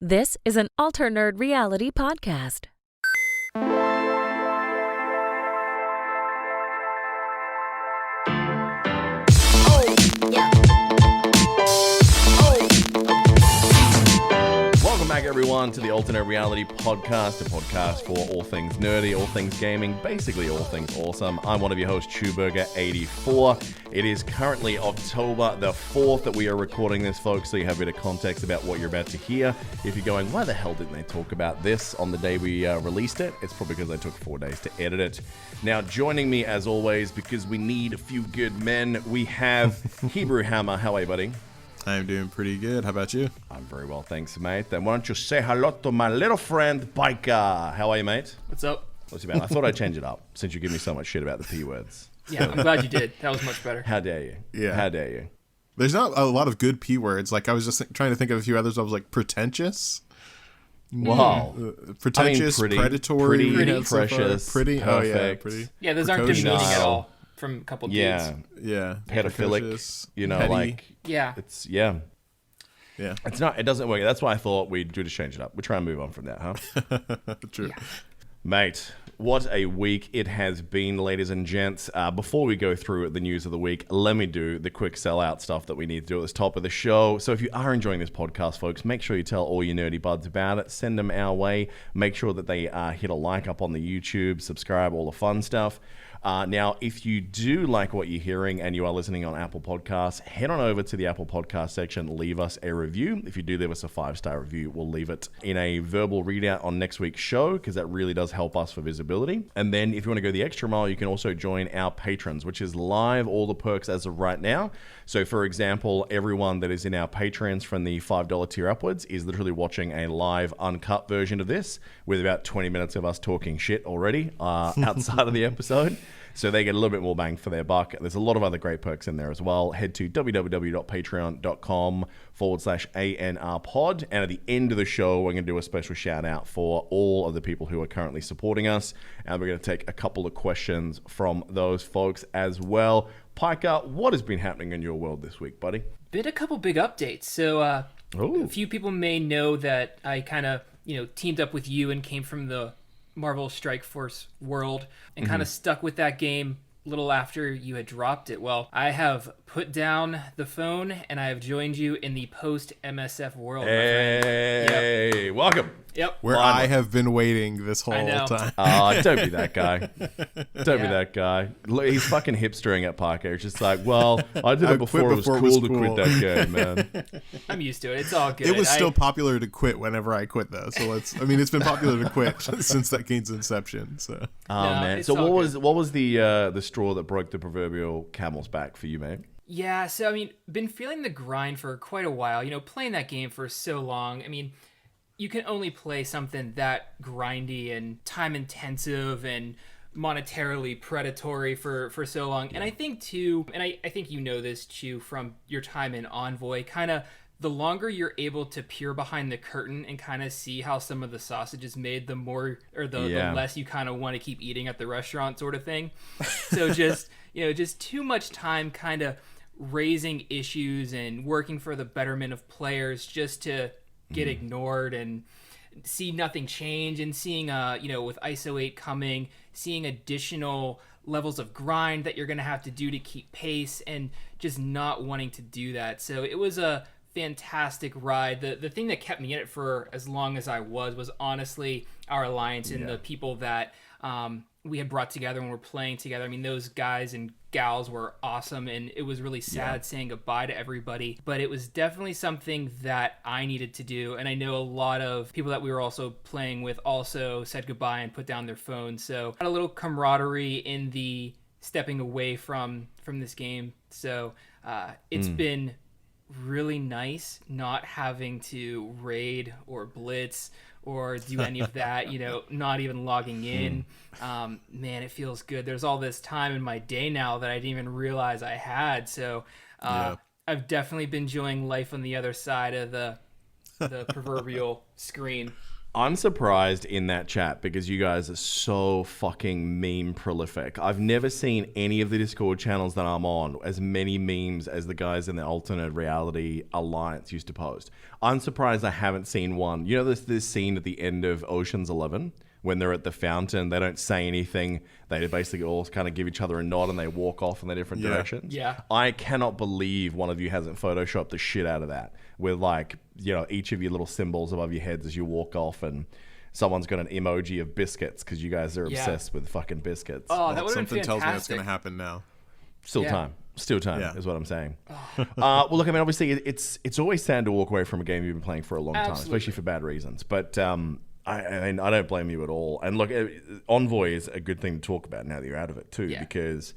This is an Alternerd reality podcast. Welcome back, everyone, to the Alternerd Reality Podcast, a podcast for all things nerdy, all things gaming, basically all things awesome. I'm one of your hosts, Chewburger84. It is currently October the 4th that we are recording this, folks, so you have a bit of context about what you're about to hear. If you're going, why the hell didn't they talk about this on the day we released it? It's probably because they took 4 days to edit it. Now, joining me, as always, because we need a few good men, we have Hebrew Hammer. How are you, buddy? I'm doing pretty good. How about you? I'm very well, thanks, mate. Then why don't you say hello to my little friend, Biker. How are you, mate? What's up? What's your bad? I thought I'd change it up since you give me so much shit about the P words. Yeah, I'm glad you did. That was much better. How dare you? Yeah. How dare you? There's not a lot of good P words. Like, I was just trying to think of a few others. I was like, pretentious. Wow. Pretentious, predatory. Pretty, precious, pretty. perfect. Oh, yeah, pretty. Yeah, those aren't Precocious. demeaning at all from a couple dudes. Yeah. Yeah. Pedophilic. Precocious, You know, petty. like, Yeah. it's, yeah. Yeah. It's not, it doesn't work. That's why I thought we'd just change it up. We're trying to move on from that, huh? True. Yeah. Mate, what a week it has been, ladies and gents. Before we go through the news of the week, let me do the quick sellout stuff that we need to do at the top of the show. So if you are enjoying this podcast, folks, make sure you tell all your nerdy buds about it. Send them our way. Make sure that they hit a like up on the YouTube, subscribe, all the fun stuff. Now, if you do like what you're hearing and you are listening on Apple Podcasts, head on over to the Apple Podcast section, leave us a review. If you do leave us a 5-star review, we'll leave it in a verbal readout on next week's show because that really does help us for visibility. And then if you want to go the extra mile, you can also join our patrons, which is live, all the perks as of right now. So, for example, everyone that is in our patrons from the $5 tier upwards is literally watching a live, uncut version of this with about 20 minutes of us talking shit already outside of the episode. So they get a little bit more bang for their buck. There's a lot of other great perks in there as well. Head to www.patreon.com/ANRpod. And at the end of the show, we're going to do a special shout out for all of the people who are currently supporting us. And we're going to take a couple of questions from those folks as well. Piker, what has been happening in your world this week, buddy? Been a couple big updates. So a few people may know that I kind of, teamed up with you and came from the Marvel Strike Force world and kind of stuck with that game a little after you had dropped it. Well, I have put down the phone and I have joined you in the post MSF world. Hey, welcome. Yep. Where I have been waiting this whole time. Don't be that guy. Don't be that guy. Look, he's fucking hipstering at Parker. It's just like, well, I did it before it was cool to quit that game, man. I'm used to it. It's all good. It was still popular to quit whenever I quit, though. So it's been popular to quit since that game's inception. So. Man. So what was the straw that broke the proverbial camel's back for you, mate? Yeah, so been feeling the grind for quite a while. Playing that game for so long. You can only play something that grindy and time intensive and monetarily predatory for so long. And I think too, and I think you know this, Chew, from your time in Envoy, kind of the longer you're able to peer behind the curtain and kind of see how some of the sausage is made, the more or the less you kind of want to keep eating at the restaurant sort of thing. So just too much time kind of raising issues and working for the betterment of players just to get ignored and see nothing change, and seeing with ISO 8 coming, seeing additional levels of grind that you're going to have to do to keep pace, and just not wanting to do that. So it was a fantastic ride. The thing that kept me in it for as long as I was honestly our alliance and the people that we had brought together when we're playing together. Those guys and gals were awesome, and it was really sad saying goodbye to everybody, but it was definitely something that I needed to do. And I know a lot of people that we were also playing with also said goodbye and put down their phones. So had a little camaraderie in the stepping away from this game. So it's been really nice not having to raid or blitz or do any of that, not even logging in. Man, it feels good. There's all this time in my day now that I didn't even realize I had. So I've definitely been enjoying life on the other side of the proverbial screen. I'm surprised in that chat because you guys are so fucking meme prolific. I've never seen any of the Discord channels that I'm on as many memes as the guys in the Alternate Reality Alliance used to post. I'm surprised I haven't seen one. You know this scene at the end of Ocean's 11 when they're at the fountain, they don't say anything. They basically all kind of give each other a nod and they walk off in their different directions. Yeah. I cannot believe one of you hasn't photoshopped the shit out of that with like, you know, each of your little symbols above your heads as you walk off, and someone's got an emoji of biscuits because you guys are obsessed with fucking biscuits. Oh, that would have Something been tells fantastic. me it's going to happen now. Still time Yeah. is what I'm saying. Well, look, I mean, obviously it's always sad to walk away from a game you've been playing for a long time, especially for bad reasons. But I mean, I don't blame you at all. And look, Envoy is a good thing to talk about now that you're out of it too, because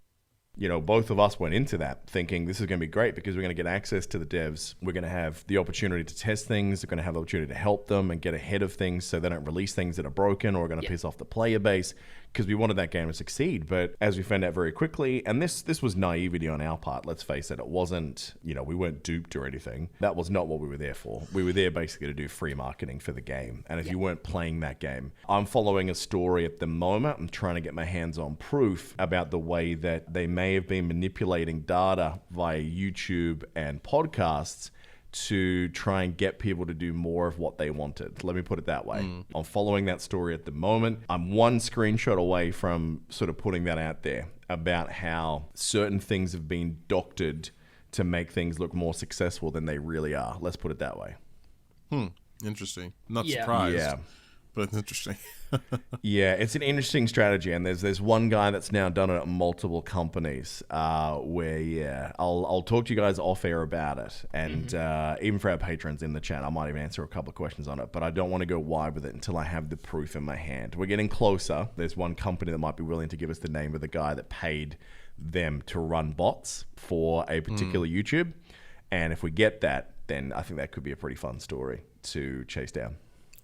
you know, both of us went into that thinking this is going to be great because we're going to get access to the devs. We're going to have the opportunity to test things. We're going to have the opportunity to help them and get ahead of things so they don't release things that are broken or are going to piss off the player base, because we wanted that game to succeed. But as we found out very quickly, and this was naivety on our part, let's face it, it wasn't, you know, we weren't duped or anything. That was not what we were there for. We were there basically to do free marketing for the game. And if you weren't playing that game, I'm following a story at the moment. I'm trying to get my hands on proof about the way that they may have been manipulating data via YouTube and podcasts to try and get people to do more of what they wanted. Let me put it that way. I'm following that story at the moment. I'm one screenshot away from sort of putting that out there about how certain things have been doctored to make things look more successful than they really are. Let's put it that way. Interesting. Not Yeah. surprised. Yeah. But it's interesting. Yeah, it's an interesting strategy, and there's one guy that's now done it at multiple companies. Where I'll talk to you guys off air about it, and even for our patrons in the chat, I might even answer a couple of questions on it. But I don't want to go wide with it until I have the proof in my hand. We're getting closer. There's one company that might be willing to give us the name of the guy that paid them to run bots for a particular YouTube, and if we get that, then I think that could be a pretty fun story to chase down.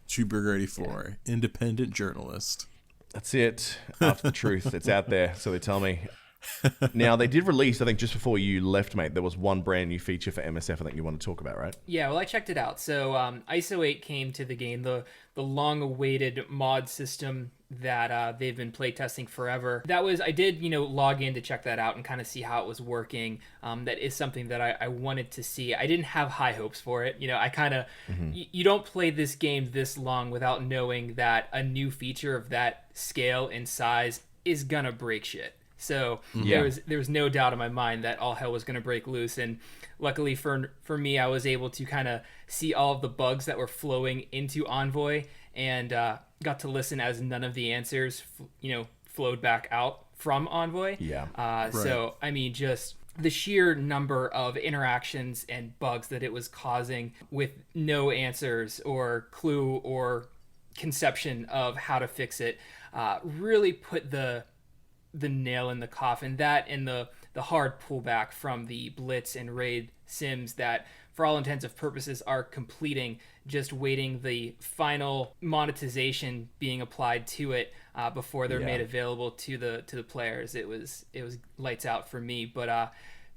Cheeseburger 84, independent journalist. That's it. After the truth, it's out there, so they tell me. Now, they did release, I think just before you left, mate, there was one brand new feature for MSF I think you want to talk about, right? Yeah, well, I checked it out. So ISO 8 came to the game, the long-awaited mod system that they've been playtesting forever. I did, log in to check that out and kind of see how it was working. That is something that I wanted to see. I didn't have high hopes for it. I kind of, you don't play this game this long without knowing that a new feature of that scale and size is gonna break shit. So there was no doubt in my mind that all hell was going to break loose. And luckily for me, I was able to kind of see all of the bugs that were flowing into Envoy, and got to listen as none of the answers, flowed back out from Envoy. Yeah. So, I mean, just the sheer number of interactions and bugs that it was causing with no answers or clue or conception of how to fix it really put the nail in the coffin. That and the hard pullback from the Blitz and Raid sims that, for all intents and purposes, are completing, just waiting the final monetization being applied to it before they're made available to the players. It was lights out for me. But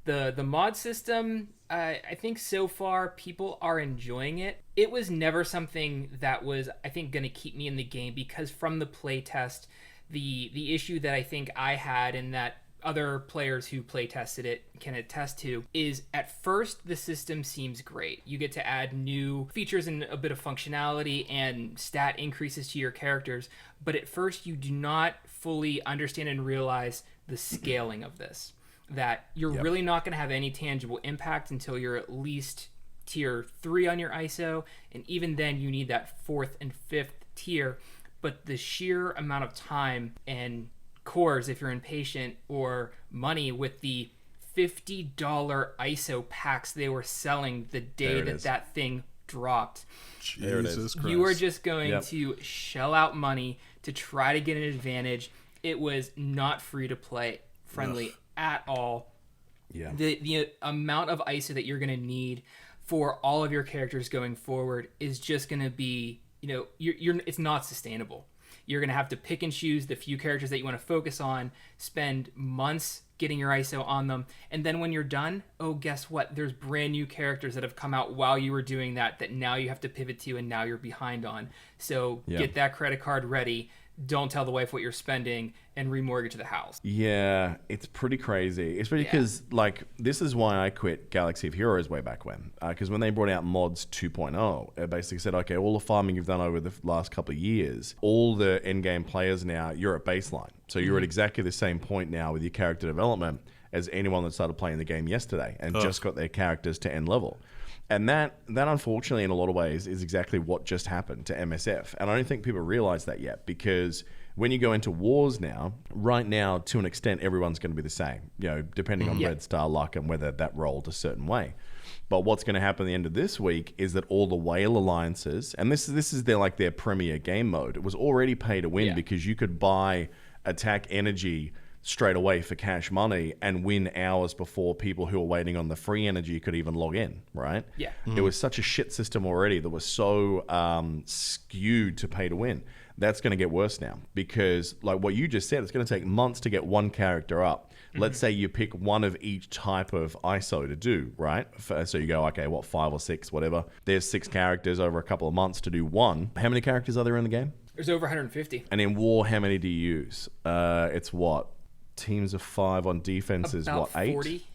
the mod system, I think so far people are enjoying it. It was never something that was, I think, going to keep me in the game, because from the playtest, the issue that I think I had, and that other players who play tested it can attest to, is at first the system seems great. You get to add new features and a bit of functionality and stat increases to your characters, but at first you do not fully understand and realize the scaling of this, that you're really not going to have any tangible impact until you're at least tier 3 on your ISO, and even then you need that 4th and 5th tier. But the sheer amount of time and cores, if you're impatient, or money with the $50 ISO packs they were selling the day that thing dropped. Jesus Christ. You are just going to shell out money to try to get an advantage. It was not free to play friendly at all. Yeah. The amount of ISO that you're going to need for all of your characters going forward is just going to be, it's not sustainable. You're going to have to pick and choose the few characters that you want to focus on, spend months getting your ISO on them, and then when you're done, oh, guess what? There's brand new characters that have come out while you were doing that now you have to pivot to and now you're behind on. So get that credit card ready. Don't tell the wife what you're spending and remortgage the house. Yeah, it's pretty crazy. Especially because, like, this is why I quit Galaxy of Heroes way back when. Because when they brought out Mods 2.0, it basically said, okay, all the farming you've done over the last couple of years, all the endgame players now, you're at baseline. So you're at exactly the same point now with your character development as anyone that started playing the game yesterday and just got their characters to end level. And that unfortunately, in a lot of ways, is exactly what just happened to MSF. And I don't think people realize that yet, because when you go into wars now, right now, to an extent, everyone's going to be the same, depending on Red Star luck and whether that rolled a certain way. But what's going to happen at the end of this week is that all the whale alliances, and this is their premier game mode, it was already pay to win because you could buy attack energy straight away for cash money and win hours before people who are waiting on the free energy could even log in, right? Yeah. It was such a shit system already that was so skewed to pay to win. That's going to get worse now because, like what you just said, it's going to take months to get one character up. Let's say you pick one of each type of ISO to do, right? So you go, okay, 5 or 6, whatever. There's 6 characters over a couple of months to do one. How many characters are there in the game? There's over 150. And in war, how many do you use? It's what? Teams of 5 on defense is About what, 8? 40.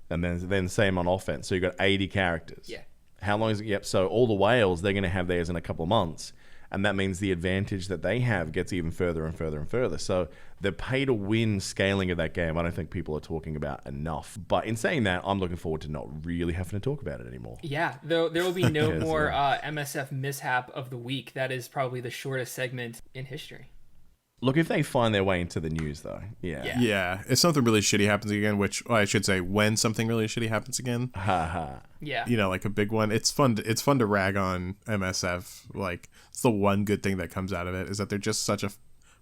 And then same on offense. So you got 80 characters. Yeah. How long is it? Yep. So all the whales, they're going to have theirs in a couple of months. And that means the advantage that they have gets even further and further and further. So the pay-to-win scaling of that game, I don't think people are talking about enough. But in saying that, I'm looking forward to not really having to talk about it anymore. Yeah, there will be no more MSF mishap of the week. That is probably the shortest segment in history. Look, if they find their way into the news, though, Yeah, if something really shitty happens again, which I should say, when something really shitty happens again, yeah, like a big one, it's fun to rag on MSF. Like, it's the one good thing that comes out of it is that they're just such a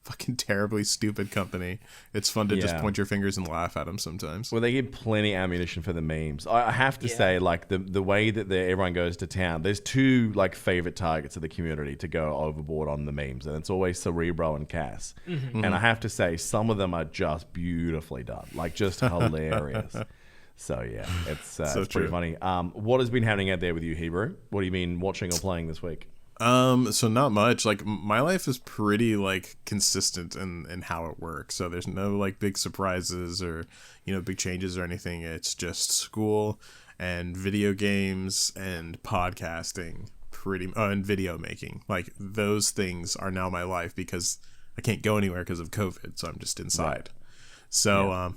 fucking terribly stupid company. It's fun to just point your fingers and laugh at them sometimes. Well, they give plenty ammunition for the memes. I have to say, like, the way that everyone goes to town, there's 2 like favorite targets of the community to go overboard on the memes, and it's always Cerebro and Cass. And I have to say, some of them are just beautifully done, like just hilarious. So yeah, it's pretty funny. What has been happening out there with you, Hebrew? What have you been watching or playing this week? So not much. Like, my life is pretty like consistent in how it works. So there's no like big surprises or big changes or anything. It's just school and video games and podcasting, and video making. Like, those things are now my life because I can't go anywhere because of COVID. So I'm just inside. Right. So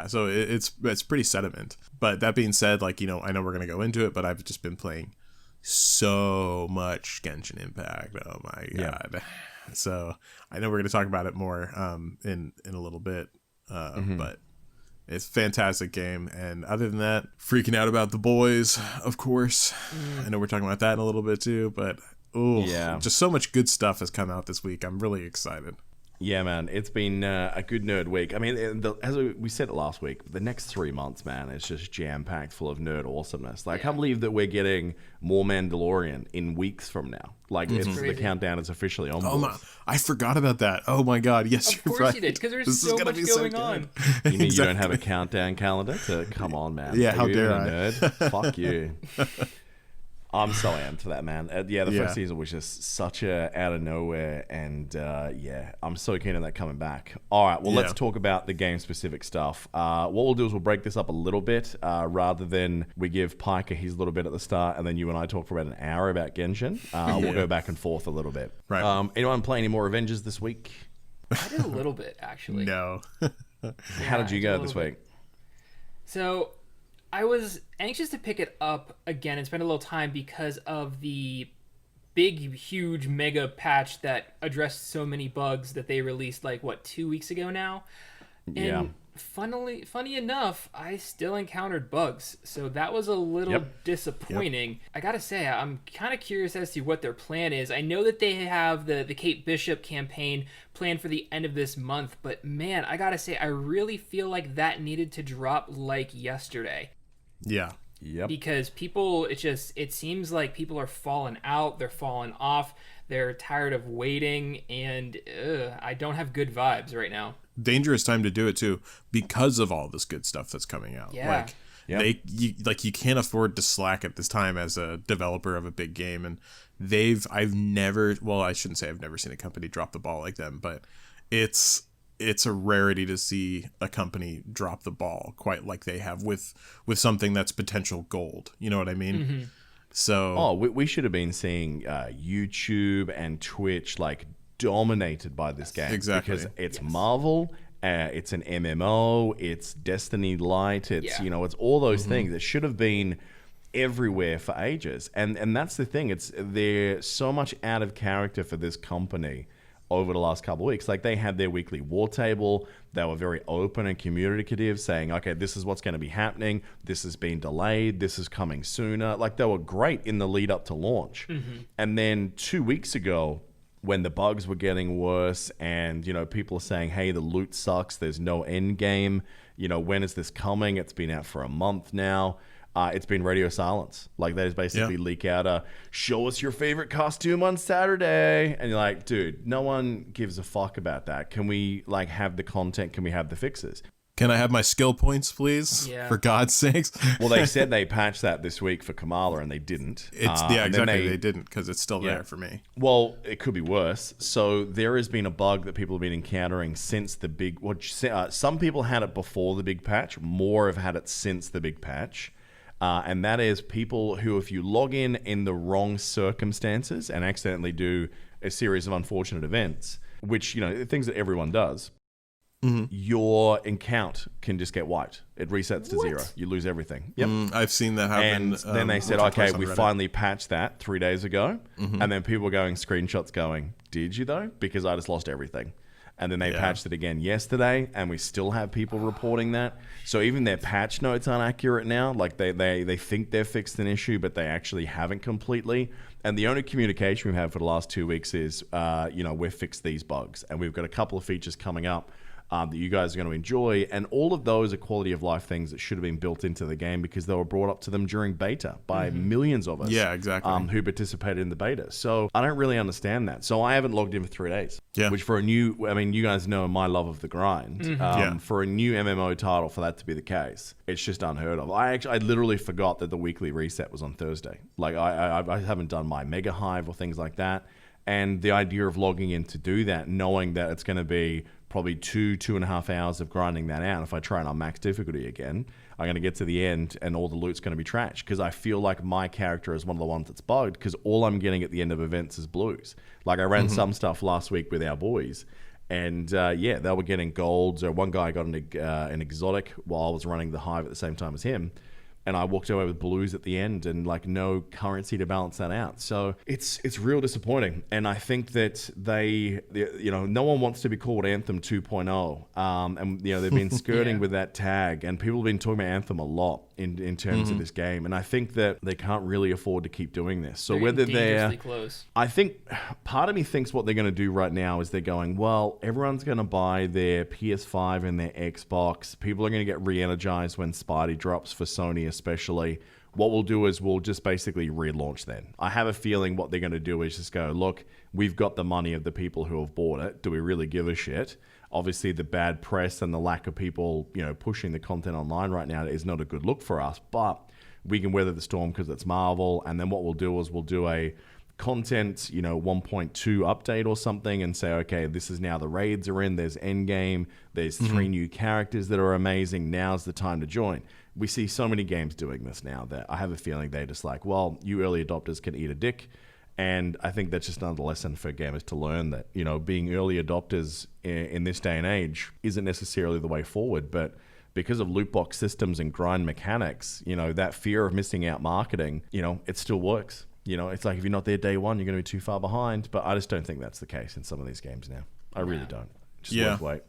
so it's pretty sediment. But that being said, like, I know we're gonna go into it, but I've just been playing so much Genshin Impact. Oh my god. So I know we're going to talk about it more in a little bit, but it's a fantastic game. And other than that, freaking out about The Boys, of course. I know we're talking about that in a little bit too, but just so much good stuff has come out this week. I'm really excited. Yeah, man, it's been a good nerd week. I mean, as we said it last week, the next 3 months, man, is just jam-packed full of nerd awesomeness. Like, I can't believe that we're getting more Mandalorian in weeks from now. Like, the countdown is officially on. Oh my! I forgot about that. Oh my god! Yes, of course you did, because there's so much going on. You mean you don't have a countdown calendar? Come on, man. Yeah, how dare I? Nerd? Fuck you. I'm so amped for that, man. The first season was just such a out of nowhere, and I'm so keen on that coming back. All right, well, let's talk about the game-specific stuff. What we'll do is we'll break this up a little bit, rather than we give Piker his little bit at the start, and then you and I talk for about an hour about Genshin. We'll go back and forth a little bit. Right. Anyone play any more Avengers this week? I did a little bit, actually. No. How did you go this week? So I was anxious to pick it up again and spend a little time because of the big, huge mega patch that addressed so many bugs that they released 2 weeks ago now. And funny enough, I still encountered bugs. So that was a little disappointing. Yep. I gotta say, I'm kind of curious as to what their plan is. I know that they have the Kate Bishop campaign planned for the end of this month, but man, I gotta say, I really feel like that needed to drop yesterday. Yeah. Yep. Because people, it seems like people are falling out, they're falling off, they're tired of waiting, and I don't have good vibes right now. Dangerous time to do it too, because of all this good stuff that's coming out. Yeah. You can't afford to slack at this time as a developer of a big game, and I've never seen a company drop the ball like them, but it's a rarity to see a company drop the ball quite like they have with something that's potential gold. You know what I mean? Mm-hmm. So we should have been seeing YouTube and Twitch like dominated by this game. Exactly. Because it's Marvel, it's an MMO, it's Destiny Light, it's it's all those things that should have been everywhere for ages. And that's the thing. They're so much out of character for this company over the last couple of weeks. Like, they had their weekly war table. They were very open and communicative, saying, okay, this is what's going to be happening. This has been delayed. This is coming sooner. Like, they were great in the lead up to launch. And then 2 weeks ago, when the bugs were getting worse and, people are saying, hey, the loot sucks. There's no end game. When is this coming? It's been out for a month now. It's been radio silence. Like, they just basically leak out show us your favorite costume on Saturday. And you're like, dude, no one gives a fuck about that. Can we have the content? Can we have the fixes? Can I have my skill points, please? Yeah. For God's sakes. Well, they said they patched that this week for Kamala, and they didn't. Exactly. They didn't, because it's still there for me. Well, it could be worse. So there has been a bug that people have been encountering since the big... some people had it before the big patch. More have had it since the big patch. And that is people who, if you log in the wrong circumstances and accidentally do a series of unfortunate events, which, things that everyone does, your account can just get wiped. It resets to 0. You lose everything. Yep. I've seen that happen. And then they said, okay, we finally patched that 3 days ago. And then people were going screenshots going, did you though? Because I just lost everything. And then they patched it again yesterday, and we still have people reporting that. So even their patch notes aren't accurate now. Like, they think they've fixed an issue, but they actually haven't completely. And the only communication we've had for the last 2 weeks is, we've fixed these bugs. And we've got a couple of features coming up that you guys are going to enjoy. And all of those are quality of life things that should have been built into the game because they were brought up to them during beta by millions of us. Yeah, exactly. Who participated in the beta. So I don't really understand that. So I haven't logged in for 3 days. Yeah. Which you guys know my love of the grind. For a new MMO title, for that to be the case, it's just unheard of. I literally forgot that the weekly reset was on Thursday. Like, I haven't done my Mega Hive or things like that. And the idea of logging in to do that, knowing that it's going to be probably 2.5 hours of grinding that out. If I try and on max difficulty again, I'm going to get to the end and all the loot's going to be trash because I feel like my character is one of the ones that's bugged because all I'm getting at the end of events is blues. Like, I ran some stuff last week with our boys and they were getting golds, or one guy got an exotic while I was running the hive at the same time as him. And I walked away with blues at the end and no currency to balance that out. So it's real disappointing. And I think that no one wants to be called Anthem 2.0. And they've been skirting with that tag, and people have been talking about Anthem a lot in terms of this game. And I think that they can't really afford to keep doing this. So whether they're close. I think part of me thinks what they're going to do right now is they're going, well, everyone's going to buy their PS5 and their Xbox. People are going to get re-energized when Spidey drops for Sony especially. What we'll do is we'll just basically relaunch then. I have a feeling what they're going to do is just go, look, we've got the money of the people who have bought it. Do we really give a shit? Obviously, the bad press and the lack of people, pushing the content online right now is not a good look for us, but we can weather the storm because it's Marvel. And then what we'll do is we'll do a content, 1.2 update or something and say, okay, this is now the raids are in, there's Endgame, there's 3 new characters that are amazing, now's the time to join. We see so many games doing this now that I have a feeling they're just like, well, you early adopters can eat a dick. And I think that's just another lesson for gamers to learn that, being early adopters in this day and age isn't necessarily the way forward, but because of loot box systems and grind mechanics, that fear of missing out marketing, it still works. It's like if you're not there day one, you're going to be too far behind. But I just don't think that's the case in some of these games now. I really don't. Just worth wait.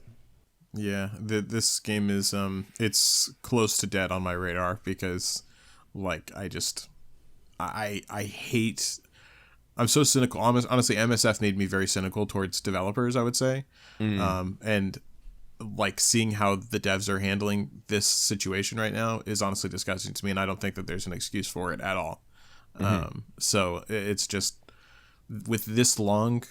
Yeah, this game is it's close to dead on my radar because, I hate. I'm so cynical. Honestly, MSF made me very cynical towards developers, I would say. And like seeing how the devs are handling this situation right now is honestly disgusting to me, and I don't think that there's an excuse for it at all. So it's just with this long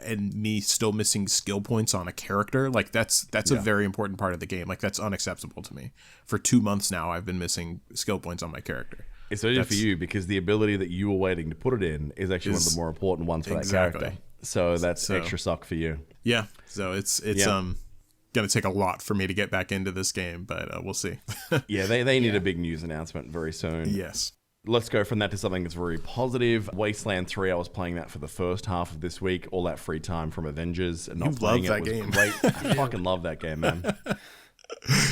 and me still missing skill points on a character, like that's a very important part of the game. Like that's unacceptable to me. For 2 months now, I've been missing skill points on my character. It's urgent for you because the ability that you were waiting to put it in is actually one of the more important ones for that character. So that's extra suck for you. Yeah. So it's gonna take a lot for me to get back into this game, but we'll see. Yeah, they need a big news announcement very soon. Yes. Let's go from that to something that's very positive. Wasteland 3, I was playing that for the first half of this week. All that free time from Avengers and not playing it was great. I fucking love that game, man.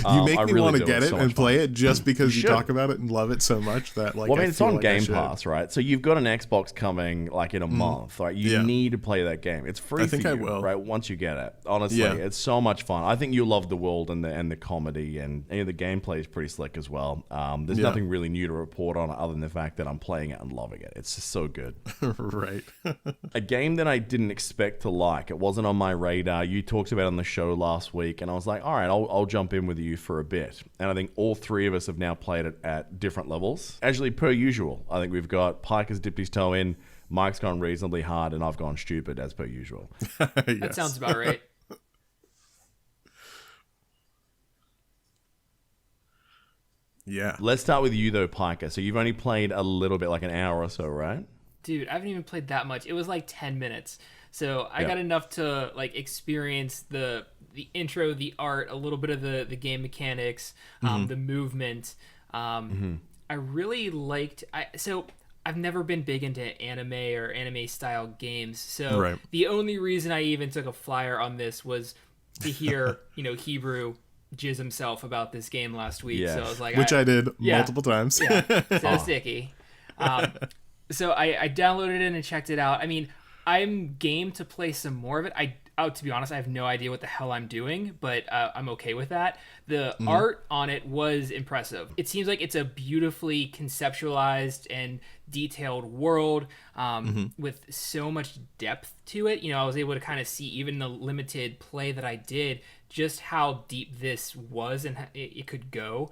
You make me really want to do. get It's it so and much play fun. it just because you should. talk about it and love it so much that like. Well, I mean, it's on feel like I Game should. Pass, right? So you've got an Xbox coming like in a month, right? You need to play that game. It's free I think for I you, will. right? Once you get it, honestly, Yeah. it's so much fun. I think you'll love the world and the comedy and the gameplay is pretty slick as well. There's nothing really new to report on other than the fact that I'm playing it and loving it. It's just so good. Right. A game that I didn't expect to like. It wasn't on my radar. You talked about it on the show last week, and I was like, all right, I'll jump in with you for a bit. And I think all three of us have now played it at different levels. Actually, per usual, I think we've got Pike has dipped his toe in, Mike's gone reasonably hard, and I've gone stupid as per usual. That sounds about right. Yeah. Let's start with you though, Piker. So you've only played a little bit, like an hour or so, right? Dude, I haven't even played that much. It was like 10 minutes. So I got enough to like experience the intro, the art, a little bit of the game mechanics, the movement. I really liked so I've never been big into anime or anime style games. So the only reason I even took a flyer on this was to hear, Hebrew jizz himself about this game last week. Yes. So I was like, Which I did multiple times. So sticky. So I downloaded it and checked it out. I mean, I'm game to play some more of it. To be honest, I have no idea what the hell I'm doing, but I'm okay with that. The art on it was impressive. It seems like it's a beautifully conceptualized and detailed world with so much depth to it. I was able to kind of see, even the limited play that I did, just how deep this was and it could go.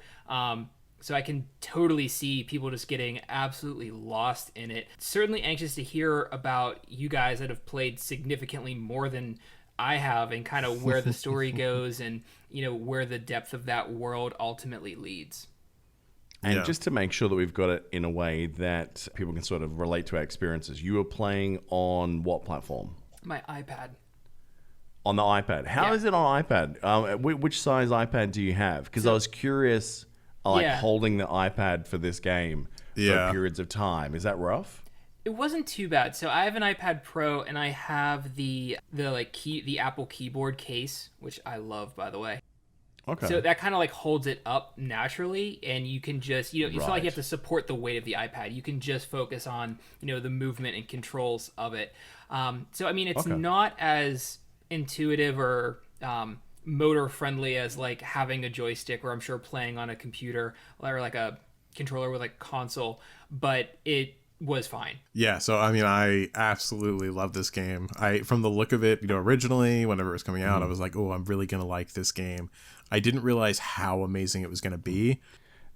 So I can totally see people just getting absolutely lost in it. Certainly anxious to hear about you guys that have played significantly more than I have and kind of where the story goes and, where the depth of that world ultimately leads. And just to make sure that we've got it in a way that people can sort of relate to our experiences, you were playing on what platform? My iPad. On the iPad. How is it on iPad? Which size iPad do you have? Because I was curious, holding the iPad for this game for periods of time. Is that rough? It wasn't too bad. So I have an iPad Pro and I have the Apple keyboard case, which I love, by the way. Okay. So that kind of like holds it up naturally, and you can just it's not like you have to support the weight of the iPad. You can just focus on the movement and controls of it. So I mean, it's not as intuitive or motor friendly as like having a joystick, or I'm sure playing on a computer or like a controller with like console, but it was fine. Yeah, so I mean, I absolutely love this game. From the look of it, originally whenever it was coming out, I was like, oh, I'm really gonna like this game. I didn't realize how amazing it was gonna be.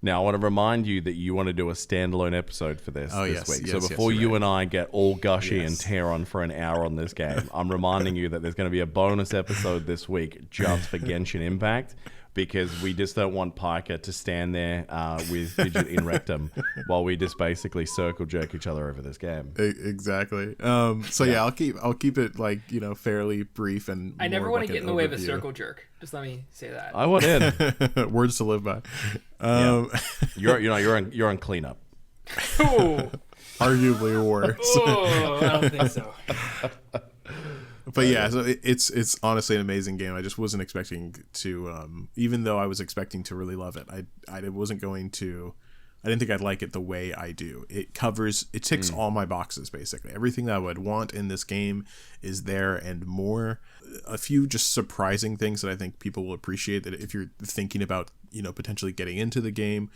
Now, I want to remind you that you want to do a standalone episode for this week. So before you and I get all gushy and tear on for an hour on this game, I'm reminding you that there's going to be a bonus episode this week just for Genshin Impact, because we just don't want Piker to stand there with Digit in rectum while we just basically circle jerk each other over this game. Exactly. I'll keep it like fairly brief and. I never want to get in the way of a overview. circle jerk. Just let me say that. I want in. Words to live by. You're on cleanup. Oh, Arguably worse. I don't think so. But yeah, so it's honestly an amazing game. I just wasn't expecting to, even though I was expecting to really love it, I wasn't going to. I didn't think I'd like it the way I do. It ticks all my boxes, basically. Everything that I would want in this game is there and more. A few just surprising things that I think people will appreciate, that if you're thinking about, potentially getting into the game,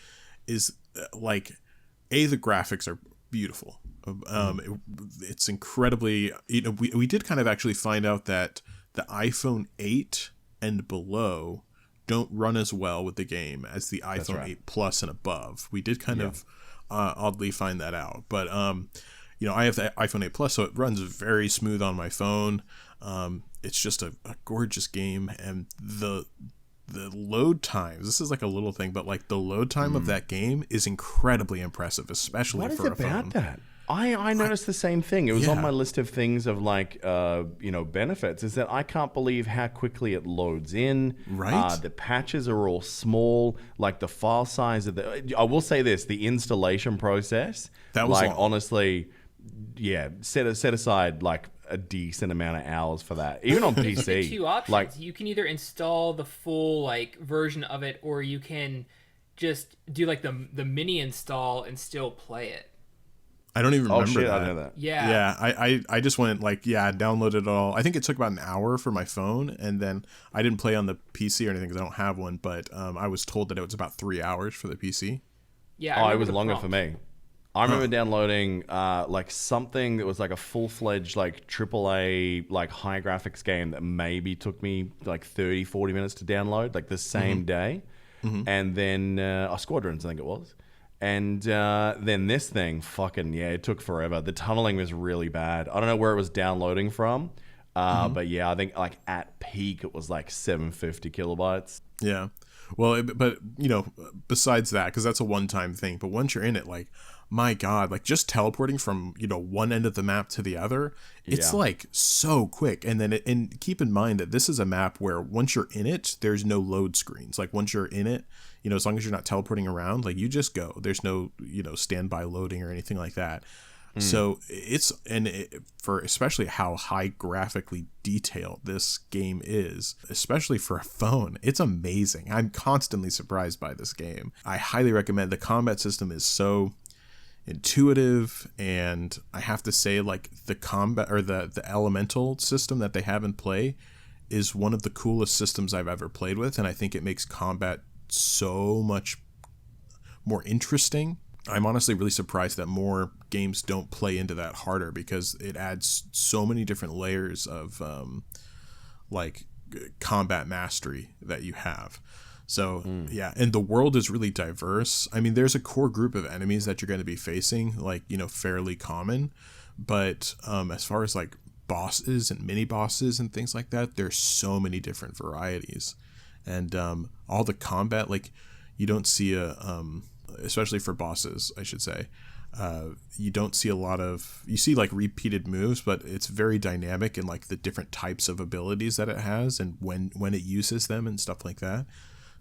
is like, the graphics are beautiful. It's incredibly, we did kind of actually find out that the iPhone 8 and below don't run as well with the game as the iPhone 8 Plus and above. We did kind of oddly find that out. But, I have the iPhone 8 Plus, so it runs very smooth on my phone. It's just a gorgeous game. And the load times, this is like a little thing, but like the load time of that game is incredibly impressive, especially for a phone. What is about that? I noticed the same thing. It was on my list of things of like, benefits, is that I can't believe how quickly it loads in. Right. The patches are all small. Like the file size of I will say this, the installation process, that was like, long. honestly, set aside like a decent amount of hours for that. Even on PC. The two options. Like, you can either install the full like version of it, or you can just do like the mini install and still play it. I don't even remember shit, that. I know that. Yeah. Yeah, I just went downloaded it all. I think it took about an hour for my phone, and then I didn't play on the PC or anything because I don't have one, but I was told that it was about 3 hours for the PC. Yeah. It was longer for me. I remember downloading like something that was like a full-fledged like AAA like high graphics game that maybe took me like 30, 40 minutes to download like the same day. And then Squadrons, I think it was. And then this thing, it took forever. The tunneling was really bad. I don't know where it was downloading from, but I think like at peak it was like 750 kilobytes. Yeah. Well, but besides that, because that's a one-time thing, but once you're in it, like, my God, like just teleporting from, one end of the map to the other, it's like so quick. And then, and keep in mind that this is a map where once you're in it, there's no load screens. Like once you're in it, as long as you're not teleporting around, like you just go. There's no, standby loading or anything like that. So for especially how high graphically detailed this game is, especially for a phone, it's amazing. I'm constantly surprised by this game. I highly recommend. The combat system is so intuitive, and I have to say, like, the combat or the elemental system that they have in play is one of the coolest systems I've ever played with, and I think it makes combat so much more interesting. I'm honestly really surprised that more games don't play into that harder, because it adds so many different layers of combat mastery that you have. So and the world is really diverse. I mean, there's a core group of enemies that you're going to be facing, like, fairly common, but as far as like bosses and mini bosses and things like that, there's so many different varieties, and all the combat, like, you don't see especially for bosses, I should say, you don't see you see like repeated moves, but it's very dynamic in like the different types of abilities that it has and when it uses them and stuff like that.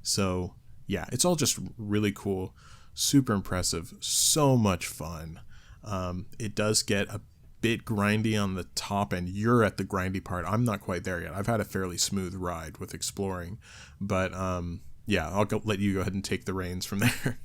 So it's all just really cool, super impressive, so much fun. It does get a bit grindy on the top, and you're at the grindy part. I'm not quite there yet. I've had a fairly smooth ride with exploring, but I'll let you go ahead and take the reins from there.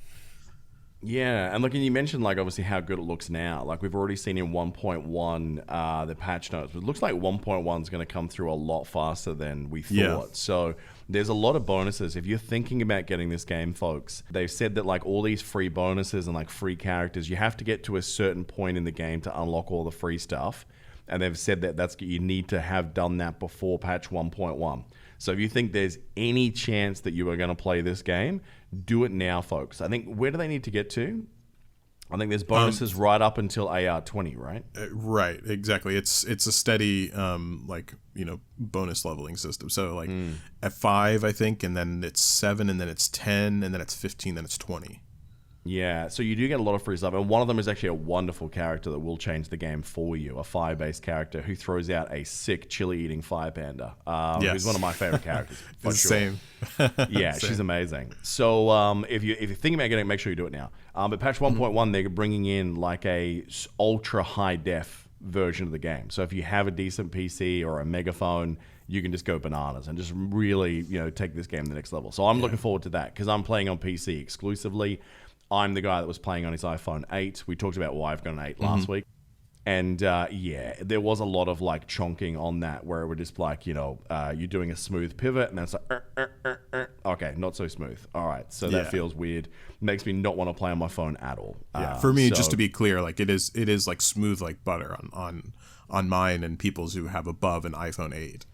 Yeah, and look, and you mentioned like obviously how good it looks now. Like we've already seen in 1.1 the patch notes, but it looks like 1.1 is going to come through a lot faster than we thought. Yeah. So there's a lot of bonuses. If you're thinking about getting this game, folks, they've said that like all these free bonuses and like free characters, you have to get to a certain point in the game to unlock all the free stuff. And they've said that you need to have done that before patch 1.1. So if you think there's any chance that you are going to play this game, do it now, folks. I think, where do they need to get to? I think there's bonuses right up until AR20, right? Right, exactly. It's a steady bonus leveling system. So like at 5, I think, and then it's 7, and then it's 10, and then it's 15, then it's 20. Yeah, so you do get a lot of free stuff, and one of them is actually a wonderful character that will change the game for you, a fire-based character who throws out a sick chili-eating fire panda, who's one of my favorite characters, for sure. Same. Yeah, she's amazing. So if you're thinking about getting it, make sure you do it now. But patch 1.1, they're bringing in like a ultra-high-def version of the game. So if you have a decent PC or a megaphone, you can just go bananas and just really, take this game to the next level. So I'm looking forward to that, because I'm playing on PC exclusively. I'm the guy that was playing on his iPhone 8. We talked about why I've got an 8 last week. And there was a lot of like chonking on that, where it would just like, you're doing a smooth pivot, and then it's like, okay, not so smooth. All right, so that feels weird. Makes me not want to play on my phone at all. Yeah, for me, just to be clear, like it is like smooth like butter on mine and people's who have above an iPhone 8.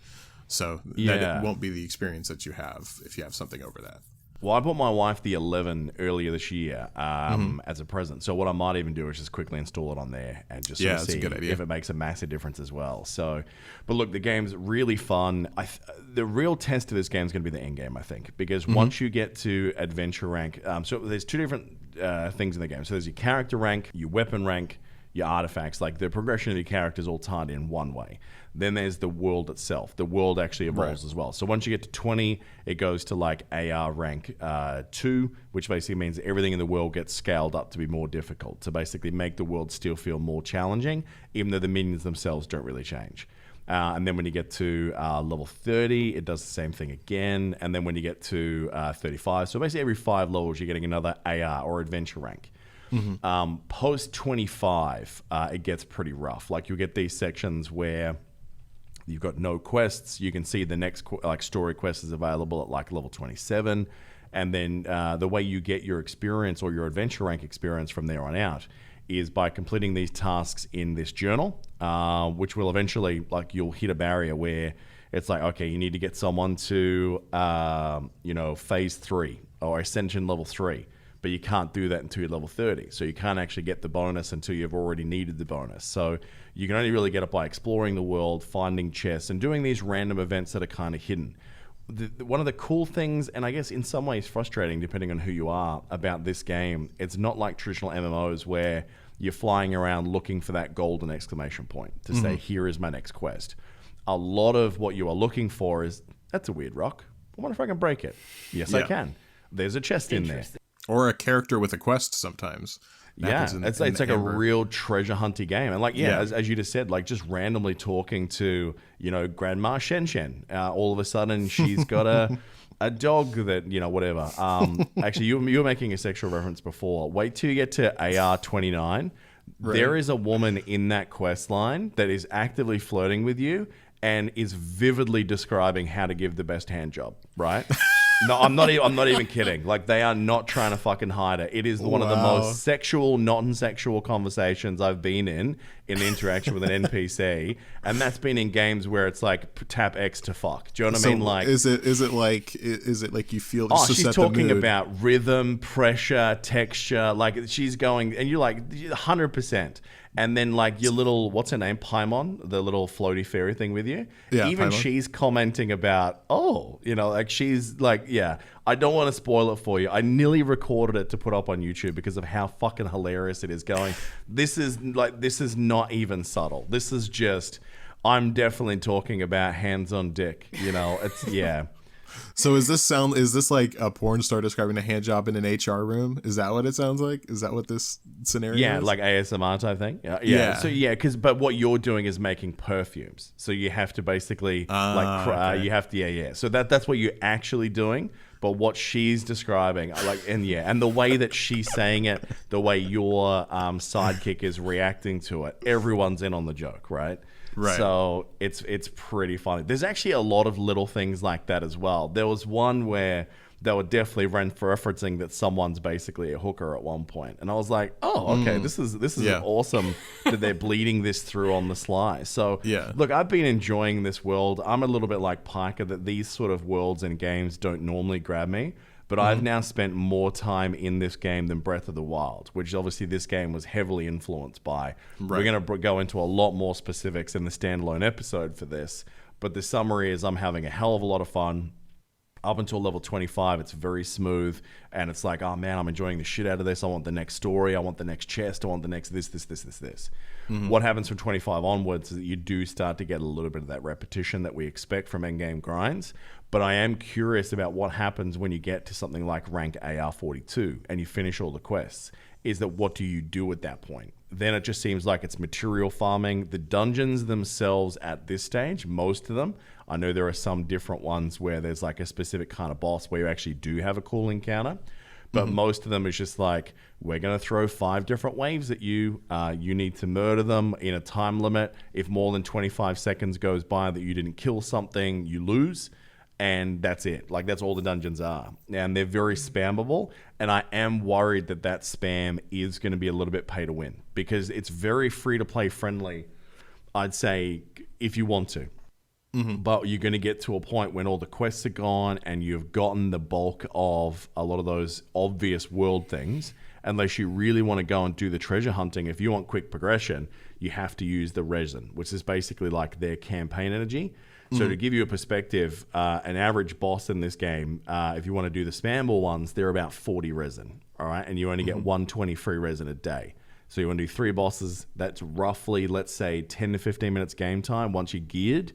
So that Yeah. it won't be the experience that you have if you have something over that. Well, I bought my wife the 11 earlier this year as a present. So what I might even do is just quickly install it on there and just sort of that's a see good idea. if it makes a massive difference as well. So, but look, the game's really fun. The real test of this game is going to be the end game, I think, because once you get to adventure rank, so there's two different things in the game. So there's your character rank, your weapon rank, your artifacts. Like the progression of your character is all tied in one way. Then there's the world itself. The world actually evolves as well. So once you get to 20, it goes to like AR rank 2, which basically means everything in the world gets scaled up to be more difficult, to basically make the world still feel more challenging, even though the minions themselves don't really change. And then when you get to level 30, it does the same thing again. And then when you get to 35, so basically every 5 levels, you're getting another AR or adventure rank. Post 25, it gets pretty rough. Like you'll get these sections where you've got no quests. You can see the next story quest is available at like level 27. And then the way you get your experience or your adventure rank experience from there on out is by completing these tasks in this journal, which will eventually, like, you'll hit a barrier where it's like, okay, you need to get someone to, phase 3 or ascension level 3. But you can't do that until you're level 30. So you can't actually get the bonus until you've already needed the bonus. So you can only really get it by exploring the world, finding chests, and doing these random events that are kind of hidden. One of the cool things, and I guess in some ways frustrating depending on who you are, about this game, it's not like traditional MMOs where you're flying around looking for that golden exclamation point to say, here is my next quest. A lot of what you are looking for is, that's a weird rock. I wonder if I can break it. Yes, I can. There's a chest in there. Or a character with a quest sometimes. It's like a real treasure hunty game. And as you just said, like just randomly talking to, Grandma Shen Shen. All of a sudden she's got a dog that, whatever. Actually, you were making a sexual reference before. Wait till you get to AR 29. Right. There is a woman in that quest line that is actively flirting with you and is vividly describing how to give the best hand job, right? No, I'm not even kidding. Like, they are not trying to fucking hide it. It is one of the most sexual, non-sexual conversations I've been in the interaction with an NPC, and that's been in games where it's like tap X to fuck. Do you know what I mean? Like, is it like you feel? Oh, she's talking about rhythm, pressure, texture. Like she's going, and you're like 100%. And then like your little, what's her name? Paimon, the little floaty fairy thing with you. Yeah, even Paimon. She's commenting about, like she's like, yeah, I don't want to spoil it for you. I nearly recorded it to put up on YouTube because of how fucking hilarious it is going. This is not even subtle. This is just, I'm definitely talking about hands on dick. It's, yeah. So is this like a porn star describing a hand job in an HR room? Is that what it sounds like? Is that what this scenario is? Yeah, like ASMR type thing. Yeah. So but what you're doing is making perfumes. So you have to basically you have to, So that's what you're actually doing. But what she's describing, and the way that she's saying it, the way your sidekick is reacting to it, everyone's in on the joke, right? Right. So it's pretty funny. There's actually a lot of little things like that as well. There was one where they were definitely referencing that someone's basically a hooker at one point, and I was like, oh, okay, this is awesome that they're bleeding this through on the sly. So look, I've been enjoying this world. I'm a little bit like Piker, that these sort of worlds and games don't normally grab me. But I've now spent more time in this game than Breath of the Wild, which obviously this game was heavily influenced by. Right. We're going to go into a lot more specifics in the standalone episode for this. But the summary is I'm having a hell of a lot of fun. Up until level 25, it's very smooth. And it's like, oh man, I'm enjoying the shit out of this. I want the next story. I want the next chest. I want the next this. What happens from 25 onwards is that you do start to get a little bit of that repetition that we expect from endgame grinds. But I am curious about what happens when you get to something like rank AR 42 and you finish all the quests. Is that what do you do at that point? Then it just seems like it's material farming. The dungeons themselves at this stage, most of them, I know there are some different ones where there's like a specific kind of boss where you actually do have a cool encounter. But most of them is just like, we're going to throw 5 different waves at you. You need to murder them in a time limit. If more than 25 seconds goes by that you didn't kill something, you lose. And that's it. Like, that's all the dungeons are. And they're very spammable. And I am worried that spam is going to be a little bit pay to win. Because it's very free to play friendly, I'd say, if you want to. But you're going to get to a point when all the quests are gone and you've gotten the bulk of a lot of those obvious world things. Unless you really want to go and do the treasure hunting, if you want quick progression, you have to use the resin, which is basically like their campaign energy. So to give you a perspective, an average boss in this game, if you want to do the spamble ones, they're about 40 resin, all right? And you only get 120 free resin a day. So you want to do 3 bosses, that's roughly, let's say, 10 to 15 minutes game time. Once you're geared,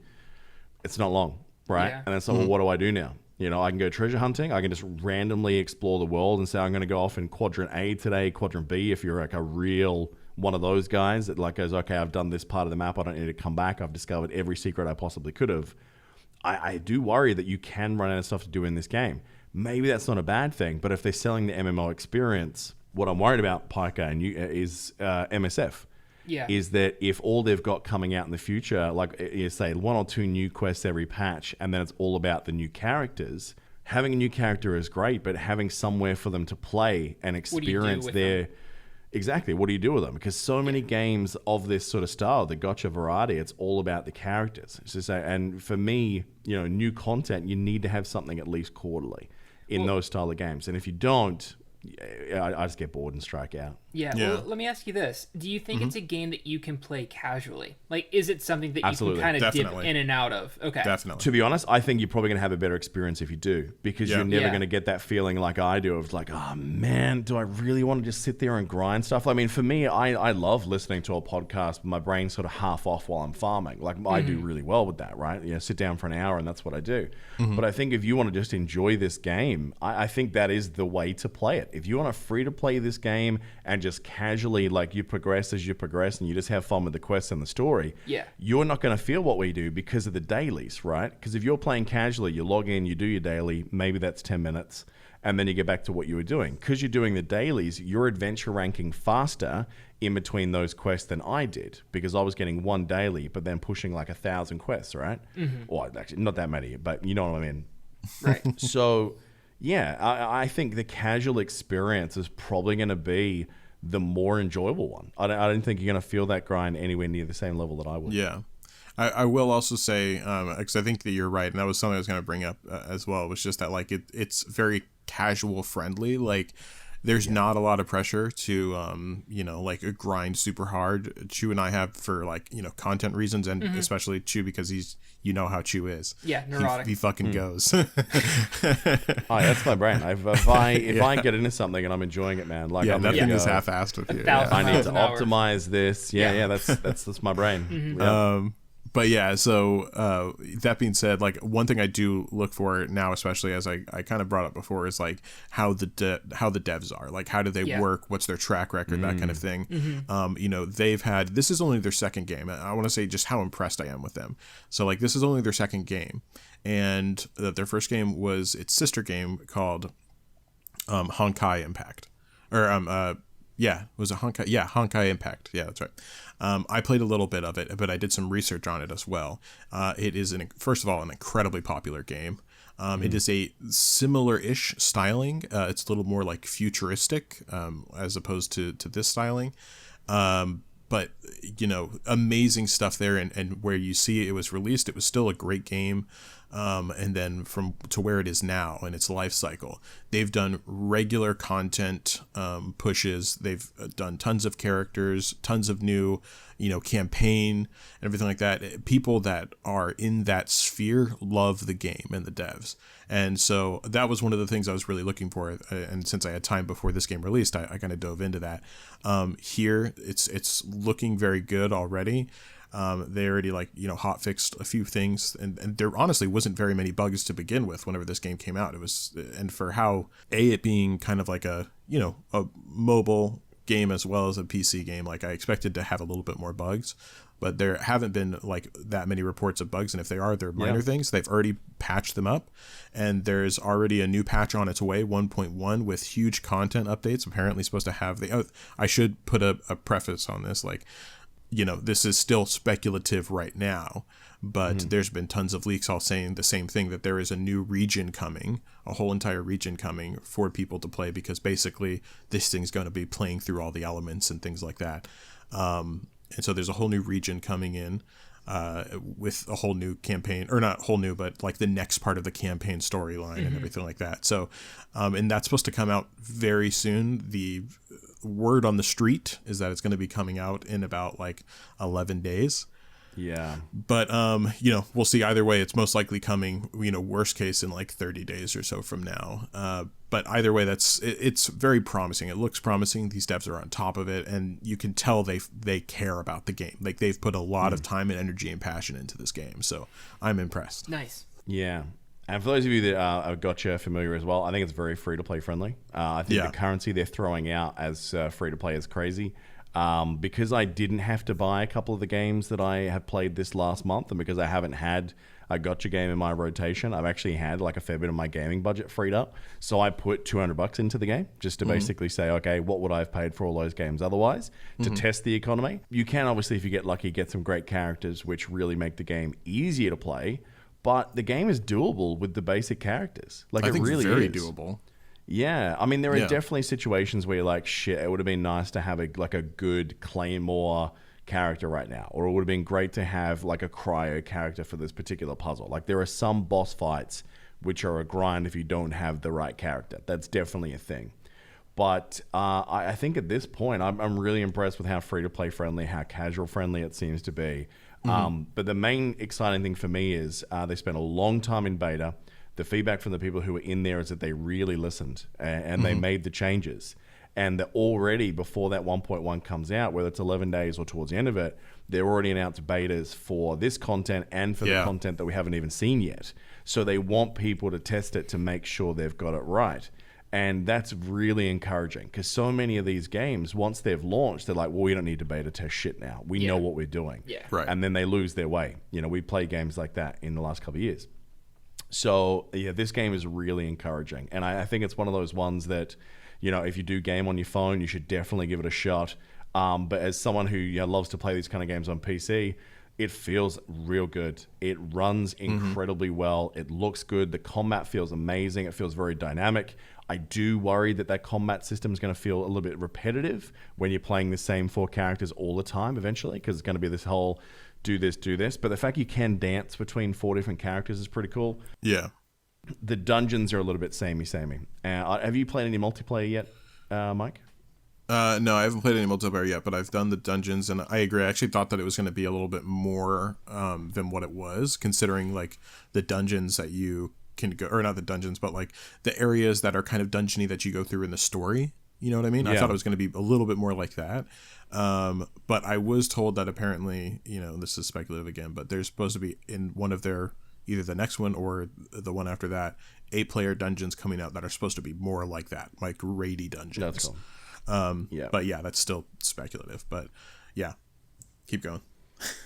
it's not long, right? Yeah. And it's like, well, what do I do now? You know, I can go treasure hunting. I can just randomly explore the world and say, I'm going to go off in quadrant A today, quadrant B. If you're like a real one of those guys that like goes, okay, I've done this part of the map. I don't need to come back. I've discovered every secret I possibly could have. I do worry that you can run out of stuff to do in this game. Maybe that's not a bad thing, but if they're selling the MMO experience, what I'm worried about, Piker, and you, is MSF. Yeah. Is that if all they've got coming out in the future, like you say, 1 or 2 new quests every patch, and then it's all about the new characters, having a new character is great, but having somewhere for them to play and experience their... Exactly. What do you do with them? Because so many games of this sort of style, the gotcha variety, it's all about the characters. And for me, you know, new content, you need to have something at least quarterly in those style of games. And if you don't, I just get bored and strike out. Yeah. Well, let me ask you this. Do you think it's a game that you can play casually? Like, is it something that you can kind of dip in and out of? Okay. Definitely. To be honest, I think you're probably going to have a better experience if you do, because you're never going to get that feeling like I do of like, oh man, do I really want to just sit there and grind stuff? I mean, for me, I love listening to a podcast, but my brain's sort of half off while I'm farming. Like I do really well with that, right? You know, sit down for an hour and that's what I do. But I think if you want to just enjoy this game, I think that is the way to play it. If you want to free to play this game and just casually, like, you progress as you progress and you just have fun with the quests and the story, you're not going to feel what we do because of the dailies, right? Because if you're playing casually, you log in, you do your daily, maybe that's 10 minutes, and then you get back to what you were doing. Because you're doing the dailies, you're adventure ranking faster in between those quests than I did, because I was getting 1 daily, but then pushing like 1,000 quests, right? Well, actually, not that many, but you know what I mean. Right. So... yeah, I think the casual experience is probably going to be the more enjoyable one. I don't think you're going to feel that grind anywhere near the same level that I would. Yeah. I will also say, because I think that you're right, and that was something I was going to bring up as well, was just that, like, it's very casual friendly. Like, there's not a lot of pressure to, you know, like, grind super hard. Chew and I have for, like, you know, content reasons, and especially Chew because he's, you know how Chew is. Yeah, neurotic. He fucking goes. Oh, that's my brain. If I get into something and I'm enjoying it, man, like, nothing is half-assed with you. I need to optimize this. That's my brain. But yeah, so that being said, like, one thing I do look for now, especially as I kind of brought up before, is like how the devs are, like, how do they work, what's their track record, that kind of thing. You know, this is only their second game. I want to say just how impressed I am with them. So, like, this is only their second game, and their first game was its sister game called Honkai Impact, or was it Honkai? Yeah, Honkai Impact. Yeah, that's right. I played a little bit of it, but I did some research on it as well. It is, first of all, an incredibly popular game. It is a similar-ish styling. It's a little more like futuristic as opposed to this styling. But, you know, amazing stuff there. And where you see it was released, it was still a great game. And then to where it is now in its life cycle, they've done regular content pushes. They've done tons of characters, tons of new, you know, campaign and everything like that. People that are in that sphere love the game and the devs. And so that was one of the things I was really looking for. And since I had time before this game released, I kind of dove into that. Here, it's looking very good already. They already, like, you know, hot fixed a few things, and there honestly wasn't very many bugs to begin with whenever this game came out. It was, and for how it being kind of like a, you know, a mobile game as well as a PC game, like, I expected to have a little bit more bugs, but there haven't been like that many reports of bugs, and if they are, they're minor things. They've already patched them up, and there's already a new patch on its way, 1.1, with huge content updates. Apparently supposed to have I should put a preface on this, like, you know, this is still speculative right now, but there's been tons of leaks all saying the same thing, that there is a new region coming, a whole entire region coming for people to play, because basically this thing's going to be playing through all the elements and things like that. And so there's a whole new region coming in. with a whole new campaign, or not whole new, but like the next part of the campaign storyline and everything like that. So, and that's supposed to come out very soon. The word on the street is that it's going to be coming out in about like 11 days. Yeah. But, we'll see. Either way, it's most likely coming, worst case in like 30 days or so from now. But either way, it's very promising. It looks promising. These devs are on top of it, and you can tell they care about the game. Like, they've put a lot of time and energy and passion into this game. So I'm impressed. Nice. Yeah. And for those of you that are gotcha familiar as well, I think it's very free-to-play friendly. I think the currency they're throwing out as free-to-play is crazy. Because I didn't have to buy a couple of the games that I have played this last month, and because I haven't had a gotcha game in my rotation, I've actually had like a fair bit of my gaming budget freed up. So I put $200 into the game just to basically say, okay, what would I have paid for all those games otherwise to test the economy? You can obviously, if you get lucky, get some great characters which really make the game easier to play, but the game is doable with the basic characters. Like, I it think really very is doable. Yeah, I mean, there are definitely situations where you're like, shit, it would have been nice to have a good Claymore character right now, or it would have been great to have like a cryo character for this particular puzzle. Like, there are some boss fights which are a grind if you don't have the right character. That's definitely a thing. But I think at this point, I'm really impressed with how free-to-play friendly, how casual friendly it seems to be. But the main exciting thing for me is they spent a long time in beta. The feedback from the people who were in there is that they really listened and they made the changes. And that already before that 1.1 comes out, whether it's 11 days or towards the end of it, they're already announced betas for this content and for the content that we haven't even seen yet. So they want people to test it to make sure they've got it right. And that's really encouraging, because so many of these games, once they've launched, they're like, well, we don't need to beta test shit now. We know what we're doing. Yeah. Right. And then they lose their way. We play games like that in the last couple of years. So, this game is really encouraging. And I think it's one of those ones that, if you do game on your phone, you should definitely give it a shot. But as someone who loves to play these kind of games on PC, it feels real good. It runs incredibly well. It looks good. The combat feels amazing. It feels very dynamic. I do worry that combat system is going to feel a little bit repetitive when you're playing the same 4 characters all the time eventually, because it's going to be this whole do this. But the fact you can dance between 4 different characters is pretty cool. Yeah. The dungeons are a little bit samey. Have you played any multiplayer yet, Mike? No, I haven't played any multiplayer yet, but I've done the dungeons, and I agree. I actually thought that it was going to be a little bit more than what it was, considering like the dungeons that you can go, or not the dungeons, but like the areas that are kind of dungeony that you go through in the story. You know what I mean? I thought it was going to be a little bit more like that. But I was told that apparently, this is speculative again, but there's supposed to be in one of their, either the next one or the one after that, 8-player dungeons coming out that are supposed to be more like that, like raidy dungeons. That's cool. But yeah, that's still speculative. But yeah, keep going.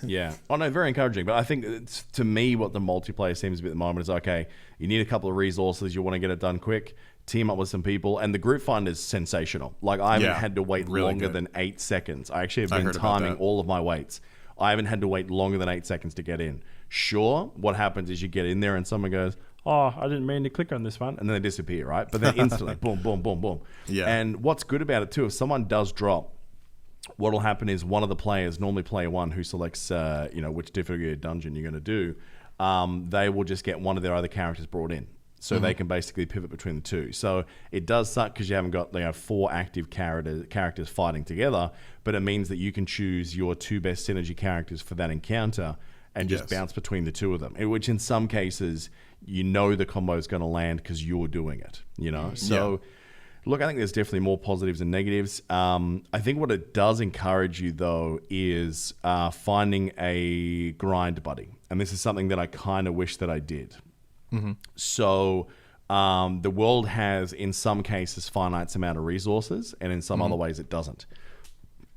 Yeah. Oh, no, very encouraging. But I think it's, to me, what the multiplayer seems to be at the moment is, okay, you need a couple of resources. You want to get it done quick. Team up with some people. And the group find is sensational. Like, I haven't had to wait really longer good. than 8 seconds. I actually have been timing all of my waits. I haven't had to wait longer than 8 seconds to get in. Sure, what happens is you get in there and someone goes, oh, I didn't mean to click on this one. And then they disappear, right? But then instantly, boom, boom, boom, boom. Yeah. And what's good about it, too, if someone does drop, what will happen is one of the players, normally player one, who selects which difficulty dungeon you're going to do, they will just get one of their other characters brought in. So they can basically pivot between the two. So it does suck because you haven't got 4 active characters fighting together, but it means that you can choose your 2 best synergy characters for that encounter and just bounce between the 2 of them, which in some cases, the combo is going to land because you're doing it, So, look, I think there's definitely more positives than negatives. I think what it does encourage you, though, is finding a grind buddy. And this is something that I kind of wish that I did. So the world has, in some cases, finite amount of resources, and in some other ways it doesn't.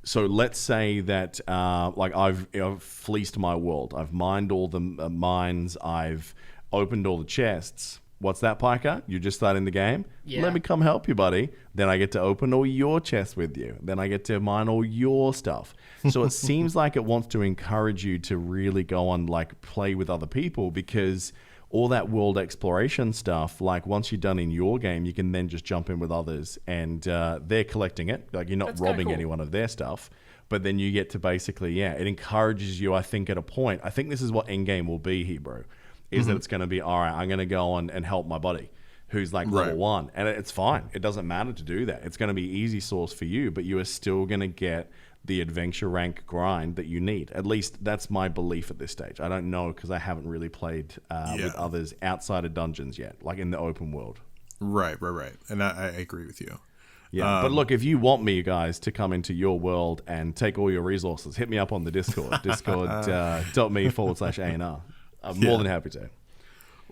So let's say that I've fleeced my world. I've mined all the mines. I've opened all the chests. What's that, Piker? You're just starting the game? Yeah. Let me come help you, buddy. Then I get to open all your chests with you. Then I get to mine all your stuff. So it seems like it wants to encourage you to really go on, play with other people, because all that world exploration stuff, once you're done in your game, you can then just jump in with others, and they're collecting it. You're not That's kinda robbing cool. anyone of their stuff, but then you get to basically, it encourages you, I think, at a point. I think this is what endgame will be, Hebrew, is that it's going to be, all right, I'm going to go on and help my buddy who's like level 1. And it's fine. It doesn't matter to do that. It's going to be easy source for you, but you are still going to get the adventure rank grind that you need. At least that's my belief at this stage. I don't know because I haven't really played with others outside of dungeons yet, like in the open world. Right. And I agree with you. Yeah, but look, if you want me, guys, to come into your world and take all your resources, hit me up on the Discord, discord.me/ANR. I'm more than happy to.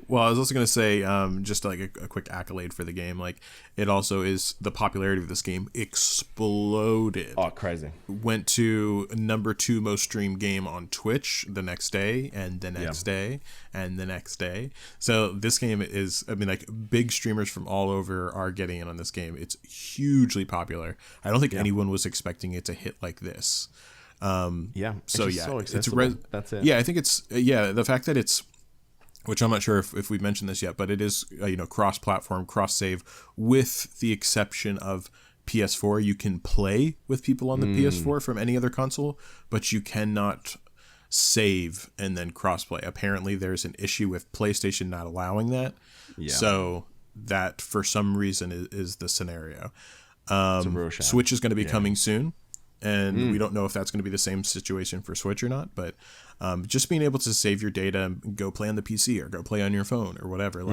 Well, I was also going to say, just like a quick accolade for the game, like it also is the popularity of this game exploded. Oh, crazy. Went to number 2 most streamed game on Twitch the next day and the next day and the next day. So this game is, I mean, like big streamers from all over are getting in on this game. It's hugely popular. I don't think anyone was expecting it to hit like this. So accessible. That's it. Yeah, I think it's, the fact that it's, which I'm not sure if we've mentioned this yet, but it is cross-platform, cross-save, with the exception of PS4. You can play with people on the PS4 from any other console, but you cannot save and then cross-play. Apparently, there's an issue with PlayStation not allowing that. Yeah. So that, for some reason, is the scenario. It's a real shame. Switch is going to be coming soon, and we don't know if that's going to be the same situation for Switch or not, but just being able to save your data and go play on the PC or go play on your phone or whatever,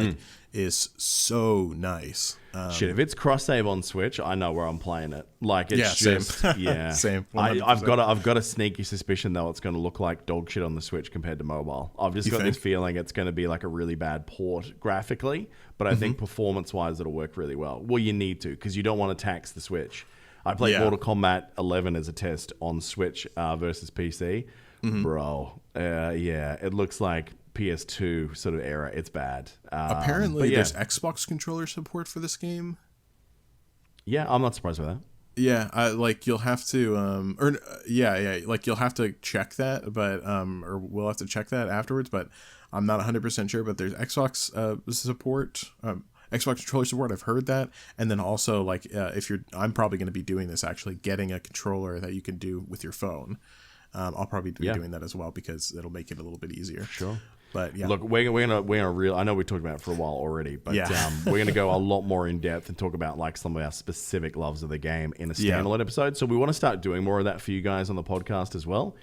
is so nice. Shit, if it's cross save on Switch, I know where I'm playing it. Like it's just same. Same. I've got a sneaky suspicion though it's going to look like dog shit on the Switch compared to mobile. I've just got this feeling it's going to be like a really bad port graphically, but I think performance wise it'll work really well. Well, you need to because you don't want to tax the Switch. I played Mortal Kombat 11 as a test on Switch versus PC. Bro, it looks like PS2 sort of era. It's bad. Apparently, there's Xbox controller support for this game. Yeah, I'm not surprised by that. Yeah, you'll have to, you'll have to check that, but or we'll have to check that afterwards. But I'm not 100% sure. But there's Xbox support. Xbox controller support, I've heard that. And then also, I'm probably going to be doing this actually, getting a controller that you can do with your phone. I'll probably be doing that as well because it'll make it a little bit easier. Sure. But yeah. Look, we're gonna I know we talked about it for a while already, but we're gonna go a lot more in depth and talk about like some of our specific loves of the game in a standalone episode. So we want to start doing more of that for you guys on the podcast as well.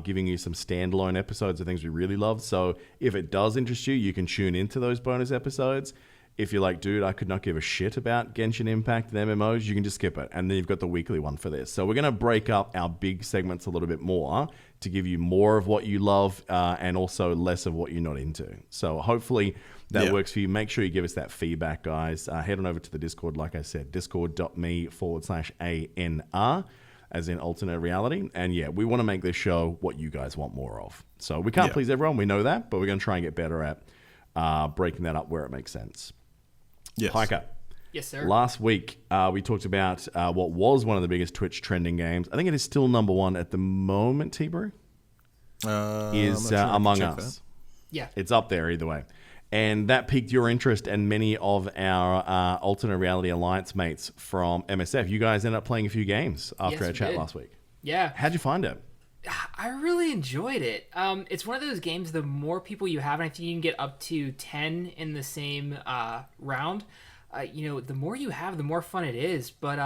Giving you some standalone episodes of things we really love. So if it does interest you, you can tune into those bonus episodes. If you're like, dude, I could not give a shit about Genshin Impact and MMOs, you can just skip it. And then you've got the weekly one for this. So we're going to break up our big segments a little bit more to give you more of what you love and also less of what you're not into. So hopefully that works for you. Make sure you give us that feedback, guys. Head on over to the Discord, like I said, discord.me/ANR, as in alternate reality. And we want to make this show what you guys want more of. So we can't please everyone. We know that, but we're going to try and get better at breaking that up where it makes sense. Yes. Hiker. Yes, sir. Last week, we talked about what was one of the biggest Twitch trending games. I think it is still number 1 at the moment, T-Brew. Is Among Us. Yeah. It's up there either way. And that piqued your interest and many of our Alternate Reality Alliance mates from MSF. You guys ended up playing a few games after our chat last week. Yeah. How'd you find it? I really enjoyed it. It's one of those games, the more people you have, and I think you can get up to 10 in the same round, the more you have, the more fun it is. But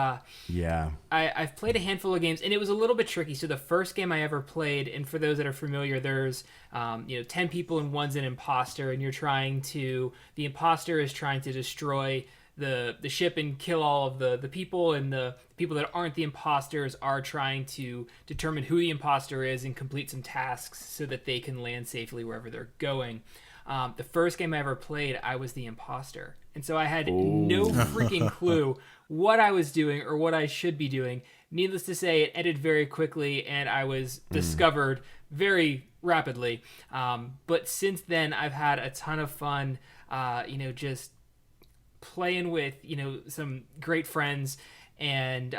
I've played a handful of games, and it was a little bit tricky. So the first game I ever played, and for those that are familiar, there's 10 people and one's an imposter, and the imposter is trying to destroy the ship and kill all of the people, and the people that aren't the imposters are trying to determine who the imposter is and complete some tasks so that they can land safely wherever they're going. The first game I ever played, I was the imposter, and so I had no freaking clue what I was doing or what I should be doing. Needless to say, it ended very quickly, and I was discovered very rapidly. But since then, I've had a ton of fun, just playing with some great friends, and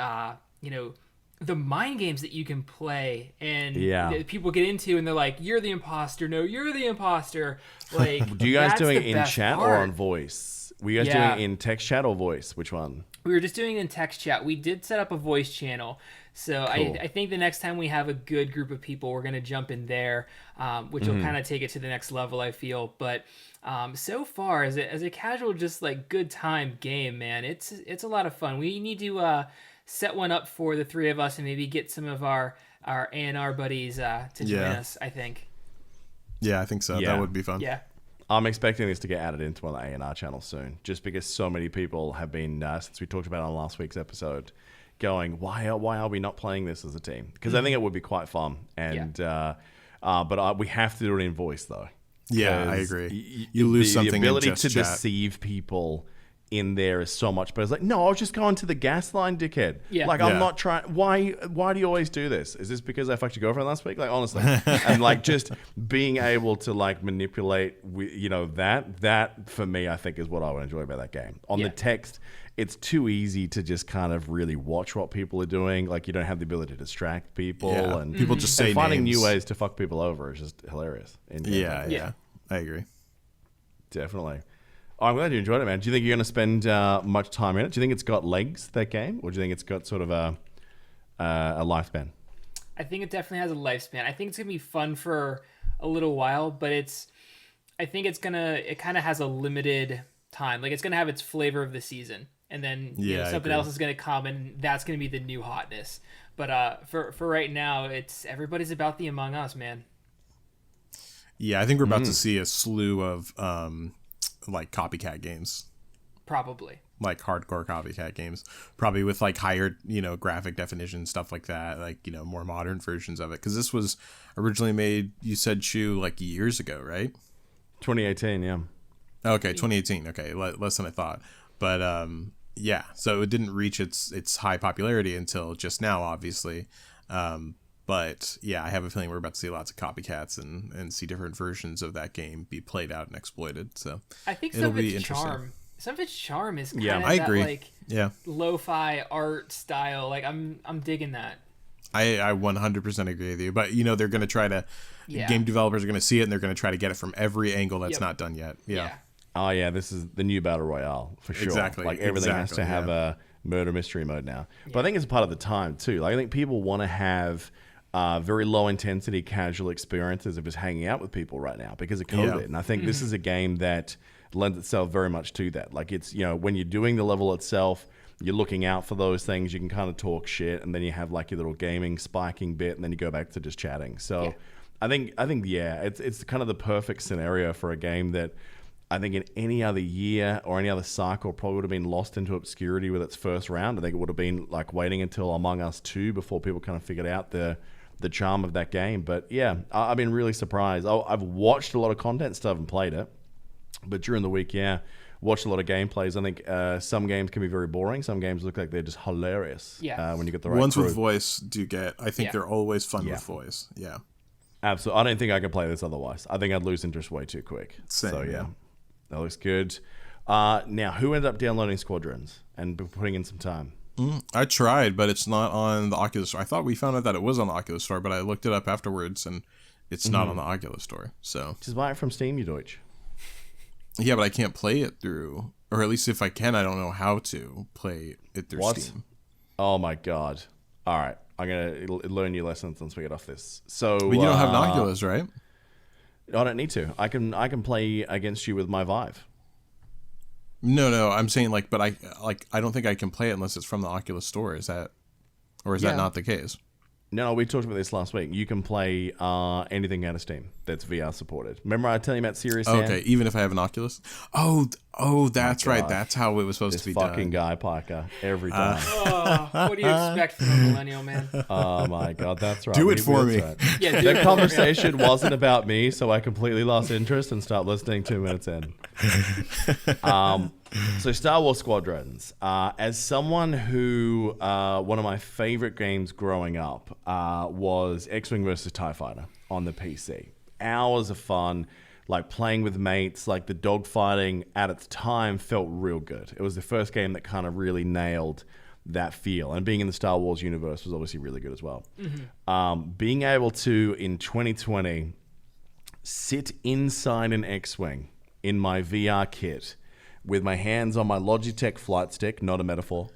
the mind games that you can play, and that people get into, and they're like, you're the imposter, no, you're the imposter. Like, do you guys doing it in chat or on voice? Were you guys doing it in text chat or voice? Which one? We were just doing it in text chat. We did set up a voice channel, So Cool. I think the next time we have a good group of people, we're going to jump in there, which will kind of take it to the next level, I feel. But so far, as a casual, just like good time game, man, it's a lot of fun. We need to set one up for the three of us and maybe get some of our A&R buddies to join us, I think. Yeah, I think so. Yeah. That would be fun. Yeah. I'm expecting this to get added into one of the A&R channels soon, just because so many people have been, since we talked about it on last week's episode, going, why are we not playing this as a team? Because I think it would be quite fun. And but we have to do it in voice, though. Yeah, I agree. You lose something The ability in just to chat. deceive people in there is so much, but it's like, no, I was just going to the gas line, dickhead. Yeah. Like, I'm not trying. Why do you always do this? Is this because I fucked your girlfriend last week? Like, honestly. And like, just being able to like manipulate, that for me, I think is what I would enjoy about that game. On the text, it's too easy to just kind of really watch what people are doing. Like, you don't have the ability to distract people, and people just say and finding names. new ways to fuck people over is just hilarious. Yeah, I agree. Definitely. Oh, I'm glad you enjoyed it, man. Do you think you're going to spend much time in it? Do you think it's got legs, that game? Or do you think it's got sort of a lifespan? I think it definitely has a lifespan. I think it's going to be fun for a little while, but I think it kind of has a limited time. Like, it's going to have its flavor of the season. And then something else is going to come, and that's going to be the new hotness. But for right now, everybody's about the Among Us, man. Yeah, I think we're about to see a slew of like copycat games. Probably. Like hardcore copycat games. Probably with like higher, graphic definition, stuff like that. Like, more modern versions of it. Because this was originally made, you said, Shu, like years ago, right? 2018, yeah. Okay, 2018. Okay, less than I thought. But yeah, so it didn't reach its high popularity until just now, obviously. But yeah, I have a feeling we're about to see lots of copycats and see different versions of that game be played out and exploited. So I think it'll some of be its interesting. charm is kind of I that agree. like lo-fi art style. Like I'm digging that. I 100% agree with you. But they're going to try to game developers are going to see it and they're going to try to get it from every angle that's not done yet. Yeah. Oh, yeah, this is the new Battle Royale, for sure. Exactly. Like, everything has to have a murder mystery mode now. But I think it's part of the time, too. Like, I think people want to have very low-intensity, casual experiences of just hanging out with people right now because of COVID. Yeah. And I think this is a game that lends itself very much to that. Like, it's, when you're doing the level itself, you're looking out for those things, you can kind of talk shit, and then you have, like, your little gaming spiking bit, and then you go back to just chatting. So I think it's kind of the perfect scenario for a game that I think in any other year or any other cycle probably would have been lost into obscurity with its first round. I think it would have been like waiting until Among Us 2 before people kind of figured out the charm of that game. But yeah, I've been really surprised. I've watched a lot of content stuff and played it, but during the week, watched a lot of gameplays. I think some games can be very boring. Some games look like they're just hilarious when you get the right ones crew. with voice I think they're always fun with voice. Yeah. Absolutely. I don't think I could play this otherwise. I think I'd lose interest way too quick. Same, so yeah. That looks good. Now, who ended up downloading Squadrons and putting in some time? I tried, but it's not on the Oculus Store. I thought we found out that it was on the Oculus Store, but I looked it up afterwards, and it's not on the Oculus Store. So Just buy it from Steam, you Deutsch. yeah, but I can't play it through, or at least if I can, I don't know how to play it through Steam. Oh my god! All right, I'm gonna learn your lessons once we get off this. So, But you don't have an Oculus, right? I don't need to. I can play against you with my Vive. No, I'm saying but I don't think I can play it unless it's from the Oculus Store. Is that not the case? No, we talked about this last week. You can play anything out of Steam that's VR supported. Remember I tell you about Serious Sam? Okay, even if I have an Oculus. Oh, that's right. That's how it was supposed to be done. This fucking guy, Piker, every time. What do you expect from a millennial, man? Oh my god, that's right. Do it for me. Right. Yeah, That conversation wasn't about me, so I completely lost interest and stopped listening 2 minutes in. So Star Wars Squadrons. As someone who, one of my favorite games growing up was X-Wing versus TIE Fighter on the PC. Hours of fun, like playing with mates, like the dogfighting at its time felt real good. It was the first game that kind of really nailed that feel. And being in the Star Wars universe was obviously really good as well. Being able to, in 2020, sit inside an X-Wing in my VR kit with my hands on my Logitech flight stick, not a metaphor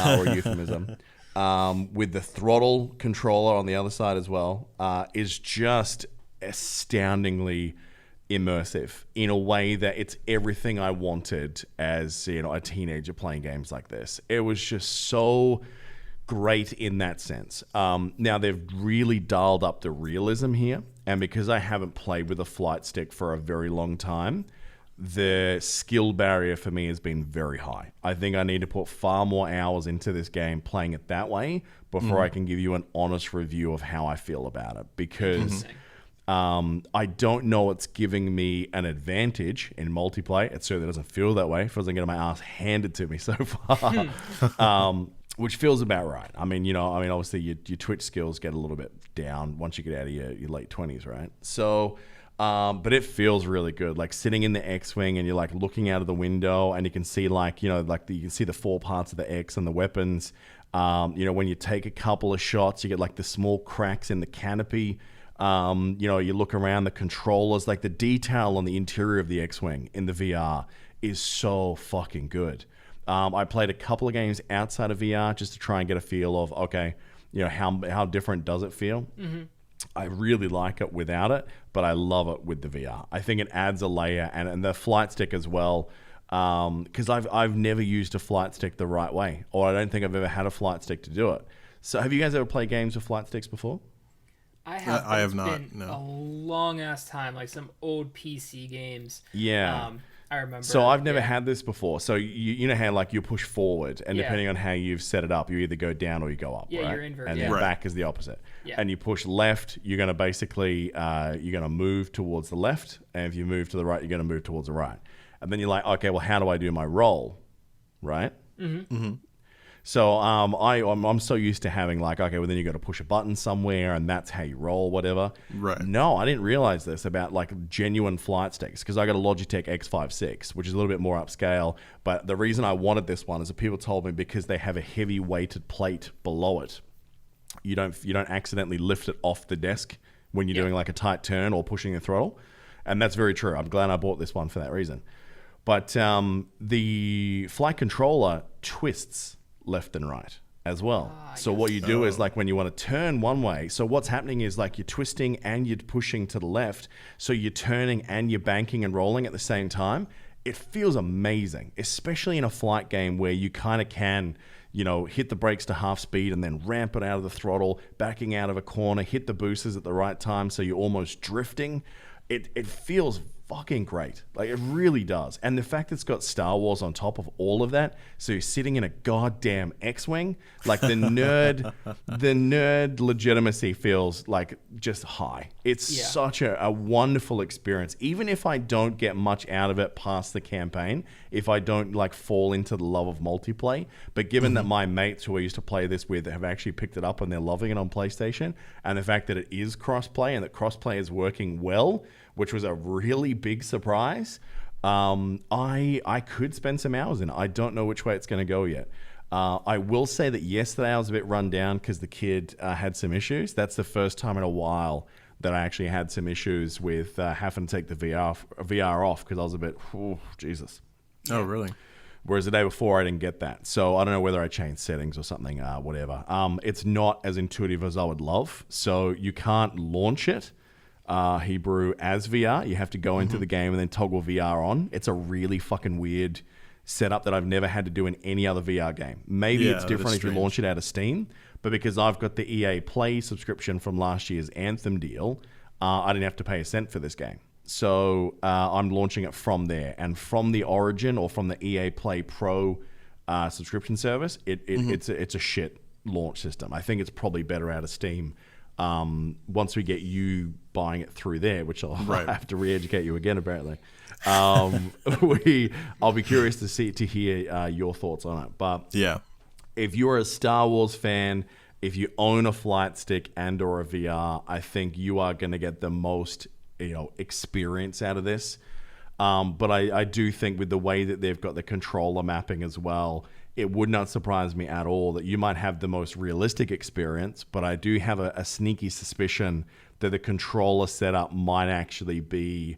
or a euphemism, with the throttle controller on the other side as well, is just astoundingly immersive in a way that it's everything I wanted as a teenager playing games like this. It was just so great in that sense. Now they've really dialed up the realism here, and because I haven't played with a flight stick for a very long time, the skill barrier for me has been very high. I think I need to put far more hours into this game playing it that way before I can give you an honest review of how I feel about it, because I don't know it's giving me an advantage in multiplayer. It certainly doesn't feel that way. It feels like getting my ass handed to me so far. Which feels about right. I mean, obviously your Twitch skills get a little bit down once you get out of your late 20s, right? So, but it feels really good. Like sitting in the X-Wing and you're like looking out of the window and you can see you can see the 4 parts of the X and the weapons. When you take a couple of shots, you get like the small cracks in the canopy. You look around the controllers, like the detail on the interior of the X-Wing in the VR is so fucking good. I played a couple of games outside of VR just to try and get a feel of, okay, how different does it feel? I really like it without it, but I love it with the VR. I think it adds a layer, and the flight stick as well, because I've never used a flight stick the right way, or I don't think I've ever had a flight stick to do it. So have you guys ever played games with flight sticks before? I have. I have it's not. Been No. a long ass time, like some old PC games. Yeah. I remember. So I've never had this before. So you know how like you push forward, and Yeah. depending on how you've set it up, you either go down or you go up. Yeah, right? you're invert, and yeah. then Right. back is the opposite. Yeah. And you push left, you're going to basically you're going to move towards the left, and if you move to the right, you're going to move towards the right. And then you're like, okay, well, how do I do my roll? Right? So I'm so used to having like, okay, well then you got to push a button somewhere and that's how you roll, whatever. Right. No, I didn't realize this about like genuine flight sticks, because I got a Logitech X56, which is a little bit more upscale. But the reason I wanted this one is that people told me because they have a heavy weighted plate below it. You don't accidentally lift it off the desk when you're doing like a tight turn or pushing the throttle. And that's very true. I'm glad I bought this one for that reason. But the flight controller twists left and right as well. So what you do is like when you want to turn one way, so what's happening is like you're twisting and you're pushing to the left, so you're turning and you're banking and rolling at the same time. It feels amazing, especially in a flight game where you kind of can, hit the brakes to half speed and then ramp it out of the throttle, backing out of a corner, hit the boosters at the right time so you're almost drifting. It feels fucking great. Like, it really does. And the fact that it's got Star Wars on top of all of that, so you're sitting in a goddamn X-Wing, like the nerd legitimacy feels like just high. It's such a wonderful experience. Even if I don't get much out of it past the campaign, if I don't like fall into the love of multiplayer, but given that my mates who I used to play this with have actually picked it up and they're loving it on PlayStation, and the fact that it is crossplay and that crossplay is working well, which was a really big surprise. I could spend some hours in it. I don't know which way it's going to go yet. I will say that yesterday I was a bit run down because the kid had some issues. That's the first time in a while that I actually had some issues with having to take the VR off because I was a bit, Jesus. Oh, really? Whereas the day before, I didn't get that. So I don't know whether I changed settings or something, whatever. It's not as intuitive as I would love. So you can't launch it. Hebrew as VR. You have to go into the game and then toggle VR on. It's a really fucking weird setup that I've never had to do in any other VR game. Maybe it's different if you launch it out of Steam, but because I've got the EA Play subscription from last year's Anthem deal, I didn't have to pay a cent for this game. So I'm launching it from there. And from the Origin or from the EA Play Pro subscription service, it's a shit launch system. I think it's probably better out of Steam. Once we get you buying it through there, which I'll have to re-educate you again, apparently. I'll be curious to hear your thoughts on it. But yeah, if you're a Star Wars fan, if you own a flight stick and or a VR, I think you are going to get the most experience out of this. But I do think with the way that they've got the controller mapping as well, it would not surprise me at all that you might have the most realistic experience, but I do have a sneaky suspicion that the controller setup might actually be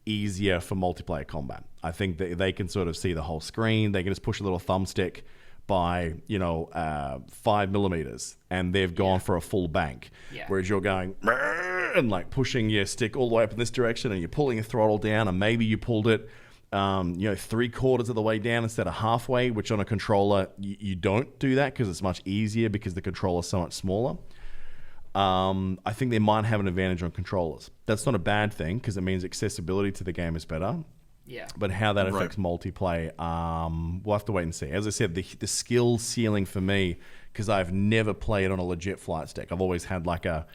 easier for multiplayer combat. I think that they can sort of see the whole screen. They can just push a little thumbstick, by 5 millimeters, and they've gone for a full bank. Yeah. Whereas you're going and like pushing your stick all the way up in this direction, and you're pulling your throttle down, and maybe you pulled it 3/4 of the way down instead of halfway, which on a controller you don't do that because it's much easier because the controller's so much smaller. I think they might have an advantage on controllers. That's not a bad thing because it means accessibility to the game is better. Yeah. But how that affects multiplayer, we'll have to wait and see. As I said, the skill ceiling for me, because I've never played on a legit flight stick. I've always had like a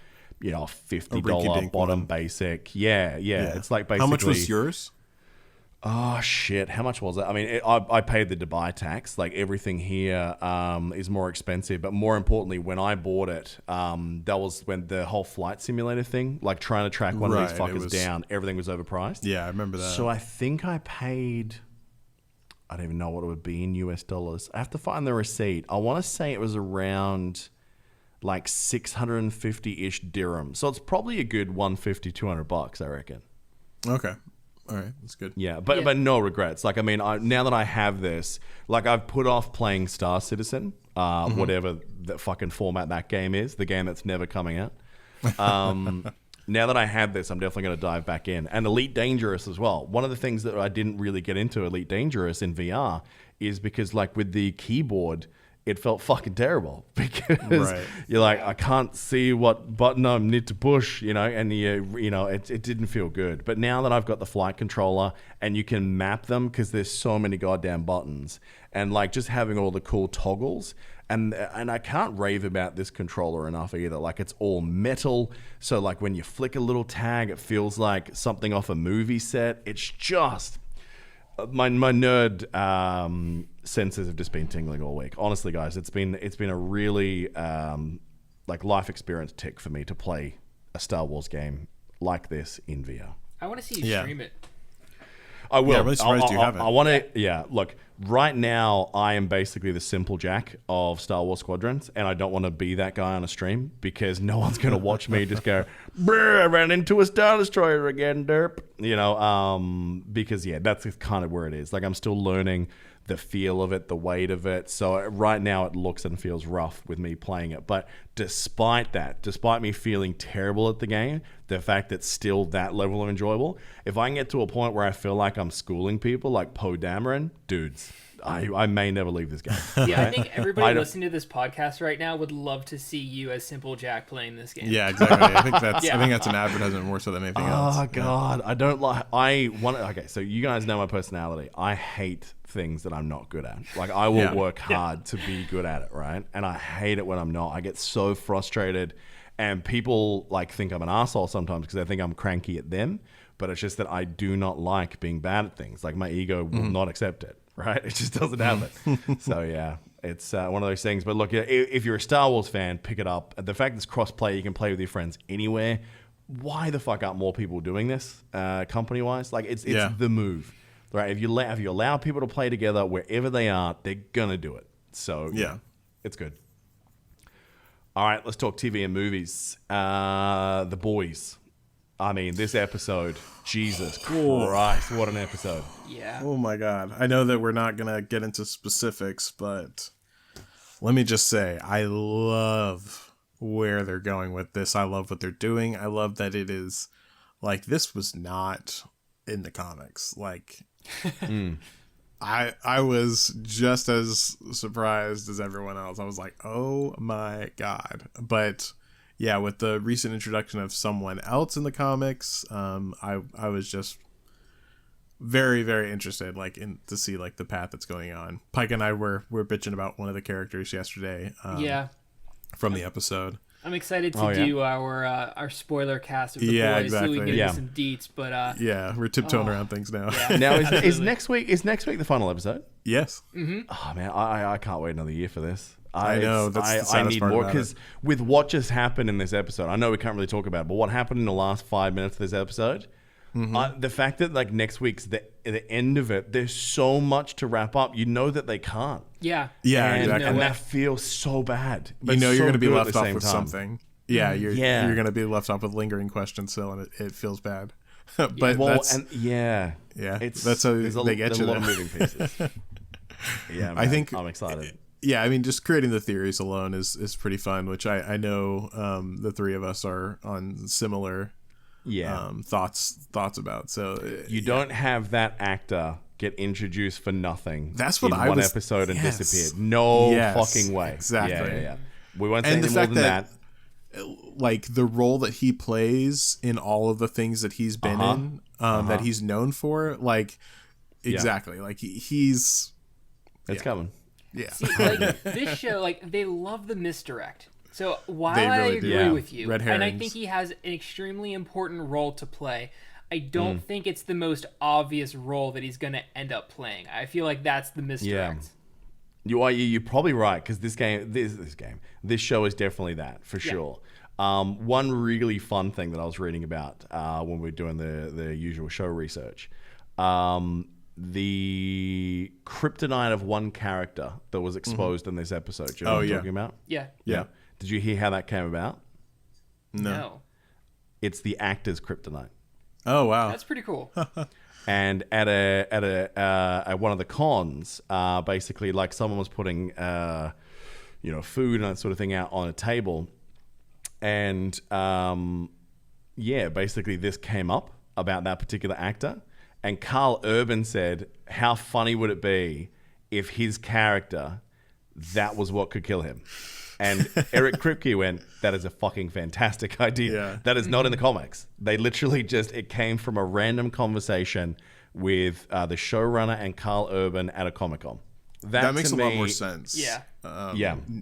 $50 bottom basic. Yeah. It's like basically. How much was yours? Oh shit! How much was it? I mean, I paid the Dubai tax. Like everything here is more expensive. But more importantly, when I bought it, that was when the whole flight simulator thing, like trying to track one of these fuckers down, everything was overpriced. Yeah, I remember that. So I think I paid. I don't even know what it would be in US dollars. I have to find the receipt. I want to say it was around like 650-ish dirham. So it's probably a good $150-200, I reckon. Okay. All right, that's good. Yeah, but no regrets. Like, I mean, now that I have this, like, I've put off playing Star Citizen, whatever the fucking format that game is, the game that's never coming out. Now that I have this, I'm definitely going to dive back in. And Elite Dangerous as well. One of the things that I didn't really get into Elite Dangerous in VR is because, like, with the keyboard, it felt fucking terrible because you're like, I can't see what button I need to push, and it didn't feel good. But now that I've got the flight controller and you can map them because there's so many goddamn buttons, and like just having all the cool toggles, and I can't rave about this controller enough either. Like, it's all metal, so like when you flick a little tag, it feels like something off a movie set. It's just my nerd senses have just been tingling all week. Honestly, guys, it's been a really like life experience tick for me to play a Star Wars game like this in VR. I want to see you stream it. I will. Yeah, I'm really surprised you haven't. I want to. Yeah, look. Right now, I am basically the simple Jack of Star Wars Squadrons, and I don't want to be that guy on a stream because no one's going to watch me just go, "Brr, I ran into a Star Destroyer again, derp." Because that's kind of where it is. Like, I'm still learning the feel of it, the weight of it. So right now it looks and feels rough with me playing it. But despite me feeling terrible at the game, the fact that it's still that level of enjoyable, if I can get to a point where I feel like I'm schooling people like Poe Dameron, dudes, I may never leave this game. Yeah, I think everybody listening to this podcast right now would love to see you as Simple Jack playing this game. Yeah, exactly. I think that's an advertisement more so than anything else. Oh god, I don't like. Okay, so you guys know my personality. I hate things that I'm not good at. Like, I will work hard to be good at it, right? And I hate it when I'm not. I get so frustrated, and people like think I'm an asshole sometimes because they think I'm cranky at them. But it's just that I do not like being bad at things. Like, my ego will not accept it. Right? It just doesn't have it. So, yeah, it's one of those things. But look, if you're a Star Wars fan, pick it up. The fact that it's cross-play, you can play with your friends anywhere. Why the fuck aren't more people doing this company-wise? Like, it's the move. Right? If you allow people to play together wherever they are, they're going to do it. So, it's good. All right, let's talk TV and movies. The Boys. I mean, this episode, Jesus Christ, what an episode. Yeah. Oh my God. I know that we're not going to get into specifics, but let me just say, I love where they're going with this. I love what they're doing. I love that it is, like, this was not in the comics. Like, I was just as surprised as everyone else. I was like, oh my God. But yeah, with the recent introduction of someone else in the comics, I was just very, very interested, like, to see like the path that's going on. Pike and I were bitching about one of the characters yesterday. From the episode. I'm excited to do our spoiler cast of the Boys, exactly. so we can get into some deets. But we're tiptoeing around things now. Yeah. Now is next week the final episode? Yes. Mm-hmm. Oh man, I can't wait another year for this. I know. That's the saddest need part more, about because with what just happened in this episode, I know we can't really talk about it, but what happened in the last 5 minutes of this episode, the fact that like next week's the end of it, there's so much to wrap up. You know that they can't. Yeah. Yeah, and, exactly. And that feels so bad. But you're going to be left off with time. something. Yeah, you're going to be left off with lingering questions still, and it feels bad. But that's that's how they get there's you. a lot of moving pieces. Yeah, man, I think I'm excited. yeah, I mean, just creating the theories alone is pretty fun, which I know the three of us are on similar thoughts about. So you don't have that actor get introduced for nothing. That's what in I one was- episode and yes. disappeared. No Yes, fucking way. exactly. Yeah. We won't say And any the more fact than that- that. Like the role that he plays in all of the things that he's been in, that he's known for, like exactly, like he's It's coming. yeah. See, like this show, like they love the misdirect. So while They I really do. agree Yeah. with you, Red and I herrings. think he has an extremely important role to play, I don't think it's the most obvious role that he's going to end up playing. I feel like that's the misdirect. You're probably right, because this show is definitely that for sure. One really fun thing that I was reading about when we were doing the usual show research, the kryptonite of one character that was exposed in this episode. Do you know what I'm talking about? Yeah. Yeah. Did you hear how that came about? No. It's the actor's kryptonite. Oh wow. That's pretty cool. And at one of the cons, basically, like someone was putting, food and that sort of thing out on a table, and basically this came up about that particular actor, and Carl Urban said, "How funny would it be if his character, that was what could kill him?" And Eric Kripke went, "That is a fucking fantastic idea. Yeah. That is not in the comics. They literally it came from a random conversation with the showrunner and Carl Urban at a Comic-Con. That makes to a lot me- more sense. Yeah.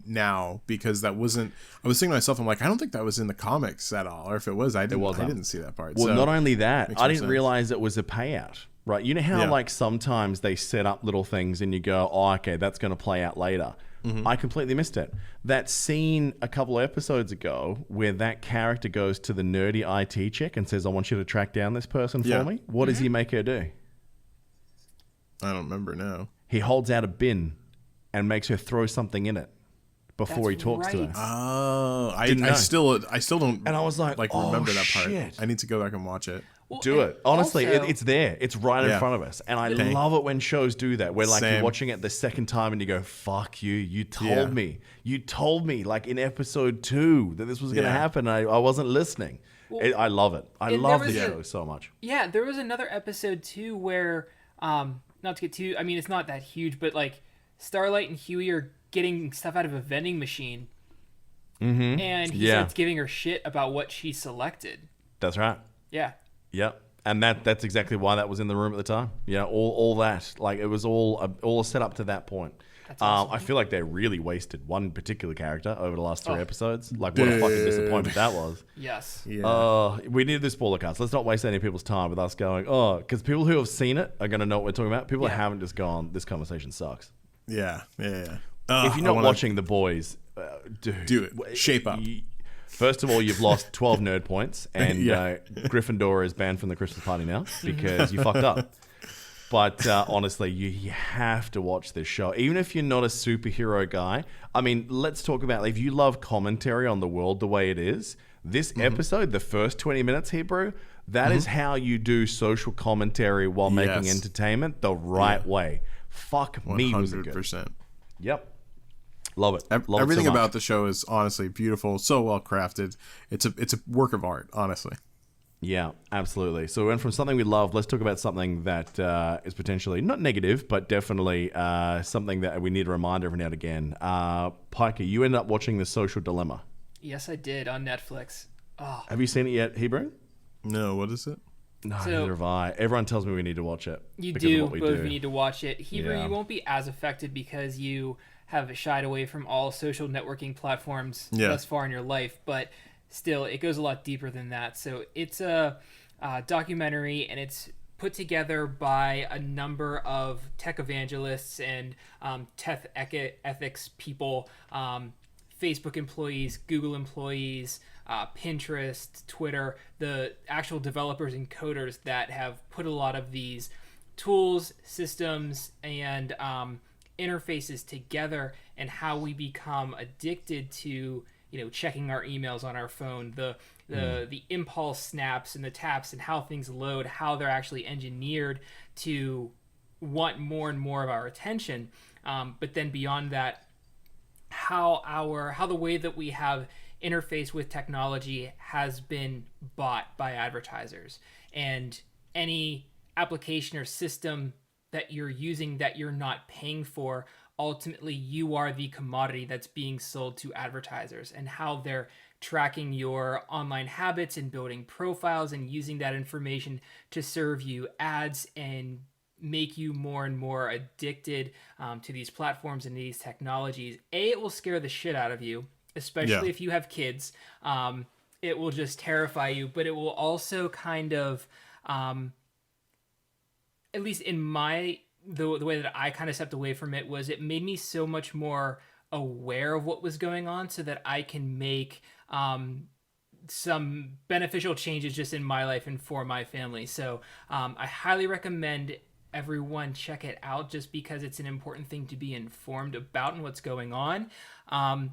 Now, because that wasn't. I was thinking to myself, I'm like, I don't think that was in the comics at all, or if it was, I wasn't. didn't see that part. Well, so, not only that, makes I more didn't sense. realize it was a payout. Right? You know how Yeah. like sometimes they set up little things and you go, "Oh, okay, that's going to play out later." Mm-hmm. I completely missed it. That scene a couple of episodes ago where that character goes to the nerdy IT chick and says, "I want you to track down this person for Yeah. me." What does he make her do? I don't remember now. He holds out a bin and makes her throw something in it before he That's talks to her. right. Oh, Didn't know. I still don't. And I was like, "Oh, remember that part. shit." I need to go back and watch it. Well, Do and it. Honestly, also- it's there. It's right in Yeah. front of us. And I Okay. love it when shows do that. Where like you're Same. watching it the second time and you go, "Fuck you. You told Yeah. me. You told me like in episode 2 that this was going to Yeah. happen. I wasn't listening." I love it. I and love there the was a- show so much. Yeah, there was another episode too where, not to get too, I mean, it's not that huge, but like Starlight and Huey are getting stuff out of a vending machine, and he Yeah. starts giving her shit about what she selected. That's right. Yeah, Yep. And that's exactly why that was in the room at the time. Yeah, all that. Like it was all set up to that point. That's awesome. I feel like they really wasted one particular character over the last 3 episodes. Like what a fucking disappointment that was. yes, Yeah. We need this spoiler cast. Let's not waste any people's time with us going, because people who have seen it are going to know what we're talking about. People who Yeah. haven't just gone, this conversation sucks. Yeah. If you're not watching The Boys, dude. Do it. Shape up. First of all, you've lost 12 nerd points, and Yeah. Gryffindor is banned from the Christmas party now because you fucked up. But honestly, you have to watch this show. Even if you're not a superhero guy, I mean, let's talk about, if you love commentary on the world the way it is, this episode, the first 20 minutes, Hebrew, that is how you do social commentary while making Yes. entertainment the right way. Fuck me, was it good. 100%. Yep. Love it. Love it so Everything much. about the show is honestly beautiful, so well crafted. It's a work of art, honestly. Yeah, absolutely. So we went from something we love. Let's talk about something that is potentially not negative, but definitely something that we need a reminder every now and again. Piker, you ended up watching The Social Dilemma. yes, I did on Netflix. Oh, Have you seen it yet, Hebrew? No, what is it? No, So- neither have I. Everyone tells me we need to watch it. you because of do. what we Both of do. you need to watch it. Hebrew, Yeah. you won't be as affected because you have shied away from all social networking platforms Yeah. thus far in your life, but still, it goes a lot deeper than that. So it's a documentary, and it's put together by a number of tech evangelists and tech ethics people, Facebook employees, Google employees, Pinterest, Twitter, the actual developers and coders that have put a lot of these tools, systems, and interfaces together, and how we become addicted to checking our emails on our phone, the impulse snaps and the taps, and how things load, how they're actually engineered to want more and more of our attention. But then beyond that, how the way that we have interfaced with technology has been bought by advertisers, and any application or system that you're using that you're not paying for, ultimately you are the commodity that's being sold to advertisers, and how they're tracking your online habits and building profiles and using that information to serve you ads and make you more and more addicted to these platforms and these technologies. It will scare the shit out of you, especially if you have kids. It will just terrify you, but it will also kind of, at least in the way that I kind of stepped away from it, was it made me so much more aware of what was going on, so that I can make some beneficial changes just in my life and for my family. So I highly recommend everyone check it out, just because it's an important thing to be informed about and what's going on. And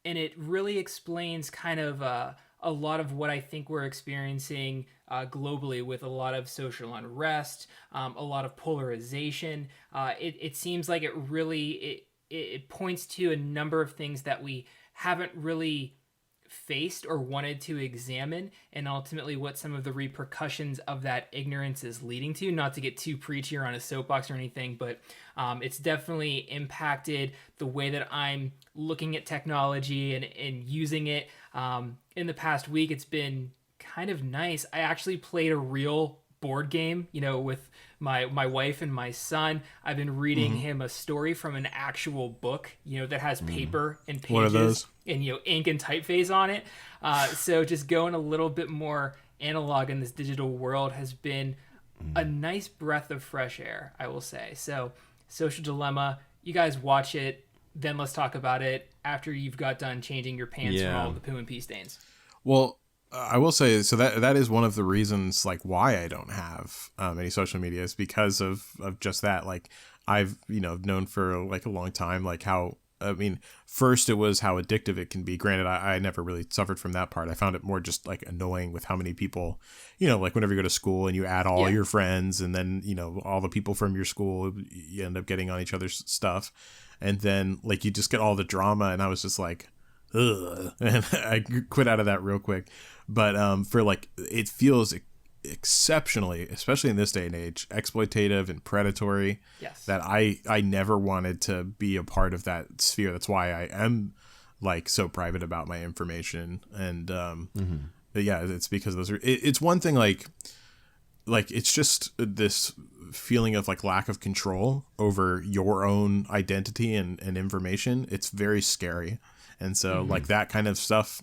it really explains kind of a lot of what I think we're experiencing globally, with a lot of social unrest, a lot of polarization. It seems like it points to a number of things that we haven't really faced or wanted to examine, and ultimately what some of the repercussions of that ignorance is leading to. Not to get too preachy or on a soapbox or anything, but it's definitely impacted the way that I'm looking at technology and using it. In the past week, it's been kind of nice. I actually played a real board game, with my wife and my son. I've been reading him a story from an actual book, that has paper and pages. What are those? And ink and typeface on it. So just going a little bit more analog in this digital world has been a nice breath of fresh air, I will say. So Social Dilemma, you guys watch it, then let's talk about it after you've got done changing your pants from all the poo and pee stains. Well, I will say, so that is one of the reasons, like, why I don't have any social media, is because of just that. Like, I've known for like a long time, like, how, I mean, first it was how addictive it can be. Granted, I never really suffered from that part. I found it more just like annoying with how many people, like whenever you go to school and you add all your friends, and then all the people from your school, you end up getting on each other's stuff, and then like you just get all the drama, and I was just like, ugh, and I quit out of that real quick. But for like, it feels exceptionally, especially in this day and age, exploitative and predatory. Yes. That I never wanted to be a part of that sphere. That's why I am like so private about my information. And but yeah, it's because those are. It's one thing like it's just this feeling of like lack of control over your own identity and information. It's very scary. And so like that kind of stuff.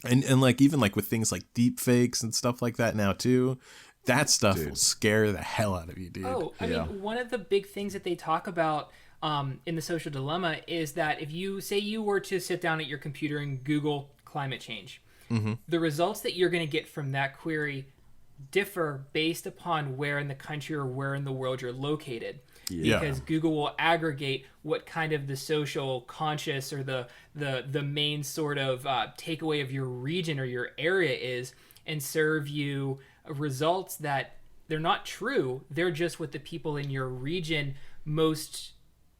And like, even like with things like deep fakes and stuff like that now too, that stuff will scare the hell out of you, dude. Oh, I mean, one of the big things that they talk about in the Social Dilemma is that if you say you were to sit down at your computer and Google climate change, the results that you're going to get from that query differ based upon where in the country or where in the world you're located. Because Google will aggregate what kind of the social conscious or the main sort of takeaway of your region or your area is, and serve you results that they're not true. They're just what the people in your region most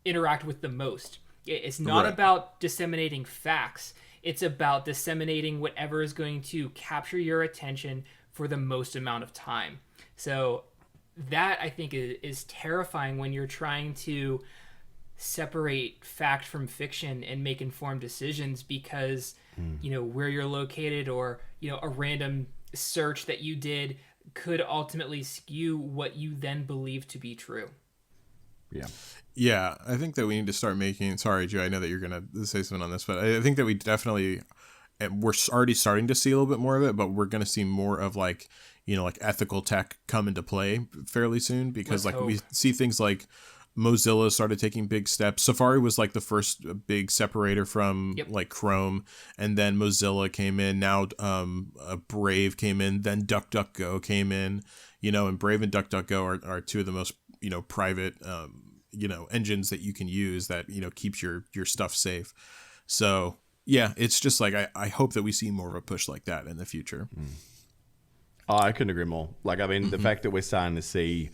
interact with the most. It's not about disseminating facts. It's about disseminating whatever is going to capture your attention for the most amount of time. So that, I think, is terrifying when you're trying to separate fact from fiction and make informed decisions, because where you're located, or a random search that you did could ultimately skew what you then believe to be true. Yeah, I think that we need to start making, sorry Joe, I know that you're gonna say something on this, but I think that we definitely, we're already starting to see a little bit more of it, but we're gonna see more of like like ethical tech come into play fairly soon, because Let's hope. we see things like Mozilla started taking big steps. Safari was like the first big separator from like Chrome, and then Mozilla came in. Now Brave came in, then DuckDuckGo came in, and Brave and DuckDuckGo are two of the most private engines that you can use that keeps your stuff safe. So yeah, it's just like I hope that we see more of a push like that in the future. Oh, I couldn't agree more. Like, I mean, the fact that we're starting to see,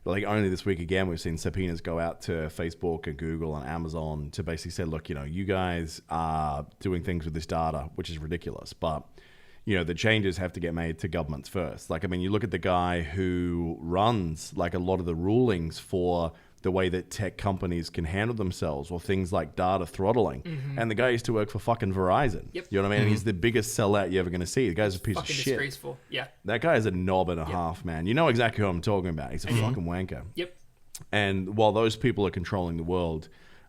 like only this week again, we've seen subpoenas go out to Facebook and Google and Amazon to basically say, look, you guys are doing things with this data, which is ridiculous. But, the changes have to get made to governments first. Like, I mean, you look at the guy who runs like a lot of the rulings for the way that tech companies can handle themselves or things like data throttling. And the guy used to work for fucking Verizon. Yep. You know what I mean? And he's the biggest sellout you're ever going to see. The guy's a piece of Fucking shit. disgraceful. Yeah. That guy is a knob and a half, man. You know exactly who I'm talking about. He's a fucking wanker. Yep. And while those people are controlling the world,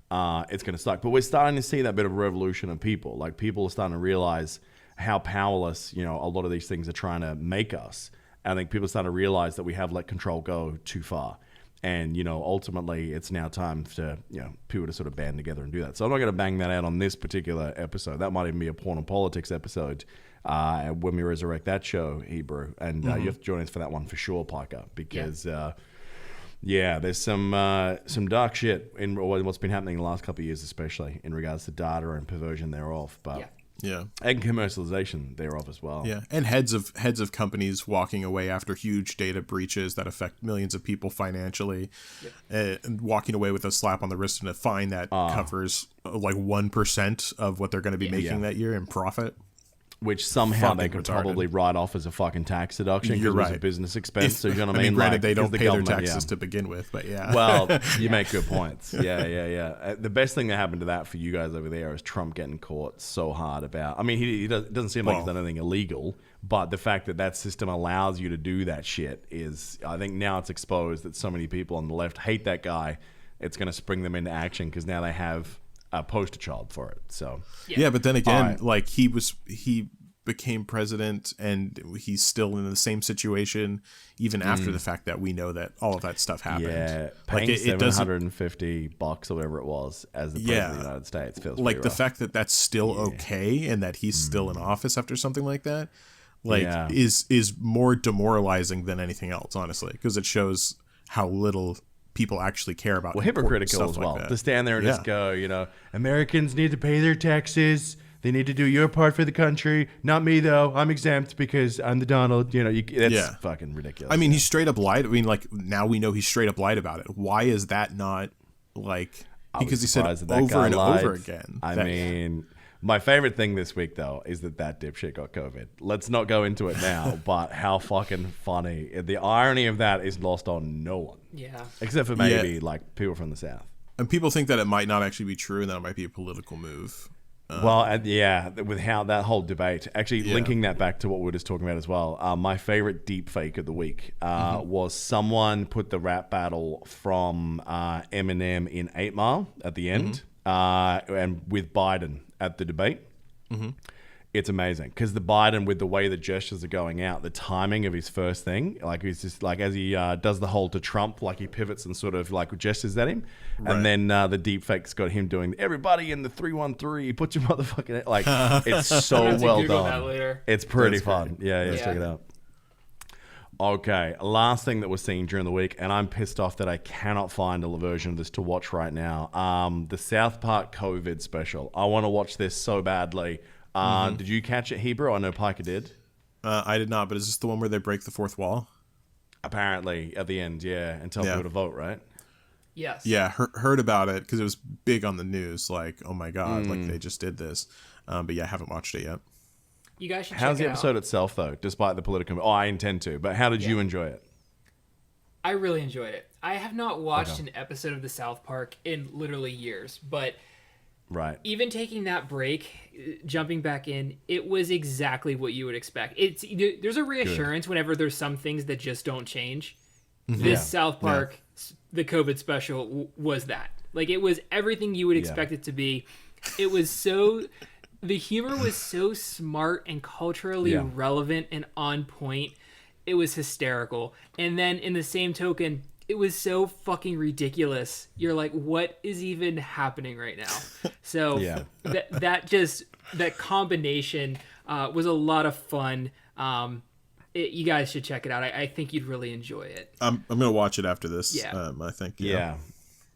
it's going to suck. But we're starting to see that bit of revolution of people. Like, people are starting to realize how powerless, a lot of these things are trying to make us. And I think people are starting to realize that we have let control go too far. And, ultimately, it's now time to, people to sort of band together and do that. So I'm not going to bang that out on this particular episode. That might even be a porn and politics episode when we resurrect that show, Hebrew. And you have to join us for that one for sure, Piker, because, there's some dark shit in what's been happening in the last couple of years, especially in regards to data and perversion thereof. But Yeah. and commercialization thereof as well. Yeah, and heads of companies walking away after huge data breaches that affect millions of people financially, and walking away with a slap on the wrist and a fine that covers like 1% of what they're going to be making that year in profit. Which somehow they Fucking could retarded. probably write off as a fucking tax deduction because You're it was a right. business expense. So you know what I mean? Granted, Like, they don't 'cause the pay their government- taxes to begin with, but yeah. Well, you make good points. Yeah. The best thing that happened to that for you guys over there is Trump getting caught so hard about. I mean, he doesn't seem like he's done anything illegal, but the fact that that system allows you to do that shit is, I think now it's exposed that so many people on the left hate that guy. It's going to spring them into action because now they have a poster child for it. So yeah, but then again, All right. like he became president and he's still in the same situation even after the fact that we know that all of that stuff happened. yeah, Like paying it doesn't $750 or whatever it was as the president of the United States feels like pretty the rough. fact that that's still okay and that he's still in office after something like that, like Yeah. is more demoralizing than anything else, honestly, because it shows how little people actually care about. Well, important hypocritical stuff as like well. that. To stand there and just Yeah. go, Americans need to pay their taxes. They need to do your part for the country. Not me, though. I'm exempt because I'm the Donald. That's fucking ridiculous. I mean, he straight up lied. I mean, like, now we know he straight up lied about it. Why is that not, like, because he said surprised that over guy and lied. over again. I that- mean, my favorite thing this week, though, is that dipshit got COVID. Let's not go into it now, but how fucking funny. The irony of that is lost on no one. Yeah. Except for maybe, like, people from the South. And people think that it might not actually be true and that it might be a political move. With how that whole debate, actually linking that back to what we were just talking about as well, my favorite deep fake of the week was someone put the rap battle from Eminem in 8 Mile at the end and with Biden at the debate. It's amazing because the Biden, with the way the gestures are going out, the timing of his first thing, like he's just like as he does the whole to Trump, like he pivots and sort of like gestures at him, and then the deep fake's got him doing everybody in the 313, put your motherfucking like it's so have to well Google that done. later. It's pretty That's fun. Yeah, check it out. Okay, last thing that we're seeing during the week, and I'm pissed off that I cannot find a version of this to watch right now. The South Park COVID special. I want to watch this so badly. Did you catch it, Hebrew? I know Piker did. I did not, but is this the one where they break the fourth wall? Apparently, at the end, and tell people to vote, right? Yes. Yeah, heard about it because it was big on the news. Like, oh my god, like they just did this. But yeah, I haven't watched it yet. You guys should How's check the it episode out. itself, though, despite the political... Oh, I intend to, but how did you enjoy it? I really enjoyed it. I have not watched an episode of the South Park in literally years, but Right. even taking that break, jumping back in, it was exactly what you would expect. There's a reassurance whenever there's some things that just don't change. This South Park, the COVID special was that. Like, it was everything you would expect it to be. It was so... The humor was so smart and culturally relevant and on point. It was hysterical. And then in the same token, it was so fucking ridiculous. You're like, what is even happening right now? So that combination was a lot of fun. You guys should check it out. I think you'd really enjoy it. I'm gonna watch it after this. Yeah. I think. Yeah.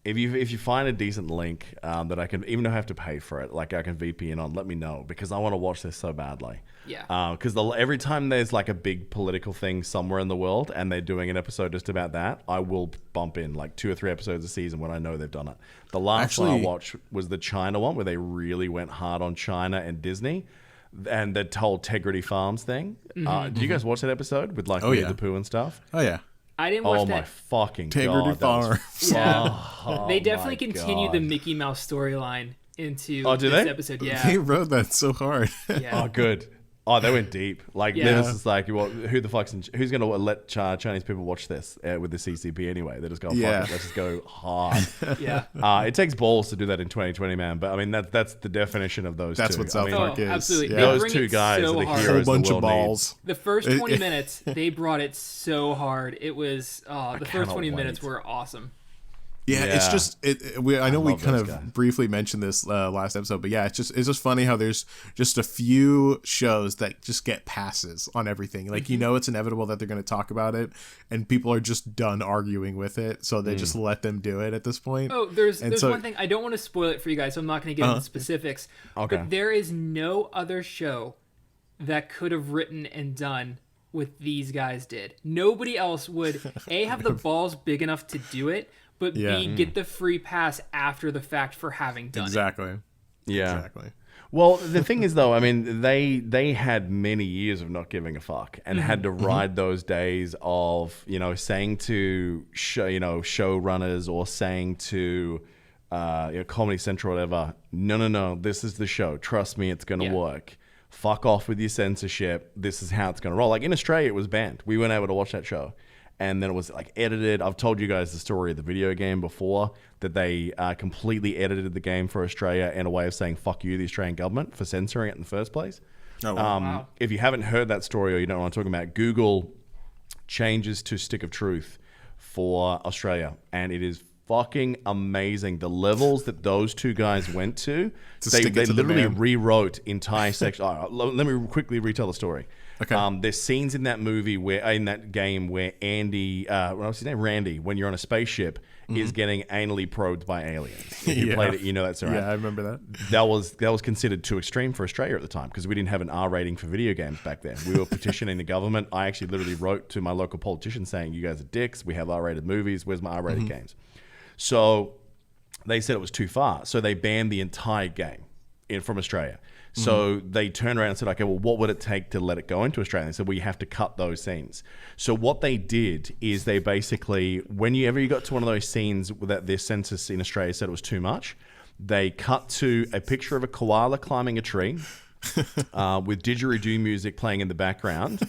If you find a decent link that I can, even though I have to pay for it, like I can VPN on, let me know because I want to watch this so badly. Yeah. Because every time there's like a big political thing somewhere in the world and they're doing an episode just about that, I will bump in like 2 or 3 episodes a season when I know they've done it. The last one I watched was the China one where they really went hard on China and Disney and the whole Tegrity Farms thing. Do you guys watch that episode with like Winnie the Pooh and stuff? Oh, yeah. I didn't watch that. Oh my fucking Tegrity God. Farms. Yeah. They definitely continued the Mickey Mouse storyline into this episode. Yeah. They wrote that so hard. Yeah. Oh, good. Oh, they went deep. Like, this is like, well, who the fuck's who's going to let Chinese people watch this with the CCP anyway? They just go, fuck it, let's just go hard. Yeah. It takes balls to do that in 2020, man. But I mean, that's the definition of those That's two. what South Park is. Absolutely. Yeah. Those two guys are the A heroes whole bunch the of world balls. The first 20 minutes, they brought it so hard. It was, the first cannot 20 wait. minutes were awesome. Yeah, it's just I know we kind those of guys. briefly mentioned this last episode, but yeah, it's just funny how there's just a few shows that just get passes on everything. Like you know, it's inevitable that they're going to talk about it, and people are just done arguing with it, so they just let them do it at this point. Oh, there's one thing. I don't want to spoil it for you guys, so I'm not going to get into specifics. Okay. But there is no other show that could have written and done what these guys did. Nobody else would A, have the balls big enough to do it, but B, get the free pass after the fact for having done it. Exactly. Yeah. Exactly. Well, the thing is, though, I mean, they had many years of not giving a fuck and had to ride those days of, saying to showrunners or saying to Comedy Central or whatever, no, this is the show. Trust me, it's going to work. Fuck off with your censorship. This is how it's going to roll. Like in Australia, it was banned. We weren't able to watch that show. And then it was like edited. I've told you guys the story of the video game before, that they completely edited the game for Australia in a way of saying fuck you, the Australian government, for censoring it in the first place. Oh, wow. Wow. If you haven't heard that story or you don't know what I'm talking about, Google changes to Stick of Truth for Australia. And it is fucking amazing. The levels that those two guys went to, they literally rewrote entire sections. Let me quickly retell the story. Okay. There's scenes in that movie in that game where Andy, what's his name? Randy, when you're on a spaceship, is getting anally probed by aliens. If you played it, you know that's right. Yeah, I remember that. That was considered too extreme for Australia at the time because we didn't have an R rating for video games back then. We were petitioning the government. I actually literally wrote to my local politician saying, "You guys are dicks. We have R-rated movies. Where's my R-rated games?" So they said it was too far. So they banned the entire game from Australia. So they turned around and said, okay, well, what would it take to let it go into Australia? They said, well, you have to cut those scenes. So what they did is they basically, whenever you got to one of those scenes that their census in Australia said it was too much, they cut to a picture of a koala climbing a tree with didgeridoo music playing in the background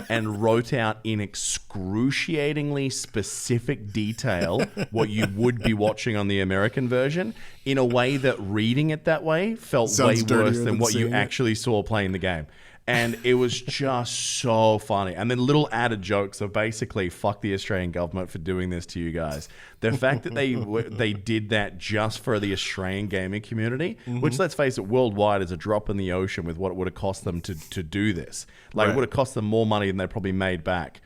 and wrote out in excruciatingly specific detail what you would be watching on the American version in a way that reading it that way felt Sounds way worse dirtier than what you seeing it. actually saw playing the game. And it was just so funny. And then little added jokes of basically, fuck the Australian government for doing this to you guys. The fact that they did that just for the Australian gaming community, which, let's face it, worldwide is a drop in the ocean with what it would have cost them to do this. Like, it would have cost them more money than they probably made back.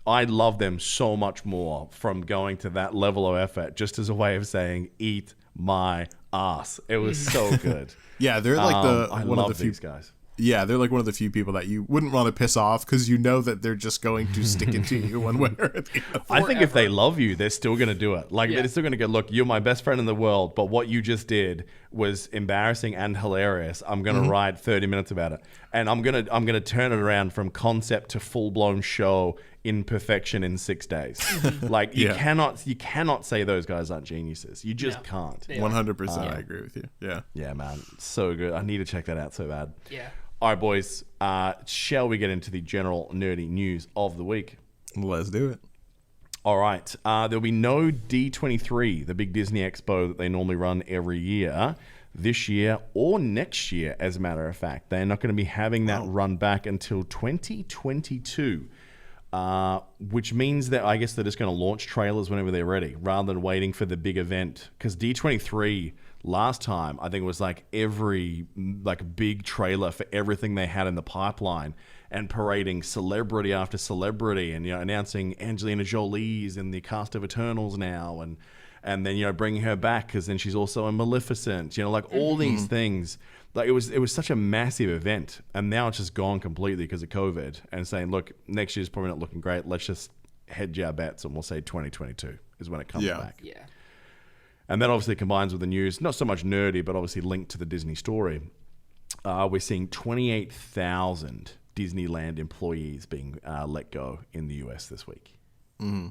I love them so much more from going to that level of effort just as a way of saying, eat my ass. It was so good. Yeah, they're like I one love of the few these guys. Yeah, they're like one of the few people that you wouldn't want to piss off because you know that they're just going to stick it to you one way or the other. I think if they love you, they're still going to do it. Like, they're still going to go, look, you're my best friend in the world, but what you just did was embarrassing and hilarious. I'm going to write 30 minutes about it. And I'm going to turn it around from concept to full-blown show in perfection in 6 days. Like, you cannot say those guys aren't geniuses. You just can't. 100%, I agree with you. Yeah. Yeah, man. So good. I need to check that out so bad. Yeah. All right, boys. Shall we get into the general nerdy news of the week? Let's do it. All right. There'll be no D23, the big Disney expo that they normally run every year, this year or next year, as a matter of fact. They're not going to be having that run back until 2022, which means that I guess they're just going to launch trailers whenever they're ready, rather than waiting for the big event. Because D23... last time, I think it was like every big trailer for everything they had in the pipeline. and parading celebrity after celebrity, and announcing Angelina Jolie's in the cast of Eternals now, and then bringing her back because then she's also in Maleficent. Like all these things. Like it was such a massive event, and now it's just gone completely because of COVID. And saying, look, next year's probably not looking great. Let's just hedge our bets, and we'll say 2022 is when it comes back. Yeah. And that obviously combines with the news, not so much nerdy, but obviously linked to the Disney story. We're seeing 28,000 Disneyland employees being let go in the US this week. Mm-hmm.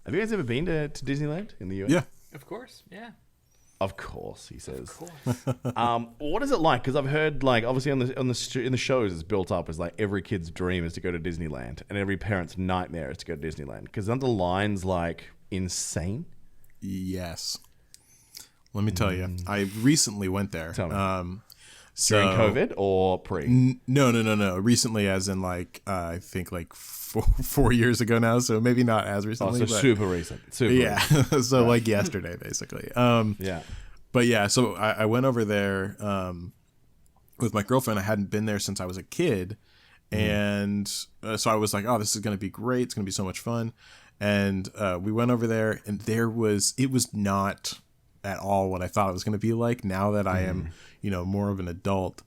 Have you guys ever been to Disneyland in the US? Yeah. Of course. Yeah. Of course, he says. Of course. What is it like? Because I've heard, like, obviously in the shows, it's built up as like every kid's dream is to go to Disneyland, and every parent's nightmare is to go to Disneyland. Because aren't the lines like insane? Yes. Let me tell you, I recently went there. Tell me. During COVID or pre? No. Recently, as in like I think like four years ago now. So maybe not as recently. So super recent. Yeah. Recent. So like yesterday, basically. Yeah. But yeah, so I went over there with my girlfriend. I hadn't been there since I was a kid, and so I was like, "Oh, this is going to be great. It's going to be so much fun." And we went over there, and it was not at all what I thought it was going to be like. Now that I am, more of an adult,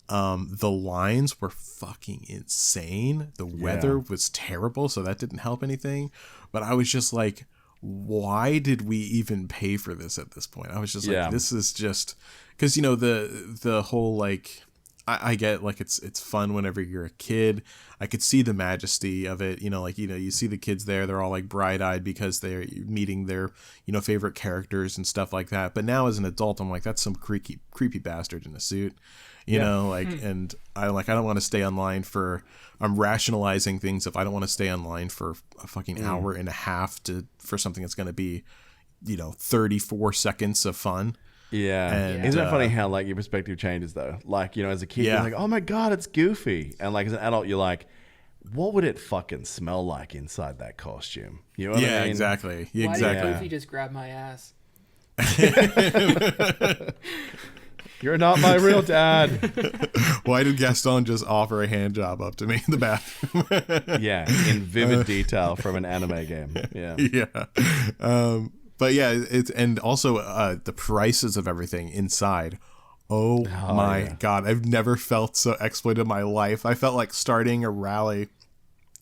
the lines were fucking insane. The weather was terrible, so that didn't help anything. But I was just like, why did we even pay for this at this point? I was just like, this is just because the whole like. I get like it's fun whenever you're a kid. I could see the majesty of it, you see the kids there, they're all like bright-eyed because they're meeting their, favorite characters and stuff like that. But now as an adult, I'm like, that's some creepy bastard in a suit, and I don't want to stay online I'm rationalizing things if I don't want to stay online for a fucking hour and a half for something that's going to be, 34 seconds of fun. Yeah. And, isn't it funny how like your perspective changes though? Like, as a kid, you're like, oh my God, it's goofy. And like as an adult, you're like, what would it fucking smell like inside that costume? You know what I mean? Exactly. Why Exactly. did Goofy just grab my ass? You're not my real dad. Why did Gaston just offer a hand job up to me in the bathroom? Yeah, in vivid detail from an anime game. Yeah. Yeah. But yeah, and also the prices of everything inside. Oh my God. I've never felt so exploited in my life. I felt like starting a rally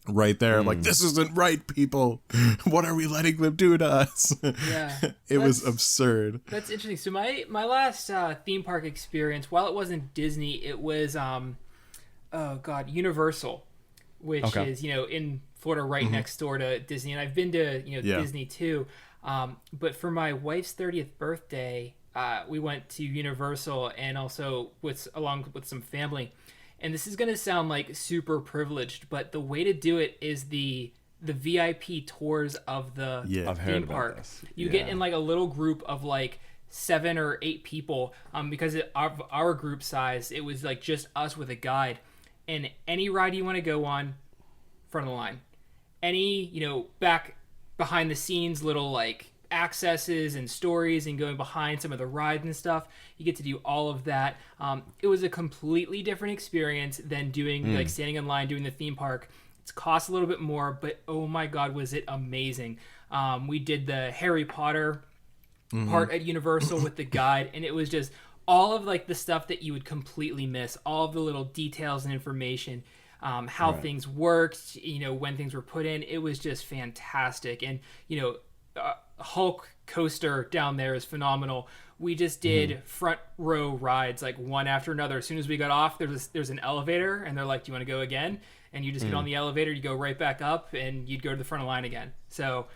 right there. Like, this isn't right, people. What are we letting them do to us? Yeah. It was absurd. That's interesting. So my last theme park experience, while it wasn't Disney, it was, Universal, which is, in Florida right next door to Disney. And I've been to, Disney too. But for my wife's 30th birthday, we went to Universal and also along with some family. And this is going to sound like super privileged, but the way to do it is the VIP tours of the theme park. You get in like a little group of like 7 or 8 people. Because of our group size, it was like just us with a guide. And any ride you want to go on, front of the line. Any, back behind the scenes little like accesses and stories and going behind some of the rides and stuff, you get to do all of that. It was a completely different experience than doing like standing in line doing the theme park. It's cost a little bit more, but oh my God, was it amazing. We did the Harry Potter part at Universal with the guide, and it was just all of like the stuff that you would completely miss, all of the little details and information. How things worked, when things were put in. It was just fantastic. And, Hulk coaster down there is phenomenal. We just did front row rides, like one after another. As soon as we got off, there's an elevator, and they're like, do you want to go again? And you just get on the elevator, you go right back up, and you'd go to the front of the line again. So,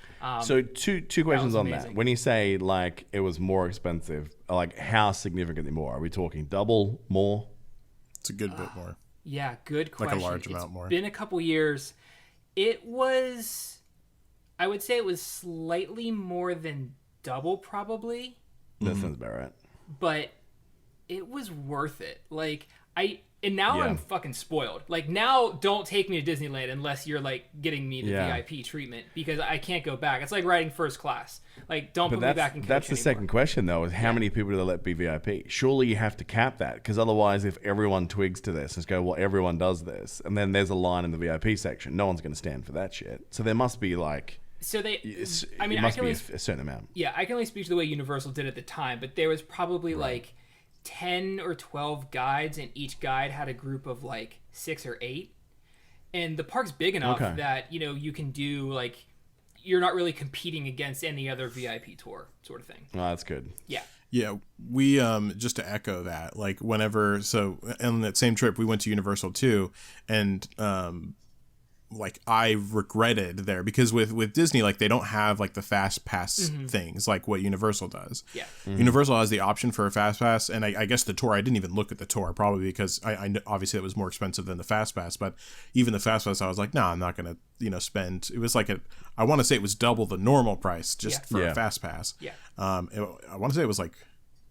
two questions on amazing. that. When you say, like, it was more expensive, like, how significantly more? Are we talking double, more? It's a good bit more. Yeah, good question. Like a large amount more. It's been a couple years. I would say it was slightly more than double, probably. That sounds about right. But it was worth it. Like, Now Yeah. I'm fucking spoiled. Like, now don't take me to Disneyland unless you're like getting me the VIP treatment, because I can't go back. It's like riding first class. Like, don't put me back in coach That's the anymore. second question, though, is how many people do they let be VIP? Surely you have to cap that, because otherwise, if everyone twigs to this and go, well, everyone does this, and then there's a line in the VIP section, no one's going to stand for that shit. So there must be like... So they... I mean, it must I can be only, a certain amount. Yeah, I can only speak to the way Universal did at the time, but there was probably like 10 or 12 guides, and each guide had a group of like 6 or 8. And the park's big enough that, you know, you can do like... You're not really competing against any other VIP tour sort of thing. Oh, that's good. Yeah. Yeah, we just to echo that, like whenever, so on that same trip we went to Universal too, and like I regretted there because with Disney, like they don't have like the fast pass things like what Universal does. Yeah. Universal has the option for a fast pass, and I guess the tour, I didn't even look at the tour, probably because I obviously it was more expensive than the fast pass, but even the fast pass I was like, no, I'm not gonna spend. It was like I want to say it was double the normal price just for a fast pass. Yeah. I want to say it was like,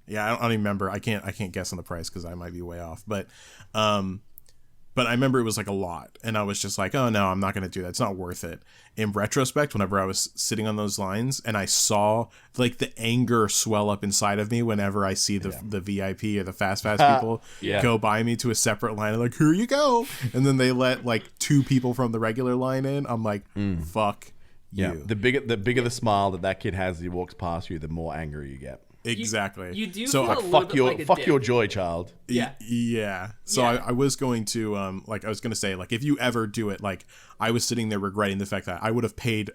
I don't even remember. I can't guess on the price because I might be way off, but I remember it was like a lot, and I was just like, oh no, I'm not going to do that. It's not worth it. In retrospect, whenever I was sitting on those lines and I saw like the anger swell up inside of me whenever I see the VIP or the fast pass people go by me to a separate line, and like, here you go. And then they let like 2 people from the regular line in. I'm like, fuck you. Yeah. The bigger the smile that kid has as he walks past you, the more angry you get. Exactly. You do so feel a Like, little fuck bit your like a fuck dick. your joy, child. Yeah. Yeah. So Yeah. I was going to like I was going to say, like, if you ever do it, like I was sitting there regretting the fact that I would have paid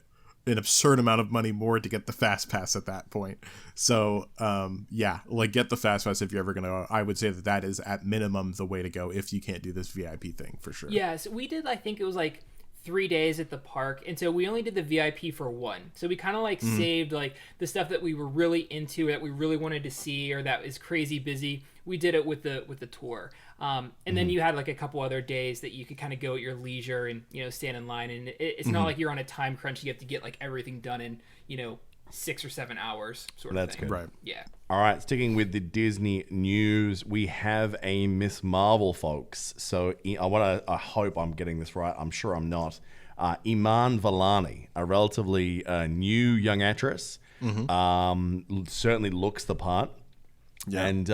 an absurd amount of money more to get the fast pass at that point. So like get the fast pass if you're ever going to go. I would say that is at minimum the way to go if you can't do this VIP thing for sure. Yeah, so we did, I think it was like 3 days at the park, and so we only did the VIP for 1. So we kind of like saved like the stuff that we were really into, that we really wanted to see, or that is crazy busy. We did it with the tour, and then you had like a couple other days that you could kind of go at your leisure and, you know, stand in line, and it's not like you're on a time crunch. You have to get like everything done in, you know, 6 or 7 hours sort of That's thing. good. Right. Yeah. All right, sticking with the Disney news, we have a Miss Marvel, folks. So I hope I'm getting this right. I'm sure I'm not. Iman Vellani, a relatively new young actress, certainly looks the part. Yeah. And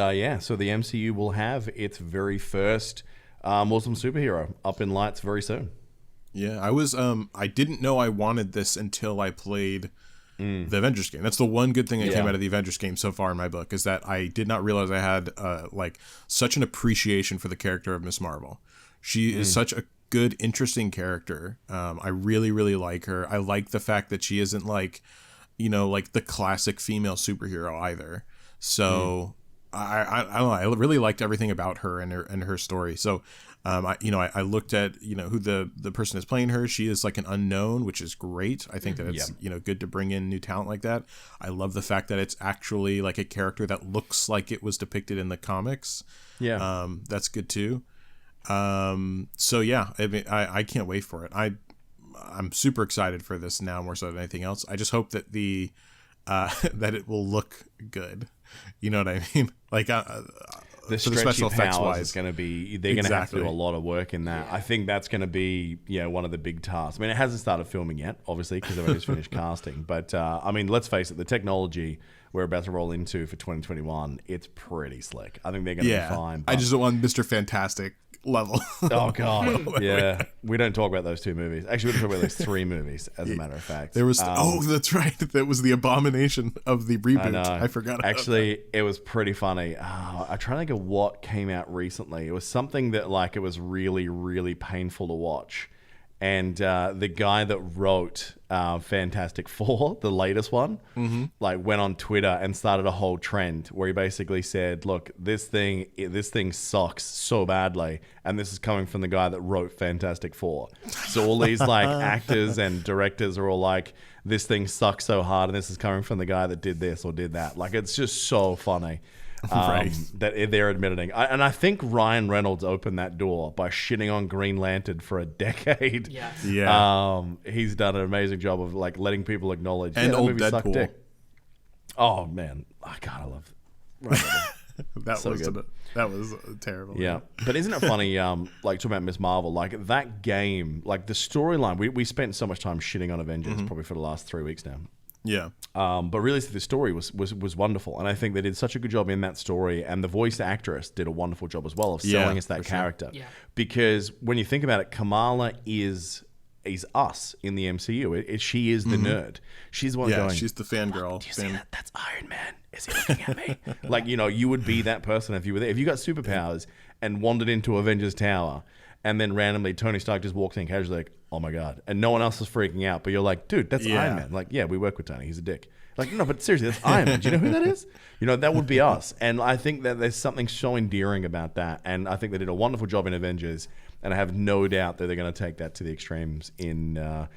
so the MCU will have its very first Muslim superhero up in lights very soon. Yeah, I was I didn't know I wanted this until I played the Avengers game. That's the one good thing that came out of the Avengers game so far in my book, is that I did not realize I had like such an appreciation for the character of Miss Marvel. She is such a good, interesting character. I really, really like her. I like the fact that she isn't like, you know, like the classic female superhero either. So I don't know. I really liked everything about her and her story. So I looked at, you know, who the person is playing her. She is like an unknown, which is great. I think that it's you know, good to bring in new talent like that. I love the fact that it's actually like a character that looks like it was depicted in the comics. Yeah. That's good too. So yeah, I mean, I can't wait for it. I'm super excited for this now, more so than anything else. I just hope that that it will look good. You know what I mean? Like The for the stretchy special effects powers wise, is going to be, they're going to have to do a Exactly. lot of work in that. I think that's going to be, one of the big tasks. I mean, it hasn't started filming yet, obviously, because they've only just finished casting. But, I mean, let's face it, the technology we're about to roll into for 2021, it's pretty slick. I think they're going to be fine. I just don't want Mr. Fantastic level. Oh, God. Yeah. We don't talk about those 2 movies. Actually, we don't talk about those 3 movies, as a matter of fact. There was that's right. That was the abomination of the reboot. I know. I forgot about Actually, it was pretty funny. I'm trying to think of what came out recently. It was something that, like, it was really, really painful to watch. And the guy that wrote Fantastic Four, the latest one, like went on Twitter and started a whole trend where he basically said, "Look, this thing sucks so badly, and this is coming from the guy that wrote Fantastic Four." So all these like actors and directors are all like, "This thing sucks so hard, and this is coming from the guy that did this or did that." Like, it's just so funny. Right. That they're admitting. And I think Ryan Reynolds opened that door by shitting on Green Lantern for a decade. Yeah. Yeah. He's done an amazing job of like letting people acknowledge. And that old movie sucked Deadpool. dick. Oh man, God, I love Ryan Reynolds. So good. That was terrible. Yeah, but isn't it funny? Like talking about Miss Marvel, like that game, like the storyline. We spent so much time shitting on Avengers probably for the last 3 weeks now. Yeah. But really, the story was wonderful, and I think they did such a good job in that story, and the voice actress did a wonderful job as well of selling us that character. Yeah. Because when you think about it, Kamala is us in the MCU. She is the nerd. She's the one going. She's the fangirl. Do you see that? That's Iron Man. Is he looking at me? Like, you would be that person if you were there. If you got superpowers and wandered into Avengers Tower, and then randomly Tony Stark just walks in casually like, oh my God. And no one else is freaking out. But you're like, dude, that's Iron Man. Like, yeah, we work with Tony. He's a dick. Like, no, but seriously, that's Iron Man. Do you know who that is? That would be us. And I think that there's something so endearing about that. And I think they did a wonderful job in Avengers. And I have no doubt that they're going to take that to the extremes in the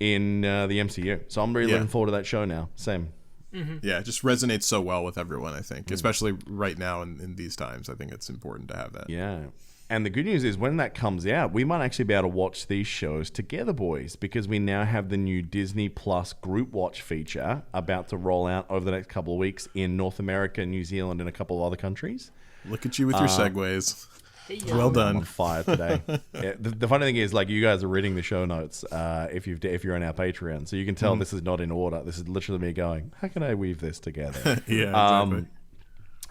MCU. So I'm really looking forward to that show now. Same. Mm-hmm. Yeah, it just resonates so well with everyone, I think. Especially right now in these times. I think it's important to have that. Yeah. And the good news is when that comes out, we might actually be able to watch these shows together, boys, because we now have the new Disney Plus group watch feature about to roll out over the next couple of weeks in North America, New Zealand, and a couple of other countries. Look at you with your segues. Hey, Well I'm done. on fire today. Yeah, the funny thing is, like, you guys are reading the show notes if you're on our Patreon, so you can tell this is not in order. This is literally me going, how can I weave this together? Yeah, exactly.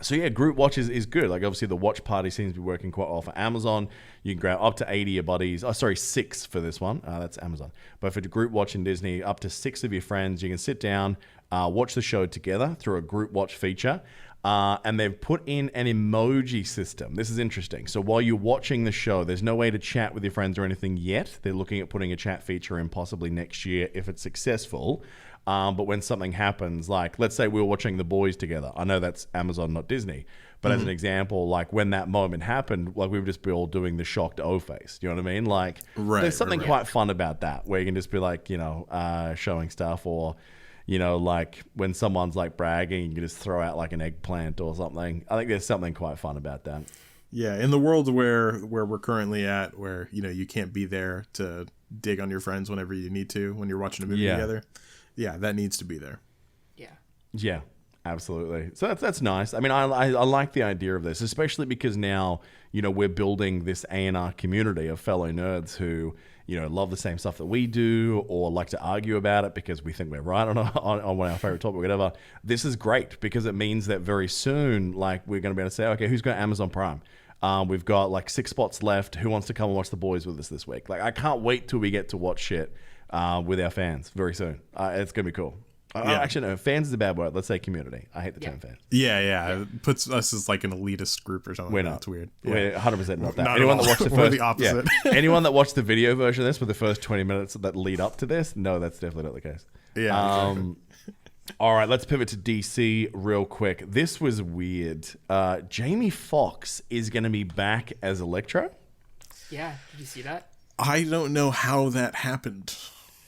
So yeah, group watch is good. Like obviously the watch party seems to be working quite well for Amazon. You can grab up to 80 of your buddies. Oh, sorry, 6 for this one. That's Amazon. But for the group watch in Disney, up to 6 of your friends, you can sit down, watch the show together through a group watch feature. And they've put in an emoji system. This is interesting. So while you're watching the show, there's no way to chat with your friends or anything yet. They're looking at putting a chat feature in possibly next year if it's successful. But when something happens, like let's say we were watching The Boys together. I know that's Amazon, not Disney. But as an example, like when that moment happened, like we would just be all doing the shocked O face. You know what I mean? Like there's something quite fun about that where you can just be like, showing stuff or, like when someone's like bragging, you can just throw out like an eggplant or something. I think there's something quite fun about that. Yeah, in the world where we're currently at, where, you can't be there to dig on your friends whenever you need to when you're watching a movie together. Yeah, that needs to be there. Yeah. Yeah, absolutely. So that's nice. I mean, I like the idea of this, especially because now, we're building this A&R community of fellow nerds who, love the same stuff that we do or like to argue about it because we think we're right on one of our favorite topic, whatever. This is great because it means that very soon, like, we're going to be able to say, okay, who's got Amazon Prime? We've got like 6 spots left. Who wants to come and watch The Boys with us this week? Like, I can't wait till we get to watch shit with our fans very soon. It's going to be cool. Actually, no, fans is a bad word. Let's say community. I hate the term fan. Yeah. It puts us as like an elitist group or something. We're not. That's weird. We're 100% not that. Not Anyone at that all. watched the We're first, the opposite. Anyone that watched the video version of this for the first 20 minutes that lead up to this, no, that's definitely not the case. Yeah. Exactly. All right, let's pivot to DC real quick. This was weird. Jamie Foxx is going to be back as Electro. Yeah. Did you see that? I don't know how that happened.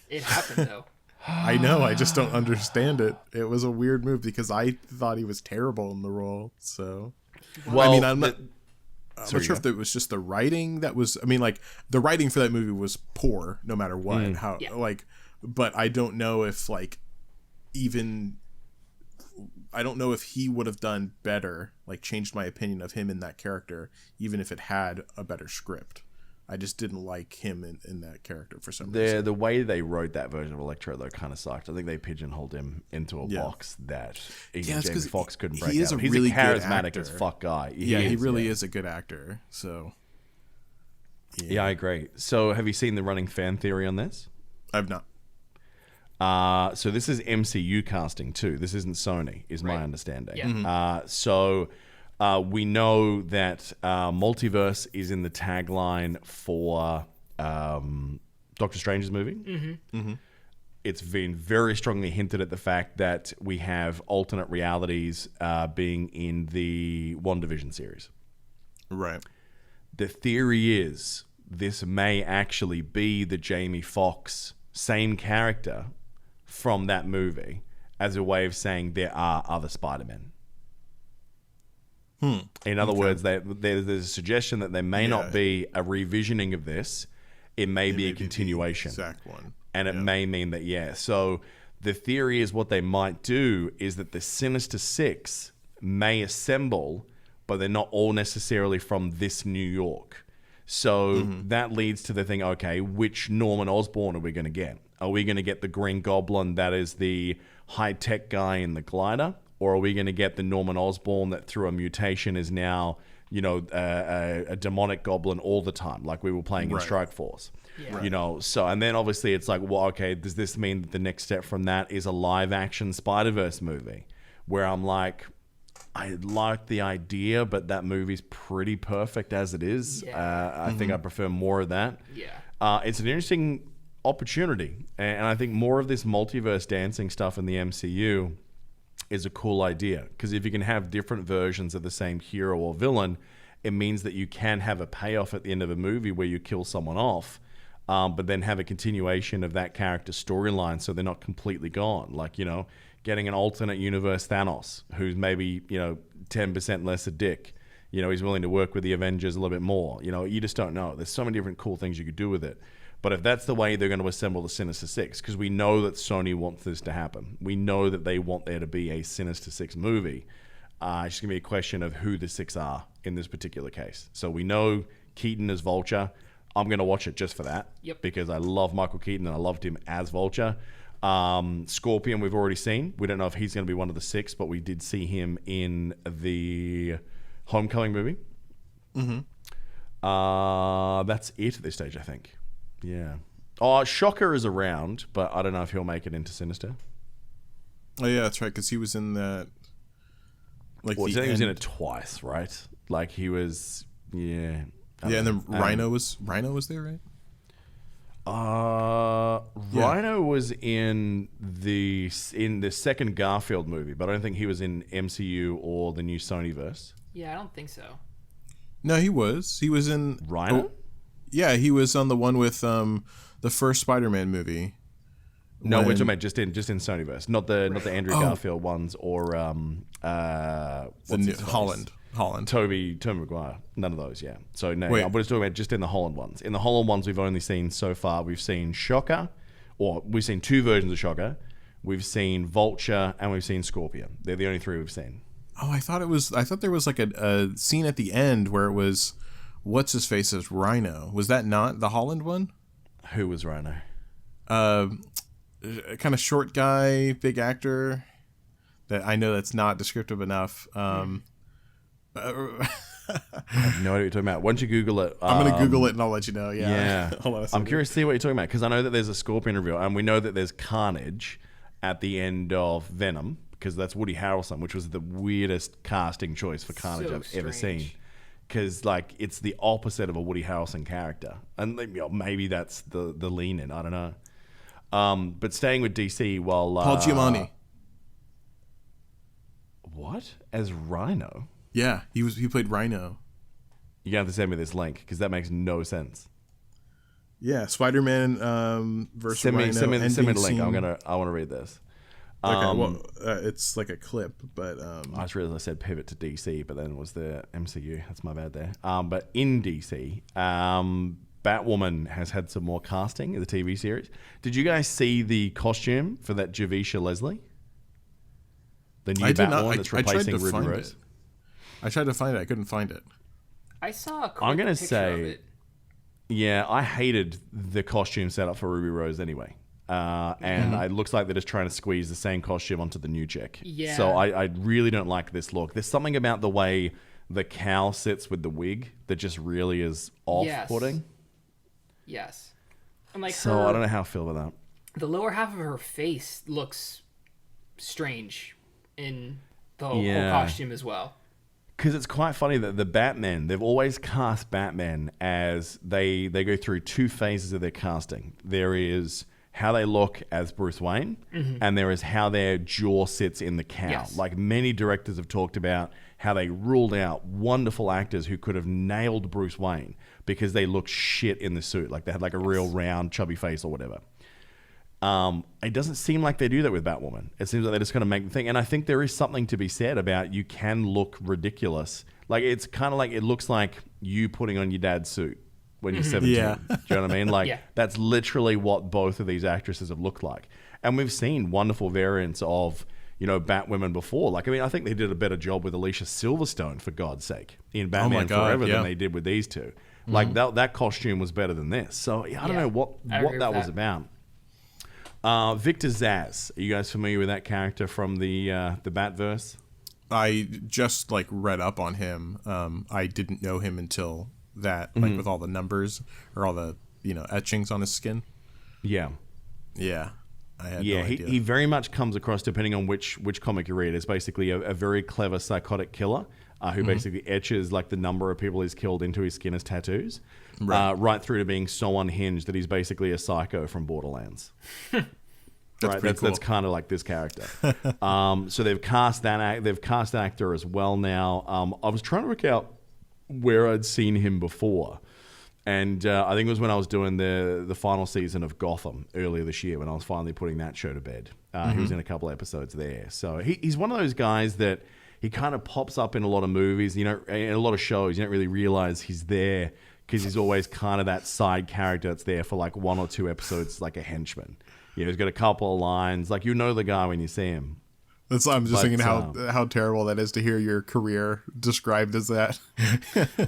It happened though. I know. I just don't understand it. It was a weird move because I thought he was terrible in the role. So, Well, I mean, I'm not sure if it was just the writing that was. I mean, like the writing for that movie was poor, no matter what. But I don't know if I don't know if he would have done better, like changed my opinion of him in that character, even if it had a better script. I just didn't like him in that character for some reason. The way they wrote that version of Electro, though, kind of sucked. I think they pigeonholed him into a box that even Jamie Foxx couldn't break out. He's really a charismatic good as fuck guy. He really is a good actor. So, yeah, I agree. So have you seen the running fan theory on this? I've not. So this is MCU casting too. This isn't Sony, is my understanding. Yeah. Mm-hmm. So we know that multiverse is in the tagline for Doctor Strange's movie. Mm-hmm. Mm-hmm. It's been very strongly hinted at the fact that we have alternate realities being in the WandaVision series. Right. The theory is this may actually be the Jamie Foxx same character from that movie as a way of saying there are other Spider-Men. In other words, there's a suggestion that there may not be a revisioning of this. It may be a continuation. The exact one. And it may mean that, So the theory is what they might do is that the Sinister Six may assemble but they're not all necessarily from this New York. So that leads to the thing, okay, which Norman Osborn are we going to get? Are we going to get the Green Goblin that is the high-tech guy in the glider? Or are we going to get the Norman Osborn that through a mutation is now, a demonic goblin all the time, like we were playing in Strike Force? Yeah. So, and then obviously it's like, well, okay, does this mean that the next step from that is a live-action Spider-Verse movie? Where I'm like, I like the idea, but that movie's pretty perfect as it is. Yeah. I think I prefer more of that. Yeah. It's an interesting opportunity. And I think more of this multiverse dancing stuff in the MCU is a cool idea. Because if you can have different versions of the same hero or villain, it means that you can have a payoff at the end of a movie where you kill someone off, but then have a continuation of that character's storyline so they're not completely gone. Like, getting an alternate universe Thanos, who's maybe, 10% less a dick. He's willing to work with the Avengers a little bit more. You just don't know. There's so many different cool things you could do with it. But if that's the way they're going to assemble the Sinister Six, because we know that Sony wants this to happen. We know that they want there to be a Sinister Six movie. It's just going to be a question of who the six are in this particular case. So we know Keaton as Vulture. I'm going to watch it just for that. Yep. Because I love Michael Keaton and I loved him as Vulture. Scorpion we've already seen. We don't know if he's going to be one of the six, but we did see him in the Homecoming movie. That's it at this stage, I think. Yeah. Oh, Shocker is around, but I don't know if he'll make it into Sinister. Oh yeah, that's right, because he was in that. Like, well, I think he was in it twice, right? Like he was, yeah. Yeah, and then Rhino was there, right? Rhino was in the second Garfield movie, but I don't think he was in MCU or the new Sonyverse. Yeah, I don't think so. No, he was. He was in Rhino. Oh, yeah, he was on the one with the first Spider-Man movie. No, we're talking about just in Sonyverse, not the Andrew Garfield ones or Holland. Tobey Maguire. None of those, yeah. So no, I was talking about just in the Holland ones. In the Holland ones, we've only seen so far. We've seen Shocker, or we've seen two versions of Shocker. We've seen Vulture and we've seen Scorpion. They're the only three we've seen. Oh, I thought there was like a scene at the end where it was what's his face as Rhino. Was that not the Holland one? Who was Rhino? Kind of short guy, big actor. That I know that's not descriptive enough. I have no idea what you're talking about. Why don't you Google it? I'm going to Google it and I'll let you know. Yeah. Hold on a second. I'm curious to see what you're talking about because I know that there's a Scorpion reveal and we know that there's Carnage at the end of Venom because that's Woody Harrelson, which was the weirdest casting choice for Carnage I've ever seen. Because like it's the opposite of a Woody Harrelson character, and maybe that's the lean in. I don't know. But staying with DC, while Paul Giamatti. What as Rhino? Yeah, he played Rhino. You have to send me this link because that makes no sense. Yeah, Spider-Man versus Rhino. Send me the link. I want to read this. Okay, it's like a clip, but I just realized I said pivot to DC, but then it was the MCU. That's my bad there. But in DC, Batwoman has had some more casting in the TV series. Did you guys see the costume for that Javisha Leslie? The new Batwoman that's replacing Ruby Rose. I tried to find it. I couldn't find it. I saw a quick picture of it. Yeah, I hated the costume setup for Ruby Rose anyway. And it looks like they're just trying to squeeze the same costume onto the new chick. Yeah. So I really don't like this look. There's something about the way the cowl sits with the wig that just really is off-putting. Yes. And like so I don't know how I feel about that. The lower half of her face looks strange in the whole costume as well. Because it's quite funny that the Batman, they've always cast Batman as they go through two phases of their casting. There is how they look as Bruce Wayne, and there is how their jaw sits in the cowl. Yes. Like many directors have talked about how they ruled out wonderful actors who could have nailed Bruce Wayne because they looked shit in the suit. Like they had like a real round, chubby face or whatever. It doesn't seem like they do that with Batwoman. It seems like they're just going to make the thing. And I think there is something to be said about you can look ridiculous. Like it's kind of like it looks like you putting on your dad's suit when you're 17. Yeah. Do you know what I mean? Like that's literally what both of these actresses have looked like. And we've seen wonderful variants of, Batwomen before. Like, I mean, I think they did a better job with Alicia Silverstone, for God's sake, in Batman God, Forever yeah. than they did with these two. Like, that costume was better than this. So, I don't know what that was about. Victor Zsasz. Are you guys familiar with that character from the Batverse? I just read up on him. I didn't know him until that, with all the numbers or all the etchings on his skin. Yeah. Yeah. I had no idea. He very much comes across, depending on which comic you read, as basically a very clever psychotic killer who basically etches the number of people he's killed into his skin as tattoos, right through to being so unhinged that he's basically a psycho from Borderlands. That's kind of like this character. So they've cast they've cast an actor as well now. I was trying to work out where I'd seen him before. And I think it was when I was doing the final season of Gotham earlier this year, when I was finally putting that show to bed. He was in a couple episodes there. So he's one of those guys that he kind of pops up in a lot of movies, in a lot of shows. You don't really realize he's there because he's always kind of that side character that's there for 1 or 2 episodes, like a henchman. He's got a couple of lines. The guy when you see him. I'm just thinking how terrible that is to hear your career described as that.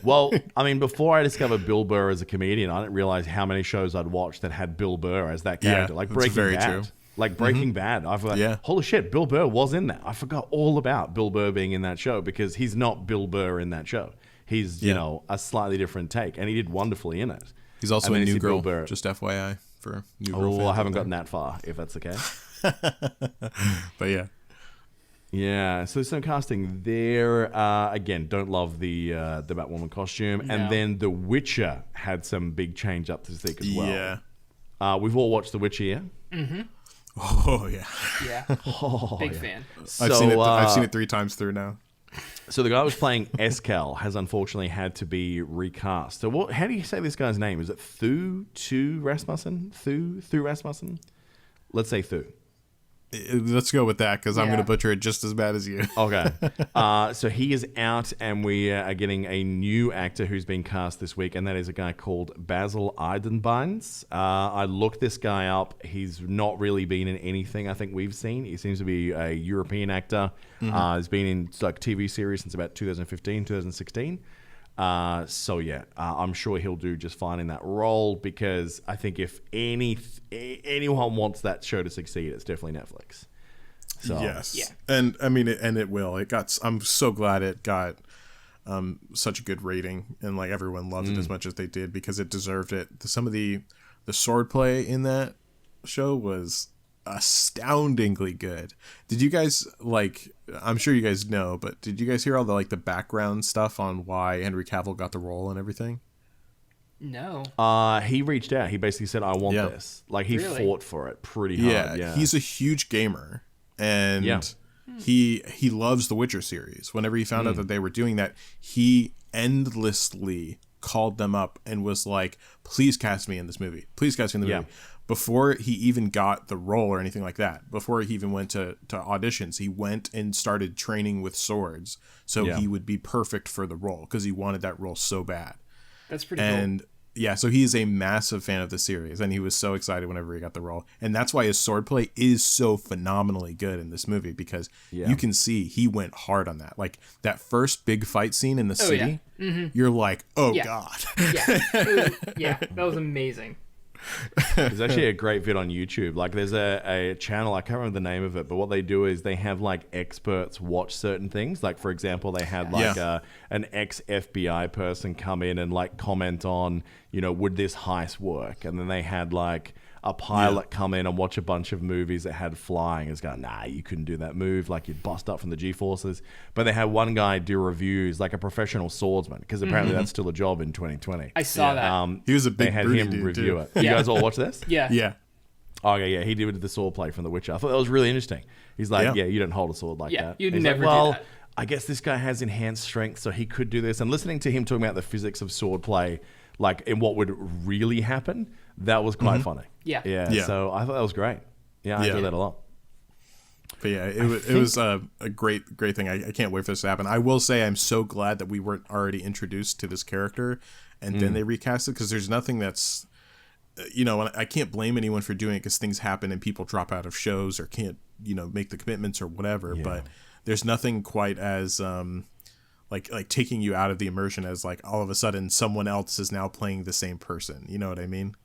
Well, I mean, before I discovered Bill Burr as a comedian, I didn't realize how many shows I'd watched that had Bill Burr as that character. Yeah, Breaking very Bad. true. Breaking Bad. I forgot, holy shit, Bill Burr was in that. I forgot all about Bill Burr being in that show because he's not Bill Burr in that show. He's, a slightly different take, and he did wonderfully in it. He's also a New Girl, just FYI, for New Girl fans. I haven't gotten that far, if that's the case. But yeah. Yeah, so there's some casting there. Again, don't love the Batwoman costume. No. And then The Witcher had some big change up this week as well. Yeah. We've all watched The Witcher, yeah? Mm-hmm. Oh, yeah. Yeah. Big fan. I've seen it 3 times through now. So the guy who was playing Eskel has unfortunately had to be recast. So how do you say this guy's name? Is it Thu Rasmussen? Thu Rasmussen? Let's say Thu. Let's go with that because I'm going to butcher it just as bad as you. Okay. So he is out, and we are getting a new actor who's been cast this week, and that is a guy called Basil Idenbines. I looked this guy up. He's not really been in anything I think we've seen. He seems to be a European actor. He's been in TV series since about 2015, 2016. I'm sure he'll do just fine in that role because I think if anyone wants that show to succeed, it's definitely Netflix. So, yes, yeah. And I mean, it will. I'm so glad it got such a good rating, and everyone loved it as much as they did because it deserved it. Some of the swordplay in that show was astoundingly good. Did you guys I'm sure you guys know, but did you guys hear all the background stuff on why Henry Cavill got the role and everything? No. He reached out. He basically said, I want this. He Really? fought for it pretty hard. Yeah. He's a huge gamer, and he loves the Witcher series. Whenever he found out that they were doing that, he endlessly called them up and was like, please cast me in this movie. Please cast me in the movie. Before he even got the role or anything like that, before he even went to auditions, he went and started training with swords so he would be perfect for the role because he wanted that role so bad. That's pretty cool. Yeah, so he is a massive fan of the series, and he was so excited whenever he got the role. And that's why his swordplay is so phenomenally good in this movie, because you can see he went hard on that. That first big fight scene in the city, you're like, oh, God. That was amazing. There's actually a great vid on YouTube. There's a channel, I can't remember the name of it, but what they do is they have experts watch certain things. For example, they had an ex-FBI person come in and comment on, would this heist work? And then they had a pilot come in and watch a bunch of movies that had flying. It's going, nah, you couldn't do that move. You'd bust up from the G-forces. But they had one guy do reviews, a professional swordsman, because apparently that's still a job in 2020. I saw that. He was a big They had broody him dude, review too. it. You guys all watch this? Yeah. Yeah. Okay, yeah, he did the sword play from The Witcher. I thought that was really interesting. He's like, you don't hold a sword like that. You'd He's never do well, that. I guess this guy has enhanced strength, so he could do this. And listening to him talking about the physics of sword play, and what would really happen, that was quite funny. Yeah. So I thought that was great. Yeah, I enjoyed that a lot. But yeah, it was a great thing. I can't wait for this to happen. I will say I'm so glad that we weren't already introduced to this character and then they recast it, because there's nothing that's, I can't blame anyone for doing it because things happen and people drop out of shows or can't make the commitments or whatever. But there's nothing quite as like taking you out of the immersion as like all of a sudden someone else is now playing the same person. You know what I mean?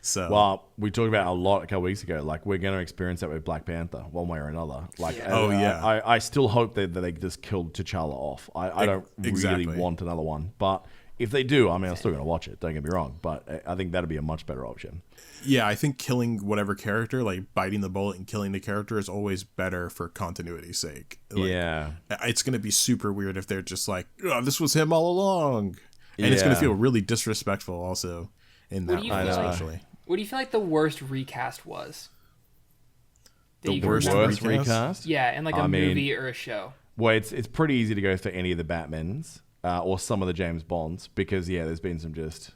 So well, we talked about a lot a couple weeks ago. Like, we're going to experience that with Black Panther one way or another. Like, I still hope that they just killed T'Challa off. I don't really want another one, but if they do, I mean, I'm still going to watch it. Don't get me wrong, but I think that'd be a much better option. Yeah, I think killing whatever character, like biting the bullet and killing the character, is always better for continuity's sake. Like, it's going to be super weird if they're just like, oh, this was him all along, and it's going to feel really disrespectful also in that way, especially. What do you feel like the worst recast was? The worst recast? Yeah, in like a movie or a show. Well, it's pretty easy to go for any of the Batmans or some of the James Bonds because, there's been some just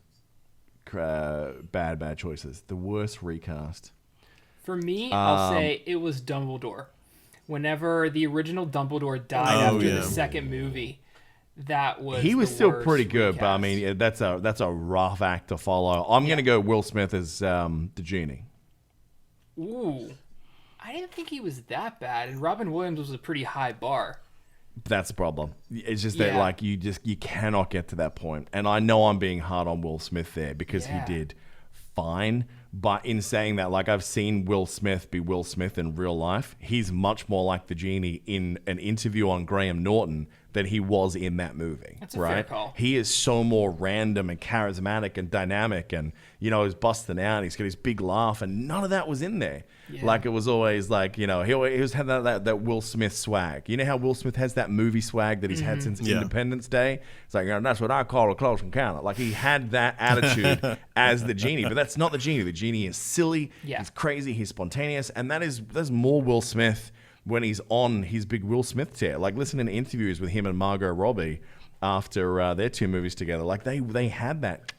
bad choices. The worst recast. For me, I'll say it was Dumbledore. Whenever the original Dumbledore died after the second movie, he was still pretty good, recast. But I mean, that's a rough act to follow. I'm gonna go Will Smith as the genie. Ooh, I didn't think he was that bad, and Robin Williams was a pretty high bar. That's the problem. It's just that like you cannot get to that point. And I know I'm being hard on Will Smith there because he did fine. But in saying that, like, I've seen Will Smith be Will Smith in real life. He's much more like the genie in an interview on Graham Norton than he was in that movie. That's a fair call. He is so more random and charismatic and dynamic, and he's busting out. He's got his big laugh, and none of that was in there. Yeah. Like, it was always like, he always had that Will Smith swag. You know how Will Smith has that movie swag that he's had since Independence Day? It's like, that's what I call a close encounter. Like, he had that attitude as the genie, but that's not the genie. The genie is silly. Yeah. He's crazy. He's spontaneous, and there's more Will Smith when he's on his big Will Smith tear. Like, listening to interviews with him and Margot Robbie after their two movies together, like they had that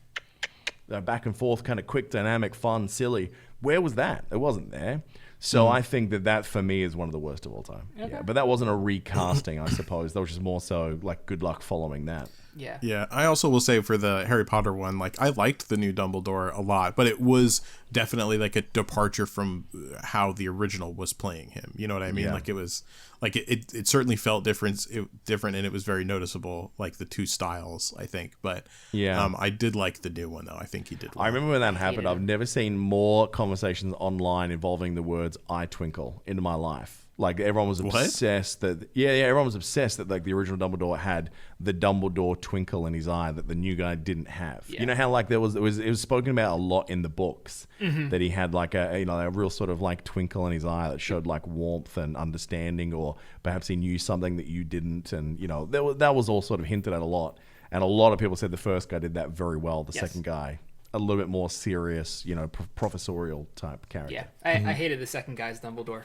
back and forth kind of quick, dynamic, fun, silly. Where was that? It wasn't there. So I think that for me is one of the worst of all time. Okay. Yeah, but that wasn't a recasting, I suppose. That was just more so like good luck following that. Yeah. Yeah. I also will say for the Harry Potter one, like, I liked the new Dumbledore a lot, but it was definitely like a departure from how the original was playing him. You know what I mean? Yeah. Like, it was like it certainly felt different, and it was very noticeable, like the two styles, I think. But I did like the new one though. I think he did well. I remember when that happened. I've never seen more conversations online involving the words "I twinkle" in my life. Like, everyone was obsessed everyone was obsessed that like the original Dumbledore had the Dumbledore twinkle in his eye that the new guy didn't have. Yeah. You know how like it was spoken about a lot in the books that he had like a real sort of like twinkle in his eye that showed like warmth and understanding, or perhaps he knew something that you didn't, and that was all sort of hinted at a lot. And a lot of people said the first guy did that very well. The second guy, a little bit more serious, professorial type character. Yeah, I hated the second guy's Dumbledore.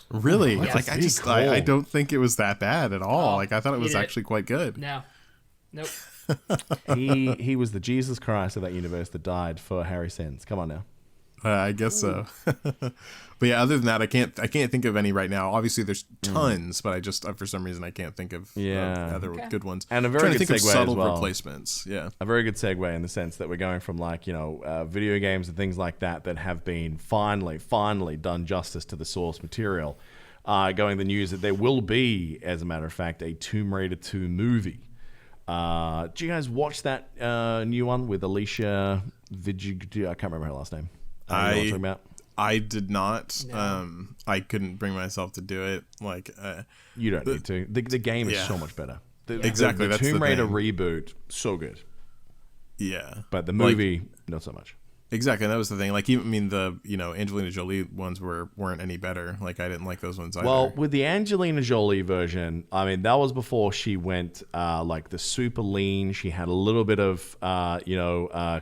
Really? Yes. Like, I don't think it was that bad at all. Like, I thought it was actually quite good. No. Nope. He was the Jesus Christ of that universe that died for Harry's sins. Come on now. I guess so. But yeah, other than that, I can't think of any right now. Obviously, there's tons, but I just for some reason I can't think of other good ones. And a very good segue subtle as well. Replacements. Yeah, a very good segue in the sense that we're going from like video games and things like that have been finally done justice to the source material. Going the news that there will be, as a matter of fact, a Tomb Raider 2 movie. Do you guys watch that new one with Alicia Vijay? I can't remember her last name. I did not. No. I couldn't bring myself to do it. Like, you don't need to. The game is so much better. Exactly. The Tomb Raider reboot, so good. Yeah. But the movie, not so much. Exactly. And that was the thing. Like, even the Angelina Jolie ones weren't any better. Like, I didn't like those ones either. Well, with the Angelina Jolie version, I mean, that was before she went like the super lean. She had a little bit of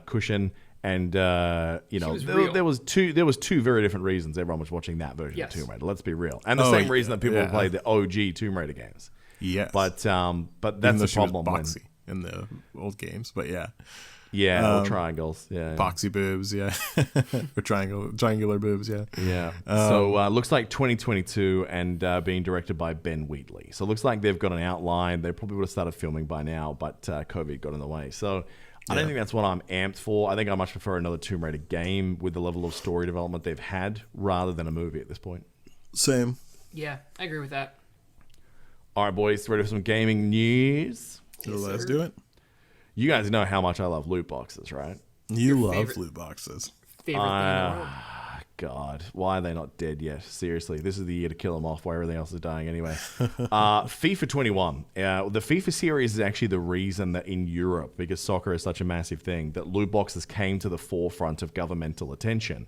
cushion. And there was two very different reasons everyone was watching that version of Tomb Raider. Let's be real, and the same reason that people played the OG Tomb Raider games. Yes, but that's the problem. She was boxy in the old games, but or triangles, boxy boobs, or triangular boobs, yeah. So looks like 2022 and being directed by Ben Wheatley. So it looks like they've got an outline. They probably would have started filming by now, but COVID got in the way. So. I don't think that's what I'm amped for. I think I much prefer another Tomb Raider game with the level of story development they've had rather than a movie at this point. Same. Yeah, I agree with that. All right, boys, ready for some gaming news? So let's do it. You guys know how much I love loot boxes, right? You love favorite- loot boxes. Favorite thing in the world. God, why are they not dead yet? Seriously, this is the year to kill them off while everything else is dying anyway. FIFA 21. The FIFA series is actually the reason that in Europe, because soccer is such a massive thing, that loot boxes came to the forefront of governmental attention.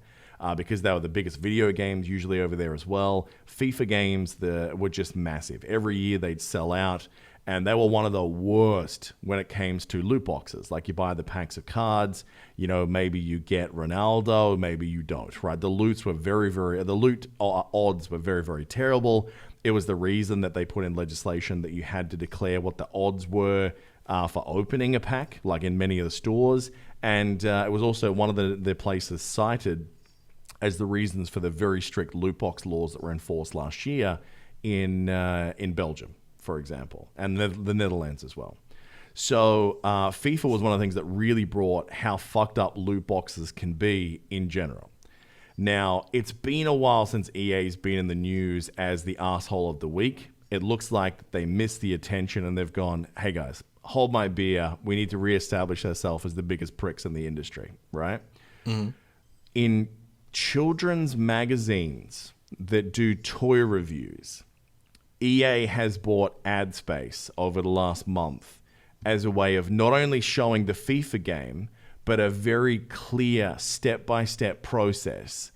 Because they were the biggest video games usually over there as well. FIFA games were just massive. Every year they'd sell out. And they were one of the worst when it came to loot boxes. Like you buy the packs of cards, maybe you get Ronaldo, maybe you don't, right? The loot odds were very, very terrible. It was the reason that they put in legislation that you had to declare what the odds were for opening a pack, like in many of the stores. And it was also one of the places cited as the reasons for the very strict loot box laws that were enforced last year in Belgium, for example, and the Netherlands as well. So FIFA was one of the things that really brought how fucked up loot boxes can be in general. Now, it's been a while since EA's been in the news as the asshole of the week. It looks like they missed the attention and they've gone, hey guys, hold my beer. We need to reestablish ourselves as the biggest pricks in the industry, right? Mm-hmm. In children's magazines that do toy reviews, EA has bought ad space over the last month as a way of not only showing the FIFA game, but a very clear step-by-step process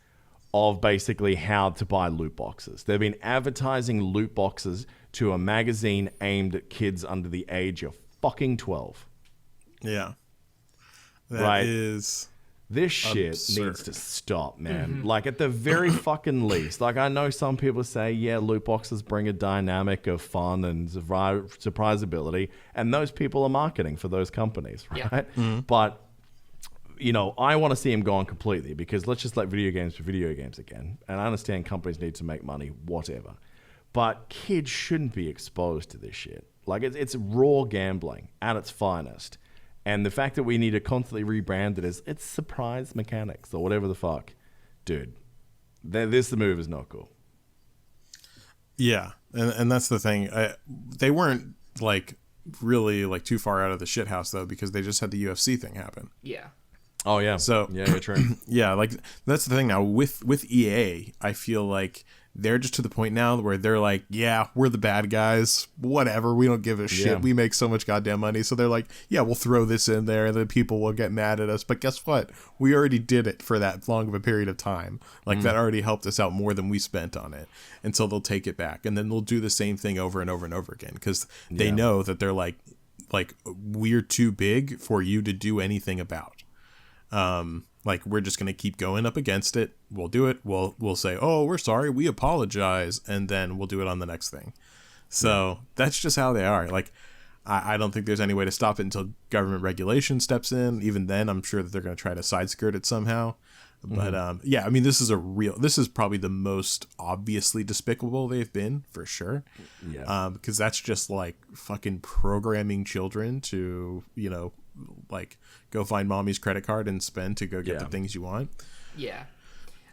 of basically how to buy loot boxes. They've been advertising loot boxes to a magazine aimed at kids under the age of fucking 12. Yeah. Right. That is... This shit absurd. needs to stop, man. Like, at the very fucking least. Like, I know some people say, yeah, loot boxes bring a dynamic of fun and surprisability, and those people are marketing for those companies, right? Yeah. Mm-hmm. But, I want to see them gone completely, because let's just let video games be video games again. And I understand companies need to make money, whatever. But kids shouldn't be exposed to this shit. Like, it's raw gambling at its finest. And the fact that we need to constantly rebrand it as it's surprise mechanics or whatever the fuck. Dude, the move is not cool. Yeah, and that's the thing. They weren't, really, too far out of the shithouse, though, because they just had the UFC thing happen. Yeah. Oh, yeah. So, yeah, you're true. Yeah, that's the thing now. With EA, I feel like they're just to the point now where they're like, yeah, we're the bad guys. Whatever. We don't give a shit. Yeah. We make so much goddamn money. So they're like, yeah, we'll throw this in there and then people will get mad at us. But guess what? We already did it for that long of a period of time. That already helped us out more than we spent on it. And so they'll take it back. And then they'll do the same thing over and over and over again. Because they know that they're like, we're too big for you to do anything about. We're just going to keep going up against it. We'll do it. We'll say, oh, we're sorry. We apologize. And then we'll do it on the next thing. So that's just how they are. I don't think there's any way to stop it until government regulation steps in. Even then, I'm sure that they're going to try to side skirt it somehow. But this is probably the most obviously despicable they've been, for sure. Yeah. Because that's just fucking programming children to, go find mommy's credit card and spend to go get the things you want. Yeah.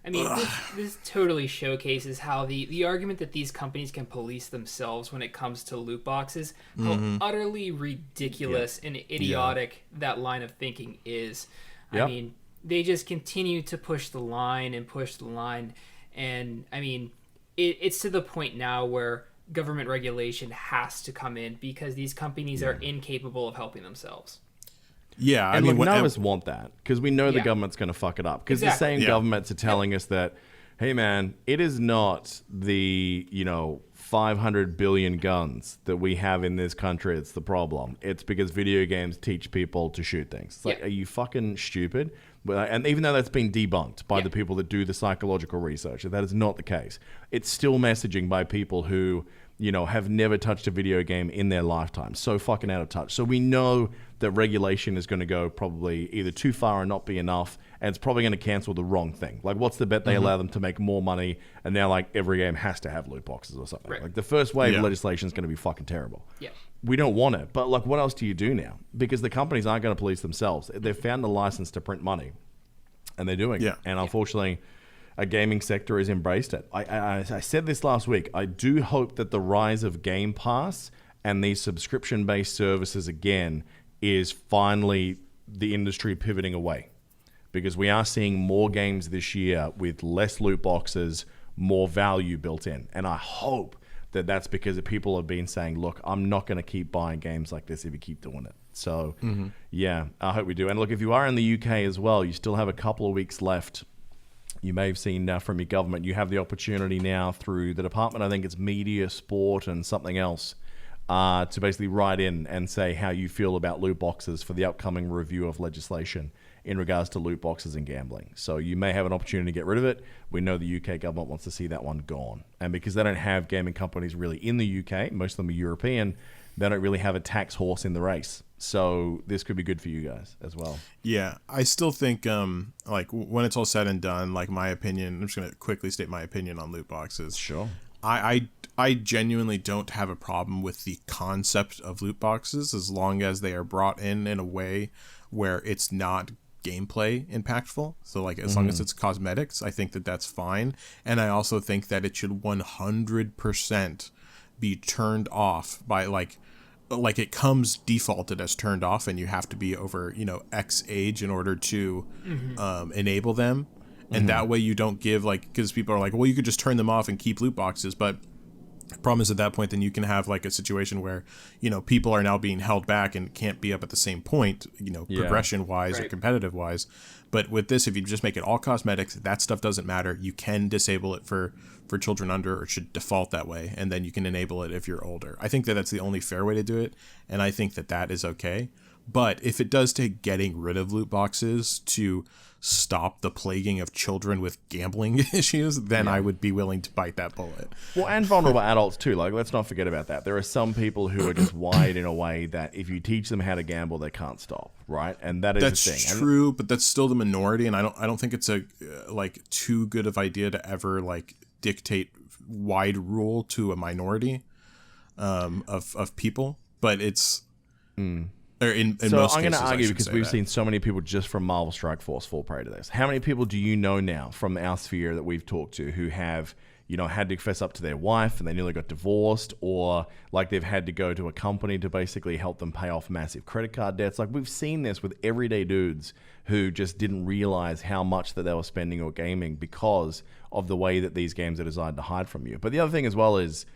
I mean, this totally showcases how the argument that these companies can police themselves when it comes to loot boxes, how utterly ridiculous and idiotic that line of thinking is. Yep. I mean, they just continue to push the line and push the line. And, I mean, it's to the point now where government regulation has to come in because these companies are incapable of helping themselves. Yeah, And none of us want that because we know the Yeah. government's going to fuck it up. Because the Exactly. same governments are telling us that, hey, man, it is not the, 500 billion guns that we have in this country that's the problem. It's because video games teach people to shoot things. It's like, Yeah. are you fucking stupid? And even though that's been debunked by Yeah. the people that do the psychological research, that is not the case. It's still messaging by people who, have never touched a video game in their lifetime. So fucking out of touch. So we know that regulation is going to go probably either too far or not be enough, and it's probably going to cancel the wrong thing. What's the bet they allow them to make more money, and now every game has to have loot boxes or something. Right. The first wave Yeah. of legislation is going to be fucking terrible. Yeah. We don't want it, but what else do you do now? Because the companies aren't going to police themselves. They've found the license to print money, and they're doing Yeah. it. And unfortunately, a gaming sector has embraced it. I said this last week. I do hope that the rise of Game Pass and these subscription-based services again is finally the industry pivoting away, because we are seeing more games this year with less loot boxes, more value built in. And I hope that that's because people have been saying, look, I'm not going to keep buying games like this if you keep doing it. So, yeah, I hope we do. And look, if you are in the UK as well, you still have a couple of weeks left. You may have seen from your government, you have the opportunity now through the department, I think it's media, sport, and something else, to basically write in and say how you feel about loot boxes for the upcoming review of legislation in regards to loot boxes and gambling. So you may have an opportunity to get rid of it. We know the UK government wants to see that one gone. And because they don't have gaming companies really in the UK, most of them are European, they don't really have a tax horse in the race. So this could be good for you guys as well. Yeah, I still think like when it's all said and done, like my opinion, I'm just going to quickly state my opinion on loot boxes. Sure. I genuinely don't have a problem with the concept of loot boxes as long as they are brought in a way where it's not gameplay impactful. So like as long as it's cosmetics, I think that that's fine. And I also think that it should 100% be turned off by like it comes defaulted as turned off, and you have to be over, X age in order to enable them. And that way you don't give, like, because people are like, well, you could just turn them off and keep loot boxes. But the problem is at that point, then you can have like a situation where, people are now being held back and can't be up at the same point, progression wise or competitive wise. But with this, if you just make it all cosmetics, that stuff doesn't matter. You can disable it for children under, or it should default that way. And then you can enable it if you're older. I think that that's the only fair way to do it. And I think that that is okay. But if it does take getting rid of loot boxes to stop the plaguing of children with gambling issues, then I would be willing to bite that bullet. Well, and vulnerable adults too. Like, let's not forget about that. There are some people who are just wired in a way that if you teach them how to gamble, they can't stop, right? And that is that's the thing. True, but that's still the minority, and I don't think it's a like too good of idea to ever like dictate wide rule to a minority of people. But it's. Or in so most I'm going to cases, argue because we've that. seen so many people just from Marvel Strike Force fall prey to this. How many people do you know now from our sphere that we've talked to who have, had to fess up to their wife and they nearly got divorced, or like they've had to go to a company to basically help them pay off massive credit card debts? Like, we've seen this with everyday dudes who just didn't realize how much that they were spending or gaming because of the way that these games are designed to hide from you. But the other thing as well is,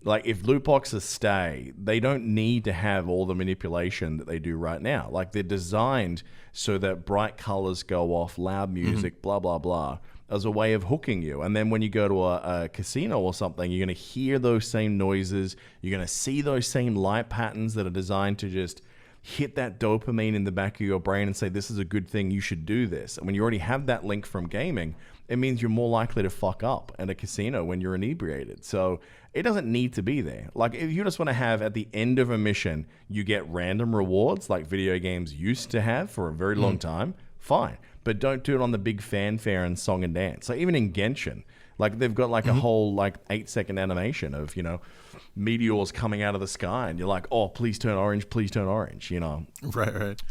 like, if loot boxes stay, they don't need to have all the manipulation that they do right now. Like, they're designed so that bright colors go off, loud music, blah, blah, blah, as a way of hooking you. And then when you go to a casino or something, you're going to hear those same noises. You're going to see those same light patterns that are designed to just hit that dopamine in the back of your brain and say, this is a good thing, you should do this. And when you already have that link from gaming, it means you're more likely to fuck up at a casino when you're inebriated. So it doesn't need to be there. Like, if you just want to have at the end of a mission, you get random rewards like video games used to have for a very long time, fine. But don't do it on the big fanfare and song and dance. Like, even in Genshin, like, they've got like a whole like 8-second animation of, meteors coming out of the sky, and you're like, oh, please turn orange, Right.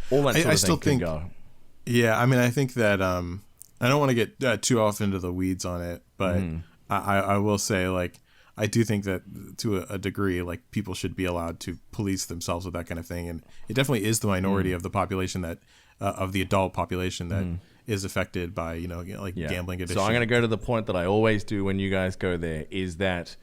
All that sort I of still thing think, can go. Yeah, I mean, I think that I don't want to get too off into the weeds on it, but I will say, like, I do think that to a degree, like, people should be allowed to police themselves with that kind of thing, and it definitely is the minority of the population that of the adult population that is affected by gambling addiction. So I'm going to go to the point that I always do when you guys go there, is that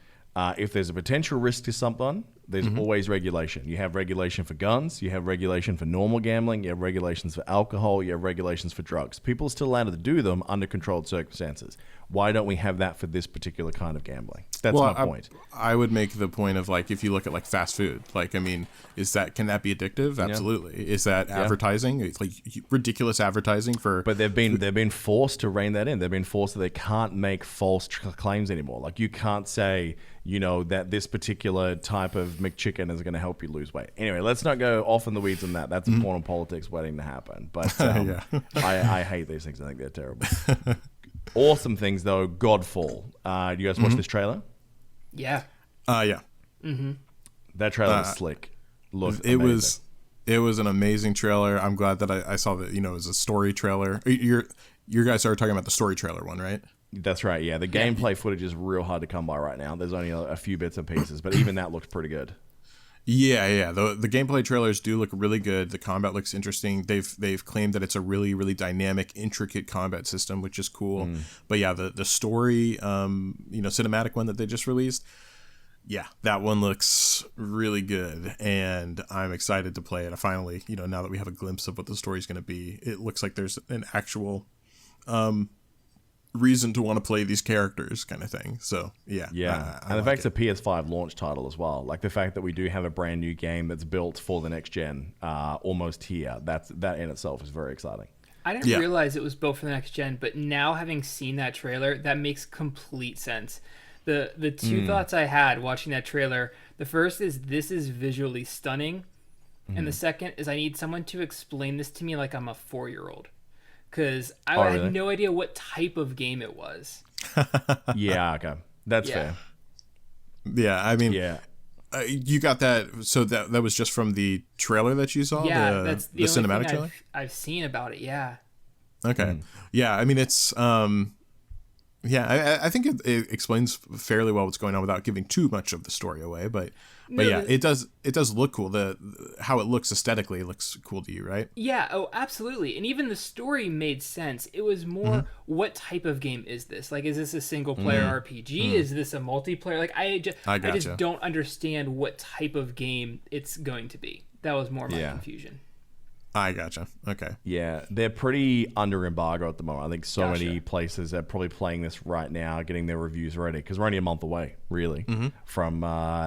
if there's a potential risk to someone, there's always regulation. You have regulation for guns, you have regulation for normal gambling, you have regulations for alcohol, you have regulations for drugs. People are still allowed to do them under controlled circumstances. Why don't we have that for this particular kind of gambling? That's my point. I would make the point of, like, if you look at like fast food, like, I mean, can that be addictive? Absolutely. Yeah. Is that advertising? It's like ridiculous advertising for. But they've been forced to rein that in. They've been forced that they can't make false claims anymore. Like, you can't say, that this particular type of McChicken is going to help you lose weight. Anyway, let's not go off in the weeds on that. That's important politics waiting to happen. But I hate these things. I think they're terrible. Awesome things, though. Godfall. Do you guys watch this trailer? Yeah. Yeah. That trailer was slick. It was an amazing trailer. I'm glad that I saw that, it was a story trailer. You guys are talking about the story trailer one, right? That's right. Yeah, the gameplay footage is real hard to come by right now. There's only a few bits and pieces, but even that looks pretty good. Yeah. The gameplay trailers do look really good. The combat looks interesting. They've claimed that it's a really, really dynamic, intricate combat system, which is cool. But yeah, the story, cinematic one that they just released, yeah, that one looks really good, and I'm excited to play it. I finally, now that we have a glimpse of what the story's going to be, it looks like there's an actual reason to want to play these characters kind of thing. So yeah. And the fact it's a PS5 launch title as well, like the fact that we do have a brand new game that's built for the next gen almost here, that in itself is very exciting. I didn't realize it was built for the next gen, but now having seen that trailer, that makes complete sense. The two thoughts I had watching that trailer, the first is this is visually stunning, and the second is I need someone to explain this to me like I'm a 4-year-old. Because I had no idea what type of game it was. Yeah, okay. That's fair. Yeah, I mean, you got that. So that was just from the trailer that you saw? Yeah, that's the only cinematic thing trailer? I've seen about it, yeah. Okay. Yeah, I mean, it's... I think it explains fairly well what's going on without giving too much of the story away. But it does look cool. How it looks aesthetically looks cool to you, right? Yeah, oh, absolutely. And even the story made sense. It was more, what type of game is this? Like, is this a single-player RPG? Is this a multiplayer? Like, I just don't understand what type of game it's going to be. That was more my confusion. I gotcha. Okay. Yeah, they're pretty under embargo at the moment. I think many places are probably playing this right now, getting their reviews ready, because we're only a month away, really, from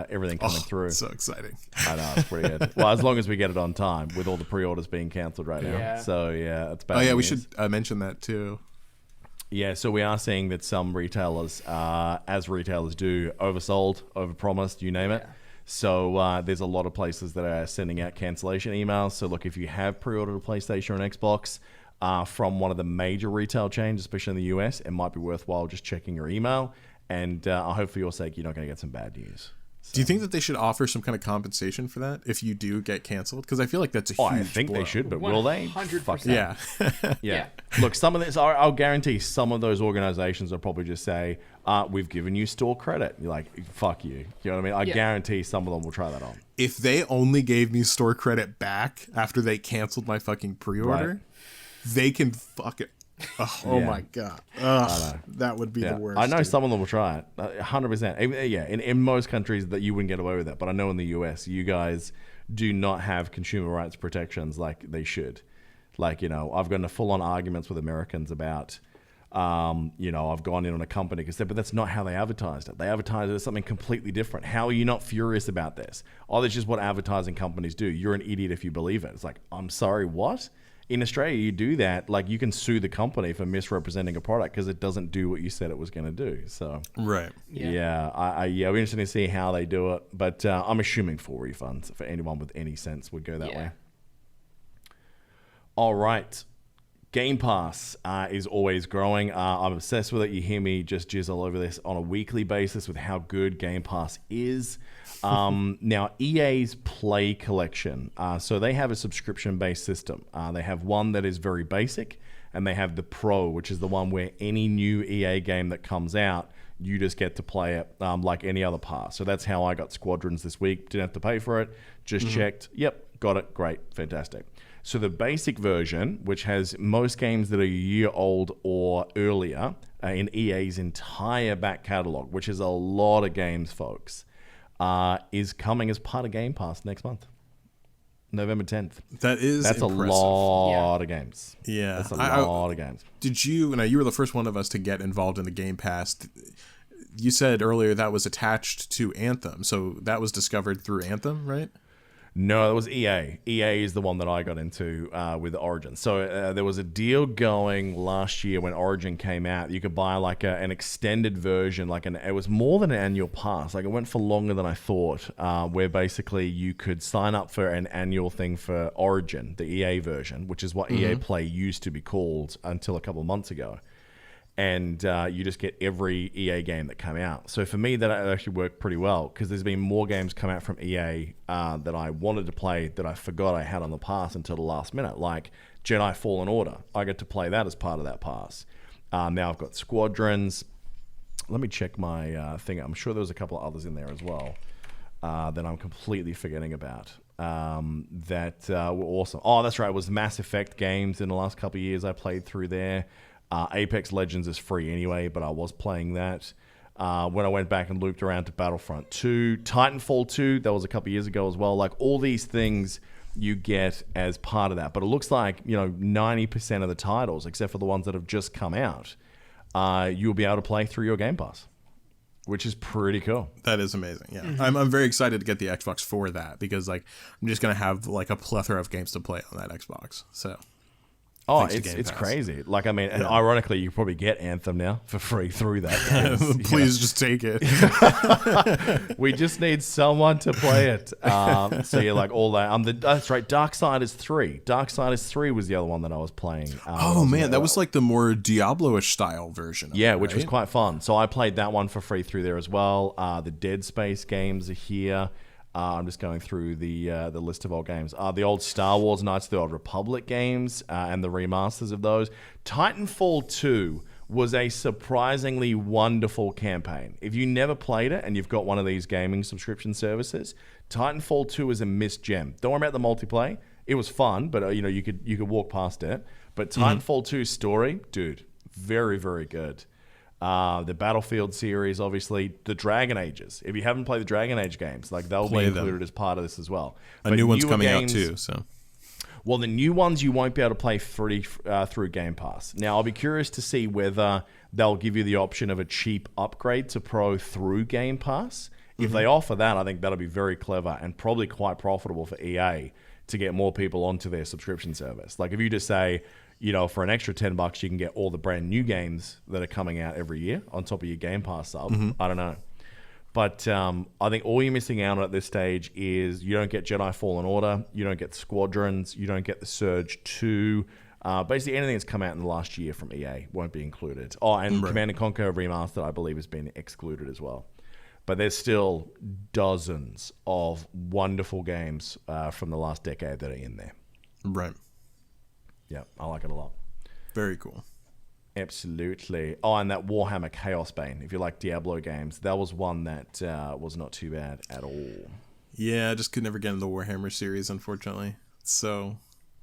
everything coming through. So exciting. I know, it's pretty good. Well, as long as we get it on time, with all the pre-orders being cancelled right now. Yeah. So, yeah, it's bad. Oh, yeah, news. we should mention that, too. Yeah, so we are seeing that some retailers, as retailers do, oversold, overpromised, you name it. So there's a lot of places that are sending out cancellation emails. So look, if you have pre-ordered a PlayStation or an Xbox from one of the major retail chains, especially in the US, it might be worthwhile just checking your email. And I hope for your sake, you're not going to get some bad news. So. Do you think that they should offer some kind of compensation for that if you do get canceled? Because I feel like that's a huge I think blow. they should, but will they? 100%. Fuck Yeah. Yeah. Look, some of this, I'll guarantee some of those organizations will probably just say, we've given you store credit. You're like, fuck you. You know what I mean? I guarantee some of them will try that on. If they only gave me store credit back after they canceled my fucking pre-order, they can fuck it. Oh my God. That would be the worst. I know dude. some of them will try it. 100%. Yeah, in most countries that you wouldn't get away with that. But I know in the US, you guys do not have consumer rights protections like they should. Like, I've gotten a full-on arguments with Americans about... I've gone in on a company because but that's not how they advertised it. They advertised it as something completely different. How are you not furious about this? Oh, that's just what advertising companies do. You're an idiot if you believe it. It's like, I'm sorry, what? In Australia, you do that. Like, you can sue the company for misrepresenting a product because it doesn't do what you said it was going to do. So, right. I'll be interested to see how they do it. But I'm assuming full refunds for anyone with any sense would go that way. All right. Game Pass is always growing. I'm obsessed with it. You hear me just jizz all over this on a weekly basis with how good Game Pass is. Now, EA's Play Collection. So they have a subscription-based system. They have one that is very basic, and they have the Pro, which is the one where any new EA game that comes out, you just get to play it like any other pass. So that's how I got Squadrons this week. Didn't have to pay for it. Just checked. Yep, got it. Great. Fantastic. So the basic version, which has most games that are a year old or earlier in EA's entire back catalog, which is a lot of games, folks, is coming as part of Game Pass next month, November 10th. That's impressive. A lot of games. Yeah. That's a lot of games. Did you, you were the first one of us to get involved in the Game Pass. You said earlier that was attached to Anthem. So that was discovered through Anthem, right? No, it was EA. EA is the one that I got into with Origin. So there was a deal going last year when Origin came out. You could buy like an extended version, it was more than an annual pass. Like, it went for longer than I thought, where basically you could sign up for an annual thing for Origin, the EA version, which is what EA Play used to be called until a couple of months ago. And you just get every EA game that come out. So for me, that actually worked pretty well because there's been more games come out from EA that I wanted to play that I forgot I had on the pass until the last minute, like Jedi Fallen Order. I get to play that as part of that pass. Now I've got Squadrons. Let me check my thing. I'm sure there was a couple of others in there as well that I'm completely forgetting about that were awesome. Oh, that's right. It was Mass Effect games in the last couple of years I played through there. Apex Legends is free anyway, but I was playing that. When I went back and looped around to Battlefront 2. Titanfall 2, that was a couple of years ago as well. Like, all these things you get as part of that. But it looks like, 90% of the titles, except for the ones that have just come out, you'll be able to play through your Game Pass, which is pretty cool. That is amazing. Yeah, I'm very excited to get the Xbox for that because I'm just gonna have a plethora of games to play on that Xbox. So. Oh, it's crazy. And ironically, you probably get Anthem now for free through that. Because, Please just take it. We just need someone to play it. So you're like all that. That's right. Darksiders 3. Darksiders 3 was the other one that I was playing. That was like the more Diablo-ish style version. Which was quite fun. So I played that one for free through there as well. The Dead Space games are here. I'm just going through the list of old games. The old Star Wars Knights of the Old Republic games and the remasters of those. Titanfall 2 was a surprisingly wonderful campaign. If you never played it and you've got one of these gaming subscription services, Titanfall 2 is a missed gem. Don't worry about the multiplayer. It was fun, but you could walk past it. But Titanfall 2's story, dude, very, very good. The Battlefield series, obviously, the Dragon Ages. If you haven't played the Dragon Age games, they'll be included as part of this as well. A new one's coming out too. So, well, the new ones you won't be able to play through Game Pass. Now, I'll be curious to see whether they'll give you the option of a cheap upgrade to Pro through Game Pass. If they offer that, I think that'll be very clever and probably quite profitable for EA to get more people onto their subscription service. Like, if you just say, for an extra $10, you can get all the brand new games that are coming out every year on top of your Game Pass sub. I don't know. But I think all you're missing out on at this stage is you don't get Jedi Fallen Order, you don't get Squadrons, you don't get the Surge 2. Basically, anything that's come out in the last year from EA won't be included. Oh, and Command & Conquer Remastered, I believe, has been excluded as well. But there's still dozens of wonderful games from the last decade that are in there. Right. Yeah, I like it a lot. Very cool. Absolutely. Oh, and that Warhammer Chaos Bane, if you like Diablo games, that was one that was not too bad at all. Yeah, I just could never get into the Warhammer series, unfortunately. So,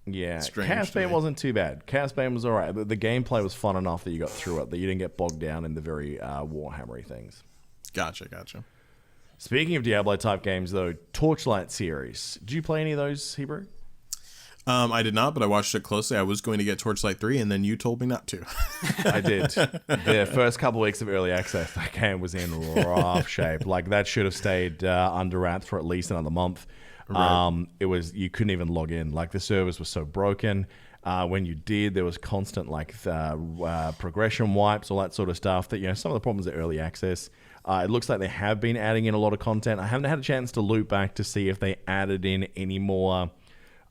strange. Chaos Bane wasn't too bad. Chaos Bane was all right. The gameplay was fun enough that you got through it, that you didn't get bogged down in the very Warhammery things. Gotcha. Speaking of Diablo-type games, though, Torchlight series. Did you play any of those, Hebrew? I did not, but I watched it closely. I was going to get Torchlight 3, and then you told me not to. I did. The first couple of weeks of early access, that game was in rough shape. That should have stayed under wraps for at least another month. Right. You couldn't even log in. The servers were so broken. When you did, there was constant progression wipes, all that sort of stuff. That some of the problems at early access. It looks like they have been adding in a lot of content. I haven't had a chance to loop back to see if they added in any more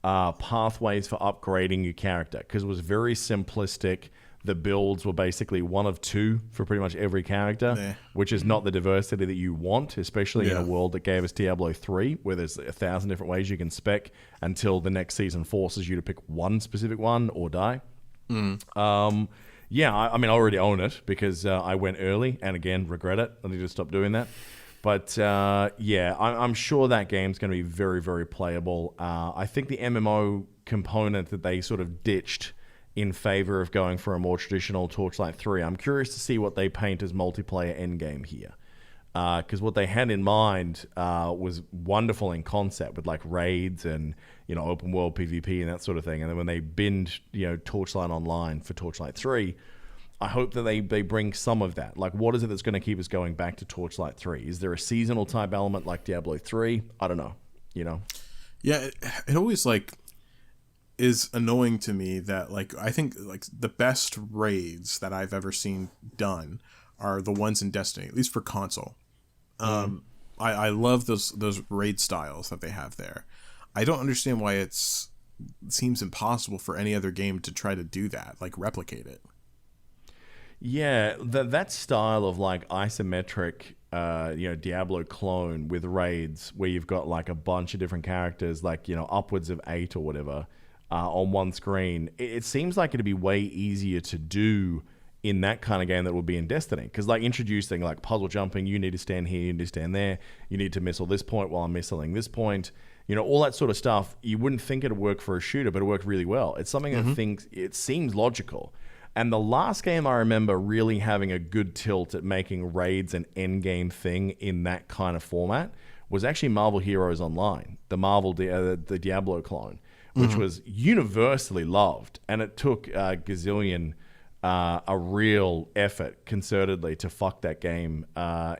pathways for upgrading your character, because it was very simplistic. The builds were basically one of two for pretty much every character, which is not the diversity that you want, especially in a world that gave us Diablo 3, where there's 1,000 different ways you can spec until the next season forces you to pick one specific one or die. I already own it because I went early, and again, regret it. I need to stop doing that. But I'm sure that game's going to be very, very playable. I think the MMO component that they sort of ditched in favor of going for a more traditional Torchlight 3, I'm curious to see what they paint as multiplayer endgame here. Because what they had in mind was wonderful in concept with raids and open world PvP and that sort of thing. And then when they binned Torchlight Online for Torchlight 3, I hope that they bring some of that. What is it that's going to keep us going back to Torchlight 3? Is there a seasonal type element like Diablo 3? I don't know. Yeah, it always is annoying to me that I think the best raids that I've ever seen done are the ones in Destiny, at least for console. I love those raid styles that they have there. I don't understand why it seems impossible for any other game to try to do that, replicate it. Yeah, that style of isometric, Diablo clone with raids where you've got a bunch of different characters, upwards of 8 or whatever, on one screen. It seems like it'd be way easier to do in that kind of game that would be in Destiny. Because like introducing like puzzle jumping, you need to stand here, you need to stand there, you need to missile this point while I'm missiling this point. You know, all that sort of stuff, you wouldn't think it'd work for a shooter, but it worked really well. It's something that it seems logical. And the last game I remember really having a good tilt at making raids an endgame thing in that kind of format was actually Marvel Heroes Online, the Diablo clone, which was universally loved. And it took Gazillion a real effort concertedly to fuck that game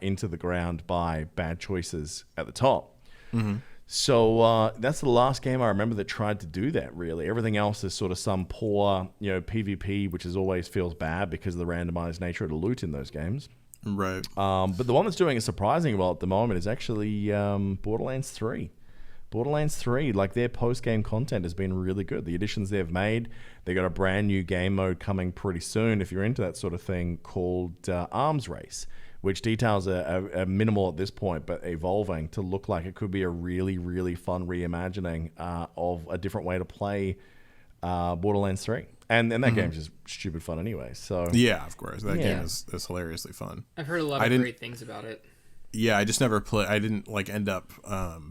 into the ground by bad choices at the top. So that's the last game I remember that tried to do that, really. Everything else is sort of some poor, PvP, which always feels bad because of the randomized nature of the loot in those games. Right. But the one that's doing it surprisingly well at the moment is actually Borderlands 3. Borderlands 3, like their post-game content has been really good. The additions they've made, they got a brand new game mode coming pretty soon, if you're into that sort of thing, called Arms Race, which details are minimal at this point, but evolving to look like it could be a really, really fun reimagining of a different way to play Borderlands 3. And that game's just stupid fun anyway. So yeah, of course. That game is hilariously fun. I've heard a lot of great things about it. Yeah, I just never I didn't end up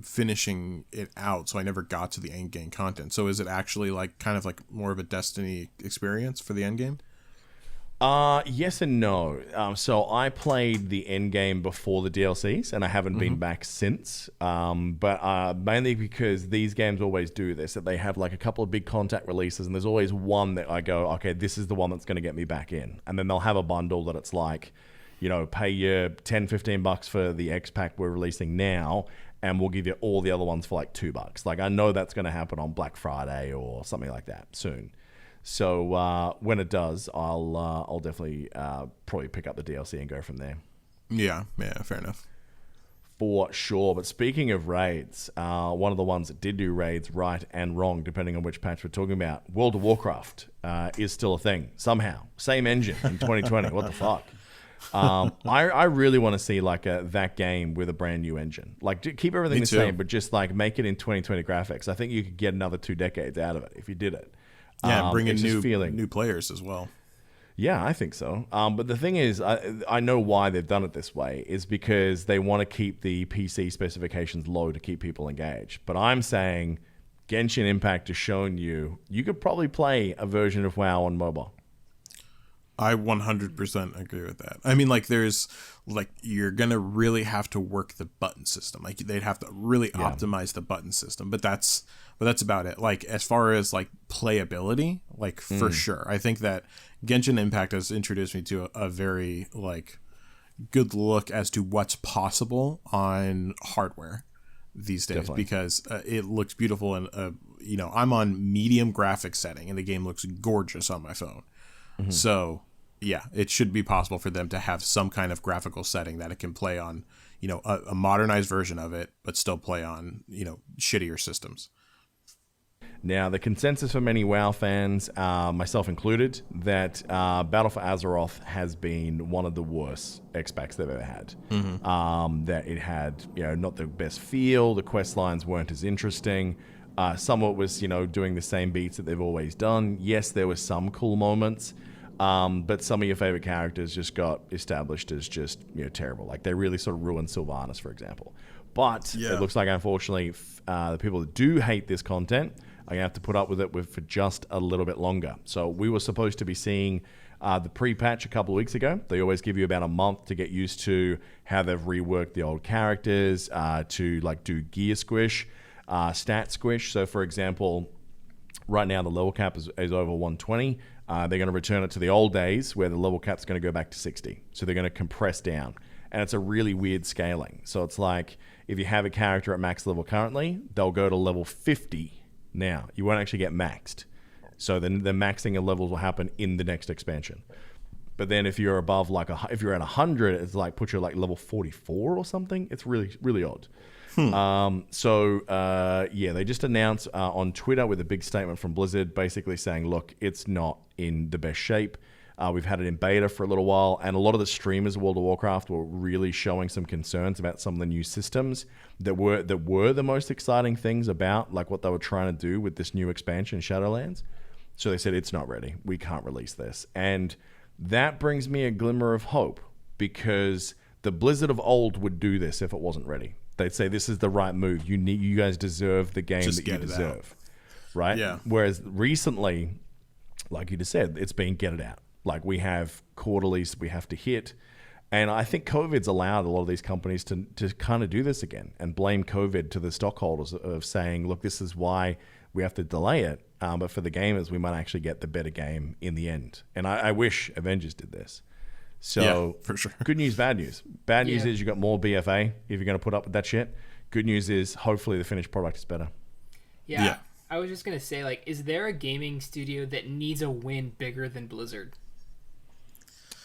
finishing it out, so I never got to the end game content. So is it actually kind of more of a Destiny experience for the end game? Yes and no. So I played the end game before the DLCs, and I haven't been back since. But mainly because these games always do this, that they have a couple of big content releases, and there's always one that I go, okay, this is the one that's going to get me back in. And then they'll have a bundle that it's pay your $10-15 for the X pack we're releasing now, and we'll give you all the other ones for $2. I know that's going to happen on Black Friday or something like that soon. So when it does, I'll definitely probably pick up the DLC and go from there. Yeah, fair enough. For sure. But speaking of raids, one of the ones that did do raids right and wrong, depending on which patch we're talking about, World of Warcraft is still a thing somehow. Same engine in 2020. What the fuck? I really want to see that game with a brand new engine. Keep everything the same, but just make it in 2020 graphics. I think you could get another 2 decades out of it if you did it. Yeah, and bring in new players as well. Yeah, I think so. But the thing is, I know why they've done it this way is because they want to keep the PC specifications low to keep people engaged. But I'm saying Genshin Impact has shown you could probably play a version of WoW on mobile. I 100% agree with that. I mean, there's you're gonna really have to work the button system. They'd have to really optimize the button system. But that's about it. As far as playability, for sure. I think that Genshin Impact has introduced me to a very good look as to what's possible on hardware these days. Definitely. Because it looks beautiful and I'm on medium graphics setting and the game looks gorgeous on my phone. So, yeah, it should be possible for them to have some kind of graphical setting that it can play on, a modernized version of it, but still play on, shittier systems. Now, the consensus for many WoW fans, myself included, that Battle for Azeroth has been one of the worst X-Packs they've ever had. That it had, not the best feel, the quest lines weren't as interesting. Some of it was, doing the same beats that they've always done. Yes, there were some cool moments, but some of your favorite characters just got established as just, terrible. They really sort of ruined Sylvanas, for example. But it looks like, unfortunately, the people that do hate this content are going to have to put up with it for just a little bit longer. So we were supposed to be seeing the pre-patch a couple of weeks ago. They always give you about a month to get used to how they've reworked the old characters, to do gear squish. Stat squish. So, for example, right now the level cap is over 120. They're going to return it to the old days where the level cap's going to go back to 60. So they're going to compress down. And it's a really weird scaling. So it's if you have a character at max level currently, they'll go to level 50 now. You won't actually get maxed. So then the maxing of levels will happen in the next expansion. But then if you're above if you're at 100, it's put you at level 44 or something. It's really, really odd. They just announced on Twitter with a big statement from Blizzard basically saying, look, it's not in the best shape. We've had it in beta for a little while, and a lot of the streamers of World of Warcraft were really showing some concerns about some of the new systems that were the most exciting things about what they were trying to do with this new expansion, Shadowlands. So they said, it's not ready. We can't release this. And that brings me a glimmer of hope, because the Blizzard of old would do this if it wasn't ready. They'd say, this is the right move. You guys deserve the game that you deserve. Right? Yeah. Whereas recently, like you just said, it's been get it out. Like, we have quarterlies we have to hit. And I think COVID's allowed a lot of these companies to kind of do this again and blame COVID to the stockholders of saying, look, this is why we have to delay it. But for the gamers, we might actually get the better game in the end. And I wish Avengers did this. So, yeah, for sure. Good news, bad news. Bad news is you got more BFA if you're going to put up with that shit. Good news is hopefully the finished product is better. Yeah. I was just going to say, like, is there a gaming studio that needs a win bigger than Blizzard?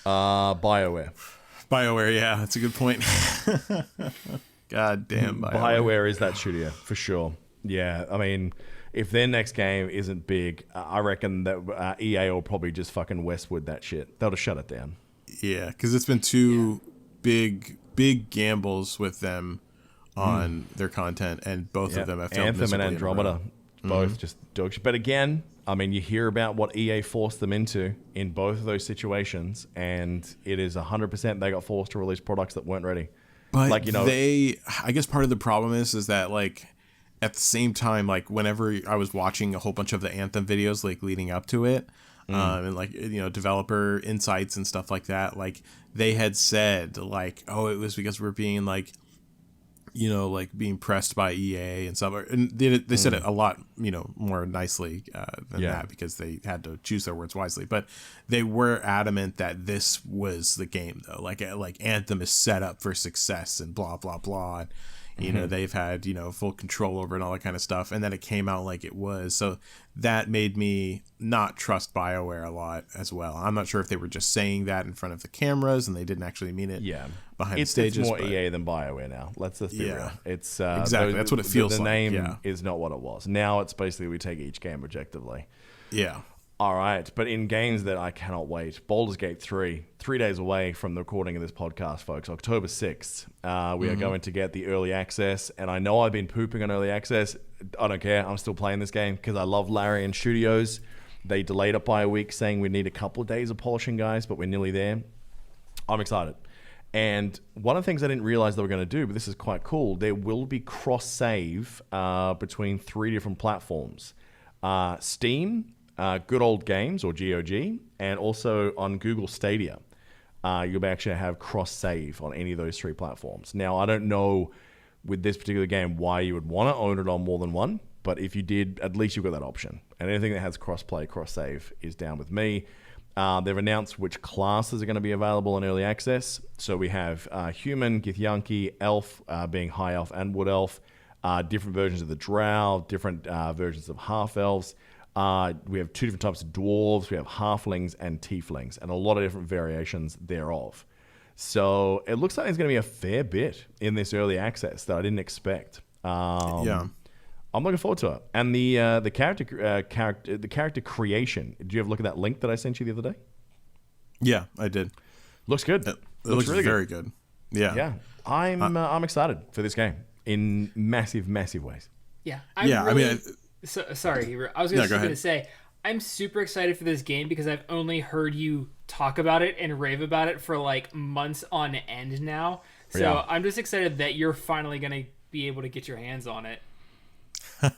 BioWare. BioWare, yeah, that's a good point. God damn, BioWare is that studio, for sure. Yeah, I mean, if their next game isn't big, I reckon that EA will probably just fucking Westwood that shit. They'll just shut it down. Yeah, because it's been two big gambles with them on their content, and both of them have failed. Anthem and Andromeda, both just dog shit. But again, I mean, you hear about what EA forced them into in both of those situations, and it is 100% they got forced to release products that weren't ready. But like, you know, I guess part of the problem is that, like, at the same time, like, whenever I was watching a whole bunch of the Anthem videos, like, leading up to it, and, like, you know, developer insights and stuff like that, like, they had said, like, oh, it was because we're being, like, you know, like, being pressed by EA and stuff. And they said it a lot, you know, more nicely than that, because they had to choose their words wisely. But they were adamant that this was the game, though. Like Anthem is set up for success and blah, blah, blah. And, you know, they've had, you know, full control over it and all that kind of stuff. And then it came out like it was. So that made me not trust BioWare a lot as well. I'm not sure if they were just saying that in front of the cameras and they didn't actually mean it behind the stages. It's more EA than BioWare now. Let's just be real. It's exactly. That's what it feels like. The name is is not what it was. Now it's basically we take each game objectively. Yeah. All right, but in games that I cannot wait, Baldur's Gate 3, 3 days away from the recording of this podcast, folks, October 6th, we are going to get the early access, and I know I've been pooping on early access. I don't care. I'm still playing this game because I love Larian Studios. They delayed it by a week, saying we need a couple of days of polishing, guys, but we're nearly there. I'm excited. And one of the things I didn't realize they were going to do, but this is quite cool, there will be cross-save between 3 different platforms. Steam, Good Old Games, or GOG, and also on Google Stadia. You'll actually have cross-save on any of those 3 platforms. Now, I don't know with this particular game why you would want to own it on more than one, but if you did, at least you've got that option. And anything that has cross-play, cross-save is down with me. They've announced which classes are going to be available in early access. So we have Human, Githyanki, Elf, being High Elf and Wood Elf, different versions of the Drow, different versions of Half-Elves. We have 2 different types of dwarves. We have halflings and tieflings, and a lot of different variations thereof. So it looks like there's going to be a fair bit in this early access that I didn't expect. I'm looking forward to it. And the character creation. Did you ever look at that link that I sent you the other day? Yeah, I did. Looks good. It looks really very good. Yeah. Yeah. I'm excited for this game in massive, massive ways. Yeah. Sorry, I was going to say, I'm super excited for this game because I've only heard you talk about it and rave about it for like months on end now. So I'm just excited that you're finally going to be able to get your hands on it.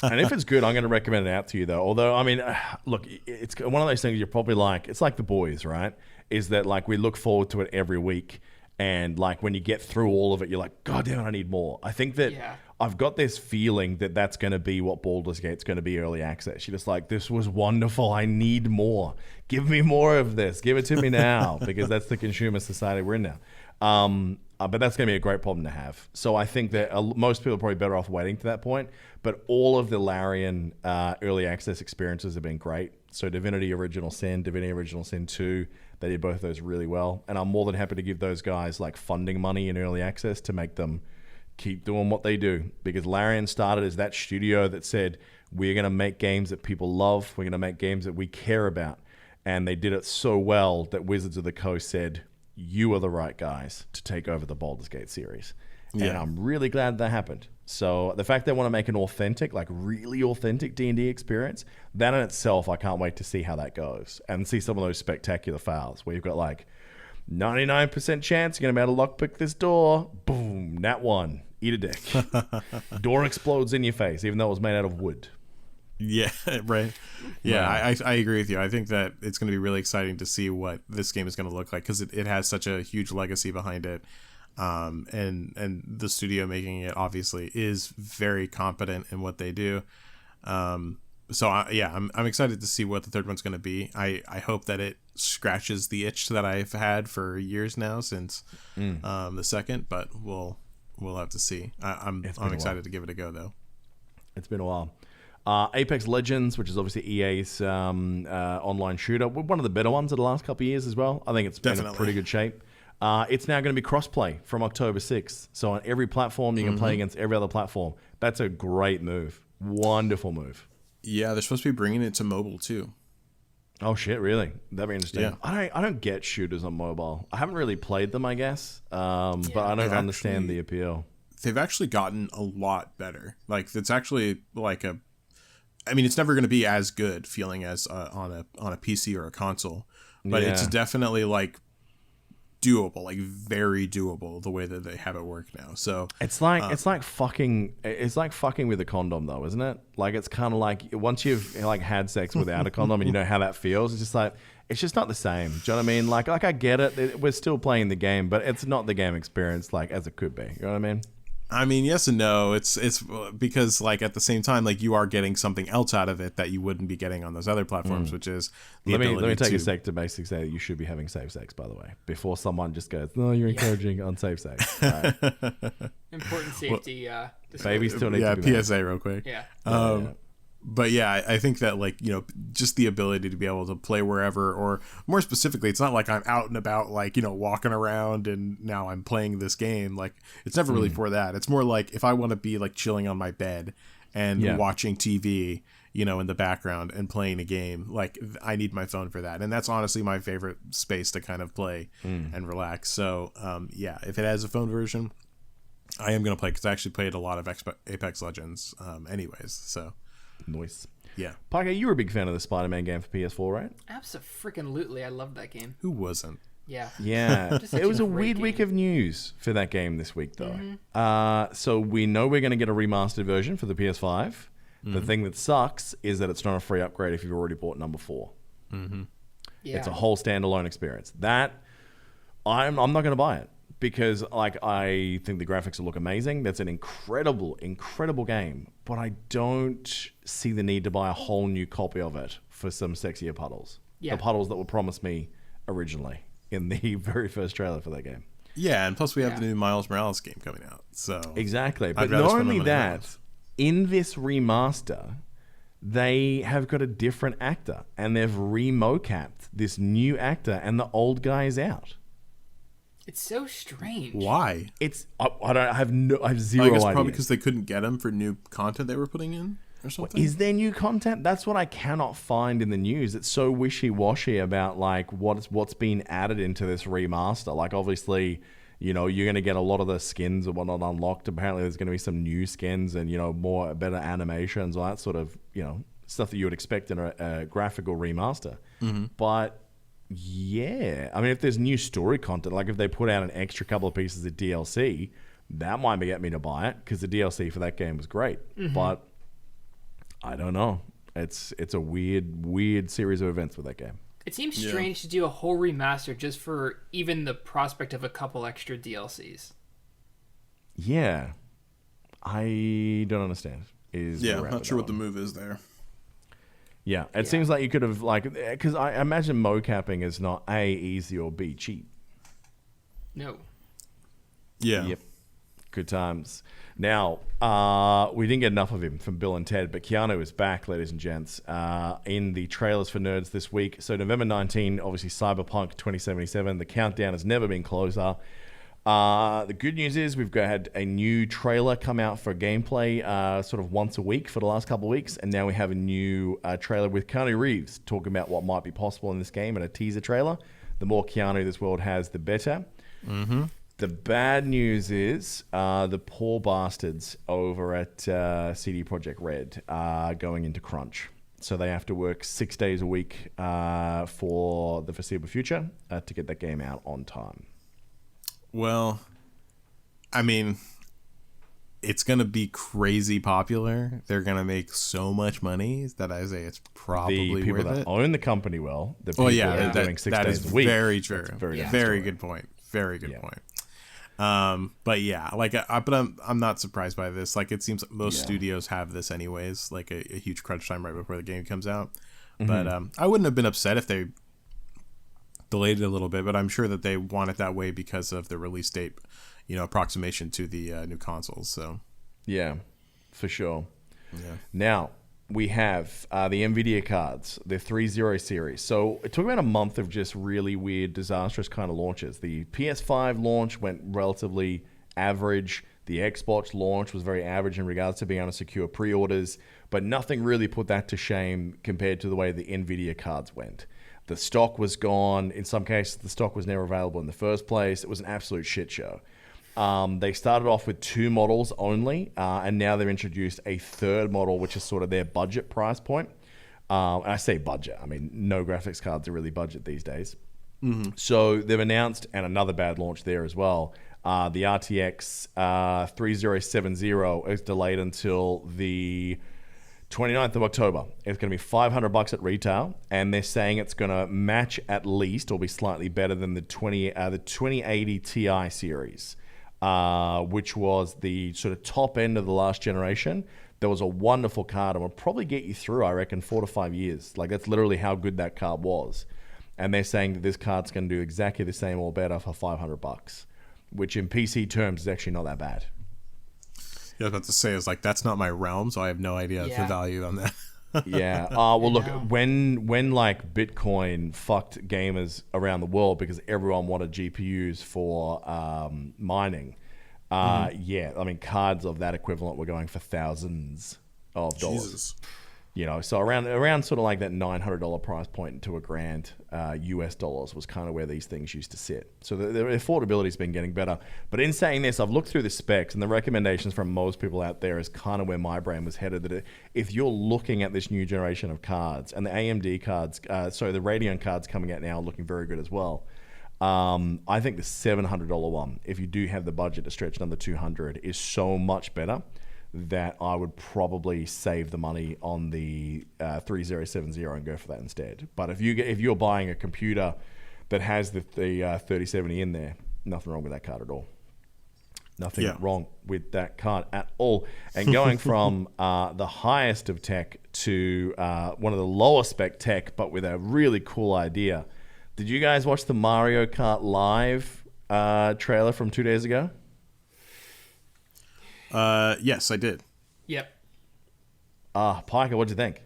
And if it's good, I'm going to recommend it out to you, though. Although, I mean, look, it's one of those things you're probably like, it's like The Boys, right? Is that like we look forward to it every week. And like when you get through all of it, you're like, God damn it, I need more. I think that I've got this feeling that that's going to be what Baldur's Gate's going to be early access. You're just like, this was wonderful. I need more. Give me more of this. Give it to me now. Because that's the consumer society we're in now. But that's going to be a great problem to have. So I think that most people are probably better off waiting to that point. But all of the Larian early access experiences have been great. So Divinity Original Sin, Divinity Original Sin 2, they did both of those really well. And I'm more than happy to give those guys like funding money in early access to make them keep doing what they do. Because Larian started as that studio that said, we're going to make games that people love. We're going to make games that we care about. And they did it so well that Wizards of the Coast said, you are the right guys to take over the Baldur's Gate series. And I'm really glad that happened. So the fact they want to make an authentic, like really authentic D&D experience, that in itself, I can't wait to see how that goes and see some of those spectacular fails where you've got like 99% chance you're going to be able to lockpick this door. Boom, nat one, eat a dick. Door explodes in your face, even though it was made out of wood. Yeah, right. Yeah, I agree with you. I think that it's going to be really exciting to see what this game is going to look like because it has such a huge legacy behind it. And the studio making it obviously is very competent in what they do. I'm excited to see what the third one's going to be. I hope that it scratches the itch that I've had for years now since the second, but we'll have to see. I'm excited to give it a go though. It's been a while. Apex Legends, which is obviously EA's online shooter, one of the better ones of the last couple of years as well. I think it's been in pretty good shape. It's now going to be cross-play from October 6th. So on every platform, you can play against every other platform. That's a great move. Wonderful move. Yeah, they're supposed to be bringing it to mobile too. Oh, shit, really? That'd be interesting. Yeah. I don't get shooters on mobile. I haven't really played them, I guess. But I don't understand the appeal. They've actually gotten a lot better. Like, it's actually like it's never going to be as good feeling as on a PC or a console, but it's definitely like doable, like very doable the way that they have it work now. So it's like fucking with a condom though, isn't it? Like it's kind of like once you've like had sex without a condom and you know how that feels, it's just like it's just not the same. Do you know what I mean? Like I get it. We're still playing the game, but it's not the game experience like as it could be. You know what I mean? I mean, yes and no. It's because like at the same time, like you are getting something else out of it that you wouldn't be getting on those other platforms, which is let me take a sec to basically say that you should be having safe sex, by the way, before someone just goes, no, you're encouraging unsafe sex. Right. Important safety. Babies still need to be PSA real quick. Yeah. But yeah, I think that like, you know, just the ability to be able to play wherever, or more specifically, it's not like I'm out and about, like, you know, walking around and now I'm playing this game. Like it's never really for that. It's more like if I want to be like chilling on my bed and watching TV, you know, in the background and playing a game, like I need my phone for that. And that's honestly my favorite space to kind of play and relax. So if it has a phone version, I am going to play because I actually played a lot of Apex Legends anyways. So. Nice. Yeah. Parker, you were a big fan of the Spider-Man game for PS4, right? Abso-freaking-lutely. I love that game. Who wasn't? Yeah. Yeah. It was a weird week of news for that game this week, though. So we know we're going to get a remastered version for the PS5. The thing that sucks is that it's not a free upgrade if you've already bought number 4. Yeah. It's a whole standalone experience. That, I'm not going to buy it. Because like I think the graphics will look amazing. That's an incredible, incredible game. But I don't see the need to buy a whole new copy of it for some sexier puddles. Yeah. The puddles that were promised me originally in the very first trailer for that game. Yeah, and plus we have the new Miles Morales game coming out. So exactly. But not only that, in this remaster, they have got a different actor. And they've re-mocapped this new actor and the old guy is out. It's so strange. Why? It's I have zero I guess idea. probably because they couldn't get him for new content they were putting in or something. Is there new content? That's what I cannot find in the news. It's so wishy-washy about like what's been added into this remaster. Like obviously, you know, you're going to get a lot of the skins and whatnot unlocked. Apparently, there's going to be some new skins and, you know, better animations, all that sort of, you know, stuff that you would expect in a graphical remaster. But yeah, I mean, if there's new story content, like if they put out an extra couple of pieces of DLC, that might get me to buy it because the DLC for that game was great. But I don't know. It's a weird series of events with that game. It seems strange to do a whole remaster just for even the prospect of a couple extra DLCs. Yeah, I don't understand. I'm not sure what the move is there. Yeah, it seems like you could have, like, because I imagine mocapping is not A, easy, or B, cheap. No. Yeah. Yep. Good times. Now, we didn't get enough of him from Bill and Ted, but Keanu is back, ladies and gents, in the trailers for nerds this week. So November 19, obviously Cyberpunk 2077. The countdown has never been closer. The good news is we've had a new trailer come out for gameplay sort of once a week for the last couple of weeks, and now we have a new trailer with Keanu Reeves talking about what might be possible in this game and a teaser trailer. The more Keanu this world has, the better. The bad news is the poor bastards over at CD Projekt Red are going into crunch. So they have to work 6 days a week for the foreseeable future to get that game out on time. Well, I mean, it's going to be crazy popular. They're going to make so much money that I say it's probably The people worth that it. own the company will. The people that, doing 6 that days is a week. very true. That's very Very good point. Very good point. But yeah, like, I'm not surprised by this. Like, it seems like most studios have this anyways, like a huge crunch time right before the game comes out. But I wouldn't have been upset if they delayed it a little bit, but I'm sure that they want it that way because of the release date, approximation to the new consoles. So Yeah, for sure. yeah. Now, we have the NVIDIA cards, the 3.0 series. So it took about a month of just really weird, disastrous kind of launches. The PS5 launch went relatively average. The Xbox launch was very average in regards to being able to secure pre-orders, but nothing really put that to shame compared to the way the NVIDIA cards went. The stock was gone. In some cases, the stock was never available in the first place. It was an absolute shit show. They started off with 2 models only, and now they've introduced a third model, which is sort of their budget price point. And I say budget. I mean, no graphics cards are really budget these days. Mm-hmm. So they've announced, and another bad launch there as well, the RTX 3070 is delayed until the 29th of October. It's going to be $500 at retail, and they're saying it's going to match at least or be slightly better than the 2080 Ti series. Which was the sort of top end of the last generation. There was a wonderful card and will probably get you through, I reckon, 4 to 5 years. Like, that's literally how good that card was. And they're saying that this card's going to do exactly the same or better for $500, which in PC terms is actually not that bad. Yeah, I was about to say, that's not my realm, so I have no idea the value on that. Yeah. Well, look, when like Bitcoin fucked gamers around the world because everyone wanted GPUs for mining, yeah, I mean, cards of that equivalent were going for thousands of dollars. Jesus. So around sort of like that $900 price point to $1,000 US dollars was kind of where these things used to sit. So the affordability's been getting better. But in saying this, I've looked through the specs, and the recommendations from most people out there is kind of where my brain was headed. That if you're looking at this new generation of cards, and the AMD cards, the Radeon cards coming out now are looking very good as well. I think the $700 one, if you do have the budget to stretch another $200, is so much better that I would probably save the money on the 3070 and go for that instead. But if you're buying a computer that has the 3070 in there, nothing wrong with that card at all. Nothing wrong with that card at all. And going from the highest of tech to one of the lower spec tech, but with a really cool idea. Did you guys watch the Mario Kart Live trailer from 2 days ago? Yes, I did. Yep. Piker, what'd you think?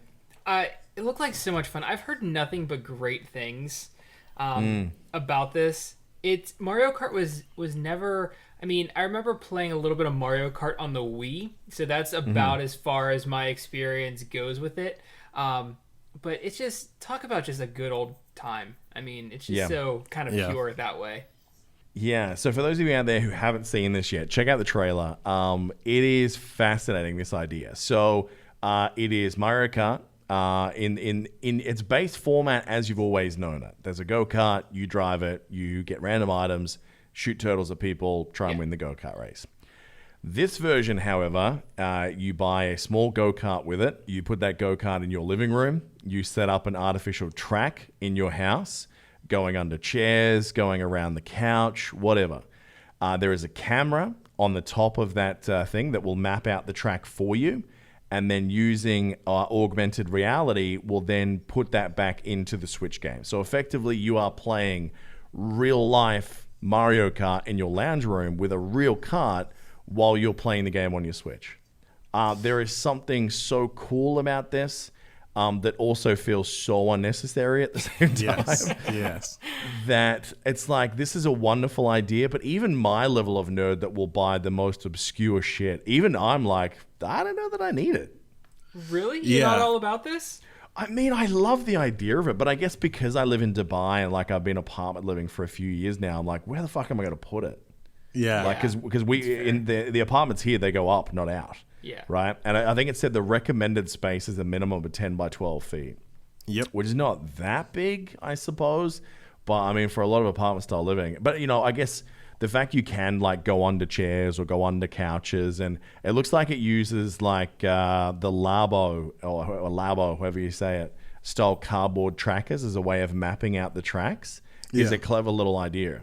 It looked like so much fun. I've heard nothing but great things about this. Mario Kart was never. I mean, I remember playing a little bit of Mario Kart on the Wii, so that's about as far as my experience goes with it. But it's just talk about just a good old time. I mean, it's just so kind of pure that way. Yeah, so for those of you out there who haven't seen this yet, check out the trailer. It is fascinating, this idea. So it is Mario Kart in its base format as you've always known it. There's a go-kart, you drive it, you get random items, shoot turtles at people, try and win the go-kart race. This version, however, you buy a small go-kart with it, you put that go-kart in your living room, you set up an artificial track in your house, going under chairs, going around the couch, whatever. There is a camera on the top of that thing that will map out the track for you, and then using augmented reality will then put that back into the Switch game. So effectively, you are playing real-life Mario Kart in your lounge room with a real kart while you're playing the game on your Switch. There is something so cool about this. That also feels so unnecessary at the same time. Yes. That it's like, this is a wonderful idea, but even my level of nerd that will buy the most obscure shit, even I'm like, I don't know that I need it. Really? You're not all about this? I mean, I love the idea of it, but I guess because I live in Dubai and like I've been apartment living for a few years now, I'm like, where the fuck am I going to put it? Yeah. Like, because we in the apartments here, they go up, not out. Yeah. Right. And I think it said the recommended space is a minimum of 10 by 12 feet. Yep. Which is not that big, I suppose. But I mean, for a lot of apartment style living. But, you know, I guess the fact you can like go under chairs or go under couches, and it looks like it uses like the Labo or Labo, however you say it, style cardboard trackers as a way of mapping out the tracks. Is a clever little idea.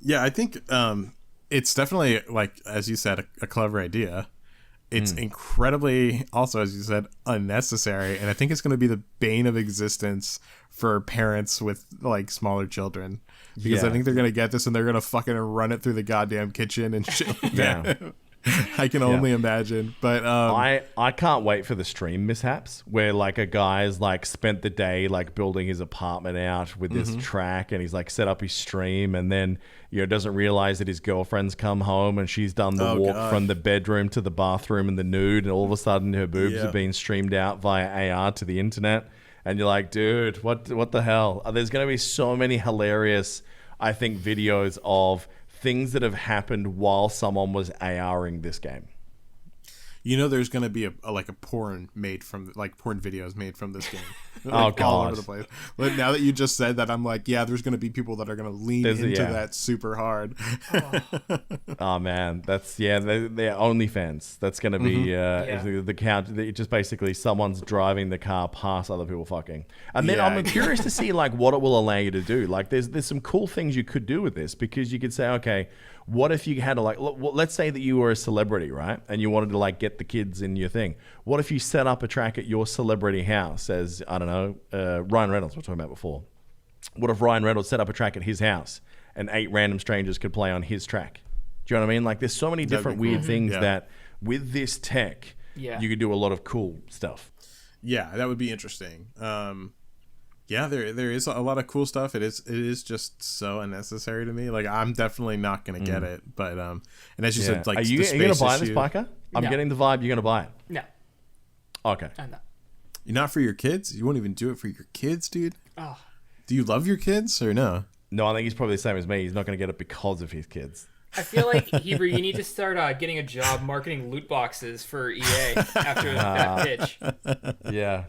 Yeah, I think it's definitely, like, as you said, a clever idea. It's incredibly, also, as you said, unnecessary. And I think it's going to be the bane of existence for parents with, like, smaller children. Because I think they're going to get this and they're going to fucking run it through the goddamn kitchen and shit like that. I can only imagine. But I can't wait for the stream mishaps where like a guy's like spent the day like building his apartment out with this track, and he's like set up his stream, and then, you know, doesn't realize that his girlfriend's come home and she's done the walk from the bedroom to the bathroom in the nude, and all of a sudden her boobs are being streamed out via AR to the internet, and you're like, dude, what the hell? There's going to be so many hilarious, I think, videos of things that have happened while someone was ARing this game. you know, there's going to be a porn made from, like, porn videos made from this game. Like, oh, God. all over the place. But now that you just said that, I'm like, yeah, there's going to be people that are going to lean into that super hard. Oh, man. That's, they're OnlyFans. That's going to be the count. Just basically someone's driving the car past other people fucking. And then I'm curious to see, like, what it will allow you to do. Like, there's some cool things you could do with this, because you could say, okay, what if you had to, like, let's say that you were a celebrity, right? And you wanted to, like, get the kids in your thing. What if you set up a track at your celebrity house as, I don't know, Ryan Reynolds, we were talking about before. What if Ryan Reynolds set up a track at his house and 8 random strangers could play on his track? Do you know what I mean? Like, there's so many different weird things that with this tech, you could do a lot of cool stuff. Yeah, that would be interesting. Yeah, there is a lot of cool stuff. It is just so unnecessary to me. Like, I'm definitely not gonna get it. But and as you said, like, are you gonna buy this, Parker? I'm getting the vibe you're gonna buy it. No. Okay. I'm not. You're not for your kids? You won't even do it for your kids, dude? Oh. Do you love your kids or no? No, I think he's probably the same as me. He's not gonna get it because of his kids. I feel like, Hebrew, you need to start getting a job marketing loot boxes for EA after that pitch. Yeah.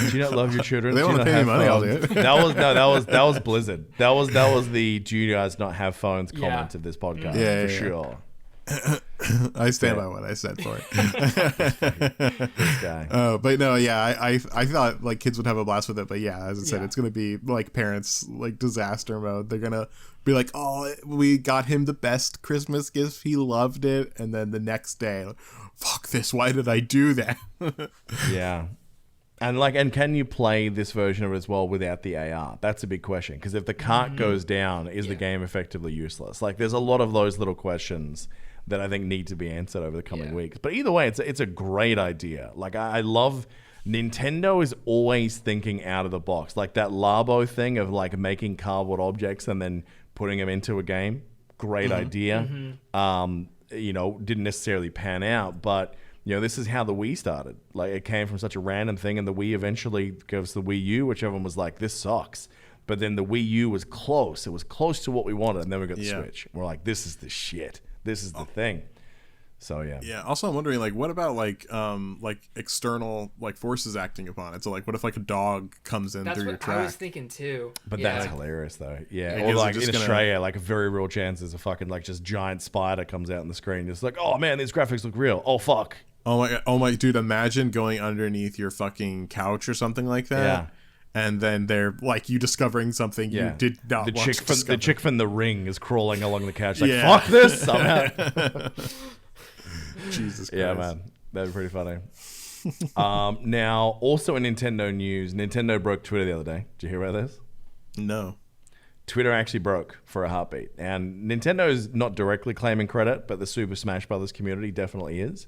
Do you not love your children? They want to pay me money, I'll do it. That was Blizzard. That was the "do you guys not have phones" comment of this podcast. Yeah, for sure. I stand by what I said for it. This guy. But no, I thought, like, kids would have a blast with it, but yeah, as I said, it's gonna be like parents, like, disaster mode. They're gonna be like, oh, we got him the best Christmas gift, he loved it, and then the next day, fuck this, why did I do that? Yeah. And can you play this version of it as well without the AR? That's a big question, because if the cart goes down, is the game effectively useless? Like, there's a lot of those little questions that I think need to be answered over the coming weeks. But either way, it's a great idea. Like, I love Nintendo is always thinking out of the box. Like that Labo thing of, like, making cardboard objects and then putting them into a game. Great idea. You know, didn't necessarily pan out, but you know, this is how the Wii started. Like, it came from such a random thing, and the Wii eventually goes to the Wii U, which everyone was like, this sucks. But then the Wii U was close. It was close to what we wanted, and then we got the Switch. We're like, this is the shit. This is the thing. So, yeah. Yeah. Also, I'm wondering, like, what about, like external, like, forces acting upon it? So, like, what if, like, a dog comes in through your track? That's what I was thinking, too. But that's hilarious, though. Yeah. Or, like, in Australia, like, a very real chance there's a fucking, like, just giant spider comes out on the screen. It's like, oh, man, these graphics look real. Oh, fuck. Oh my, dude, imagine going underneath your fucking couch or something like that. Yeah. And then they're like, you discovering something you did not want to discover. The chick from The Ring is crawling along the couch like, fuck this, I'm out. Jesus Christ. Yeah, man. That'd be pretty funny. Now, also in Nintendo news, Nintendo broke Twitter the other day. Did you hear about this? No. Twitter actually broke for a heartbeat. And Nintendo is not directly claiming credit, but the Super Smash Brothers community definitely is.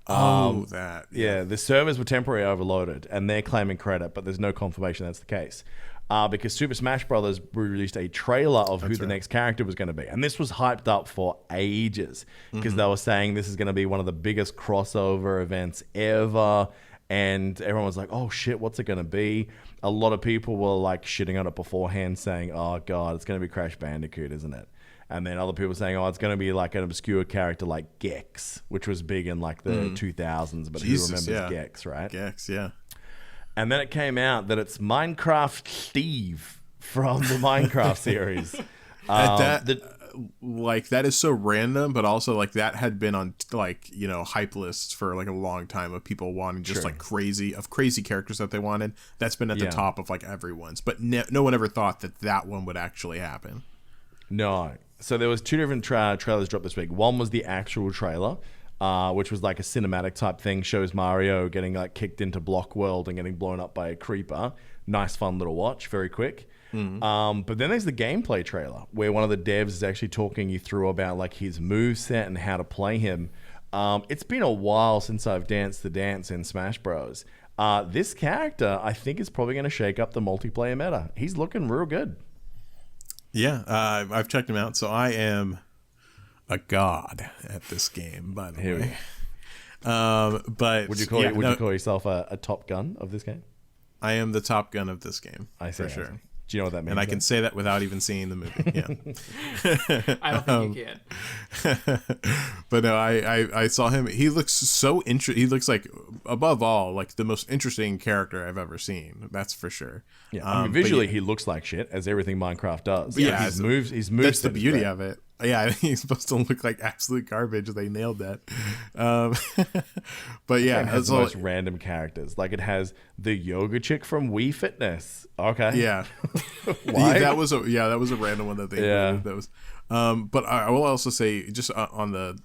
Yeah, the servers were temporarily overloaded, and they're claiming credit, but there's no confirmation that's the case. Because Super Smash Brothers released a trailer of who the next character was going to be. And this was hyped up for ages, because they were saying this is going to be one of the biggest crossover events ever. And everyone was like, oh shit, what's it going to be? A lot of people were like shitting on it beforehand, saying, oh God, it's going to be Crash Bandicoot, isn't it? And then other people saying, oh, it's going to be like an obscure character like Gex, which was big in like the 2000s, but Jesus, who remembers Gex, right? Gex, yeah. And then it came out that it's Minecraft Steve from the Minecraft series. That is so random, but also like that had been on like, you know, hype lists for like a long time of people wanting just like crazy characters that they wanted. That's been at the top of like everyone's, but no one ever thought that one would actually happen. No. So there was two different trailers dropped this week. One was the actual trailer, which was like a cinematic type thing, shows Mario getting like kicked into Block World and getting blown up by a creeper. Nice, fun little watch, very quick. But then there's the gameplay trailer where one of the devs is actually talking you through about like his moveset and how to play him. It's been a while since I've danced the dance in Smash Bros. This character, I think, is probably going to shake up the multiplayer meta. He's looking real good. Yeah, I've checked him out. So I am a god at this game, by the way. But would you call yourself a top gun of this game? I am the top gun of this game. I see, for sure. Do you know what that means? And I can say that without even seeing the movie. Yeah. I don't think you can. But no, I saw him. He looks so he looks like, above all, like the most interesting character I've ever seen. That's for sure. Yeah, I mean, visually he looks like shit, as everything Minecraft does. Yeah, his moves. That's the beauty of it. Yeah, he's supposed to look like absolute garbage. They nailed that. But yeah, it has the most random characters. Like it has the yoga chick from Wii Fitness. Okay. Yeah. Why? That was a random one that they included. That was. But I will also say, just on the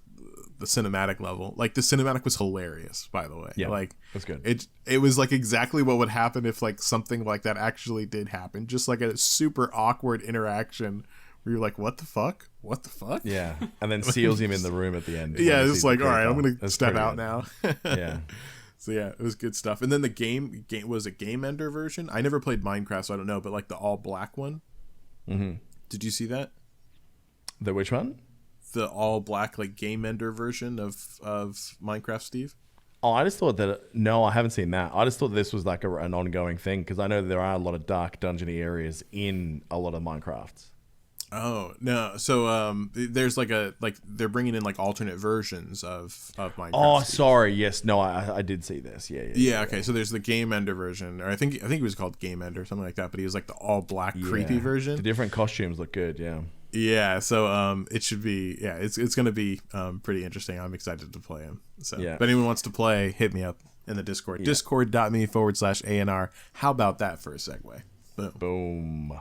cinematic level, like the cinematic was hilarious. By the way, yeah, like that's good. It was like exactly what would happen if like something like that actually did happen. Just like a super awkward interaction. Where you're like, what the fuck? What the fuck? Yeah. And then seals him in the room at the end. Yeah, it's like, all right, I'm going to step out now. Yeah. So yeah, it was good stuff. And then the game was a Game Ender version. I never played Minecraft, so I don't know, but like the all black one. Mm-hmm. Did you see that? The which one? The all black like Game Ender version of Minecraft, Steve? Oh, I just thought that... No, I haven't seen that. I just thought this was like an ongoing thing because I know there are a lot of dark dungeony areas in a lot of Minecrafts. Oh no! So there's they're bringing in like alternate versions of Minecraft. Oh, sorry. Yes, no, I did see this. Yeah. Okay, so there's the Game Ender version, or I think it was called Game Ender, something like that. But he was like the all black creepy version. The different costumes look good. Yeah. Yeah. So it should be it's gonna be pretty interesting. I'm excited to play him. So if anyone wants to play, hit me up in the Discord. Yeah. Discord.me/ANR. How about that for a segue? Boom.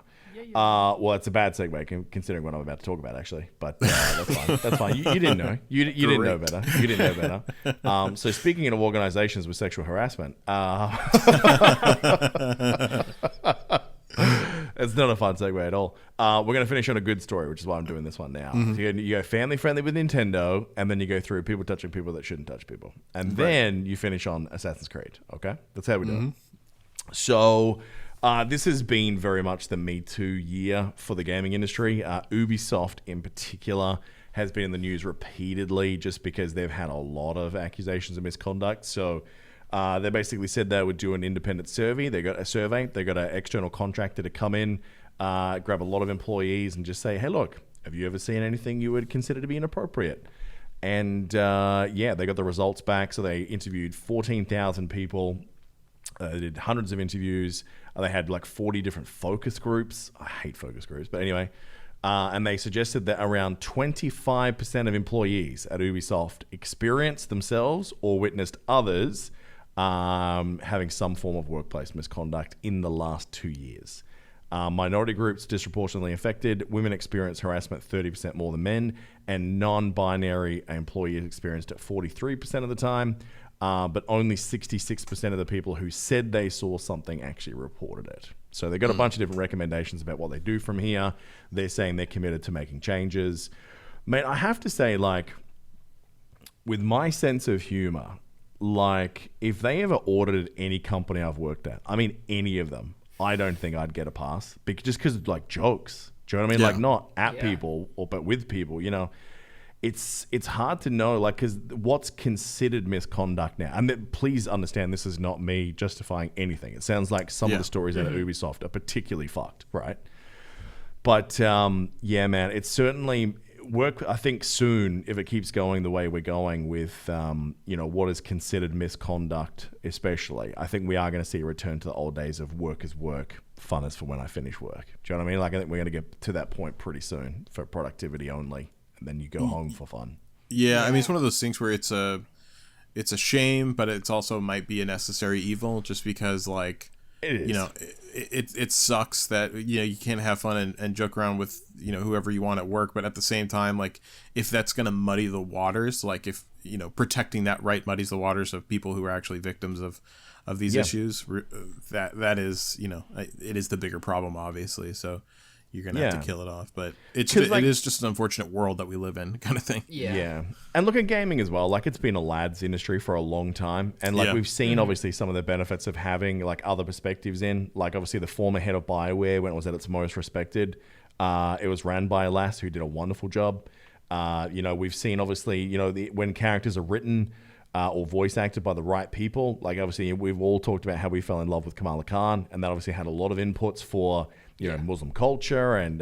Well, it's a bad segue considering what I'm about to talk about, actually. But that's fine. That's fine. You didn't know. You didn't know better. You didn't know better. So speaking of organizations with sexual harassment, it's not a fun segue at all. We're going to finish on a good story, which is why I'm doing this one now. Mm-hmm. So you go family friendly with Nintendo, and then you go through people touching people that shouldn't touch people. And then you finish on Assassin's Creed. Okay? That's how we do it. So... this has been very much the Me Too year for the gaming industry. Ubisoft, in particular, has been in the news repeatedly just because they've had a lot of accusations of misconduct. So they basically said they would do an independent survey. They got an external contractor to come in, grab a lot of employees, and just say, "Hey, look, have you ever seen anything you would consider to be inappropriate?" And they got the results back. So they interviewed 14,000 people. They did hundreds of interviews. They had like 40 different focus groups. I hate focus groups, but anyway. And they suggested that around 25% of employees at Ubisoft experienced themselves or witnessed others having some form of workplace misconduct in the last 2 years. Minority groups disproportionately affected. Women experienced harassment 30% more than men, and non-binary employees experienced it 43% of the time. But only 66% of the people who said they saw something actually reported it. So they got a bunch of different recommendations about what they do from here. They're saying they're committed to making changes. Mate, I have to say, like, with my sense of humor, like, if they ever audited any company I've worked at, I mean, any of them, I don't think I'd get a pass. Just because of, like, jokes. Do you know what I mean? Yeah. Like, not at people, but with people, you know. It's hard to know, like, because what's considered misconduct now? And please understand, this is not me justifying anything. It sounds like some of the stories out of Ubisoft are particularly fucked, right? But yeah, man, it's certainly work. I think soon, if it keeps going the way we're going with, what is considered misconduct, especially, I think we are going to see a return to the old days of work is work, fun is for when I finish work. Do you know what I mean? Like, I think we're going to get to that point pretty soon for productivity only, and then you go home for fun. Yeah, I mean, it's one of those things where it's a shame, but it's also might be a necessary evil, just because, like, It is. It sucks that you can't have fun and joke around with whoever you want at work, but at the same time, like, if that's gonna muddy the waters, like, if protecting that right muddies the waters of people who are actually victims of these issues, that is it is the bigger problem, obviously. So you're gonna have to kill it off, but it is just an unfortunate world that we live in, kind of thing. Yeah. And look at gaming as well. Like, it's been a lads industry for a long time, and like we've seen obviously some of the benefits of having like other perspectives in. Like, obviously the former head of BioWare, when it was at its most respected, it was ran by a lass who did a wonderful job. We've seen obviously when characters are written or voice acted by the right people. Like, obviously we've all talked about how we fell in love with Kamala Khan, and that obviously had a lot of inputs for Muslim culture and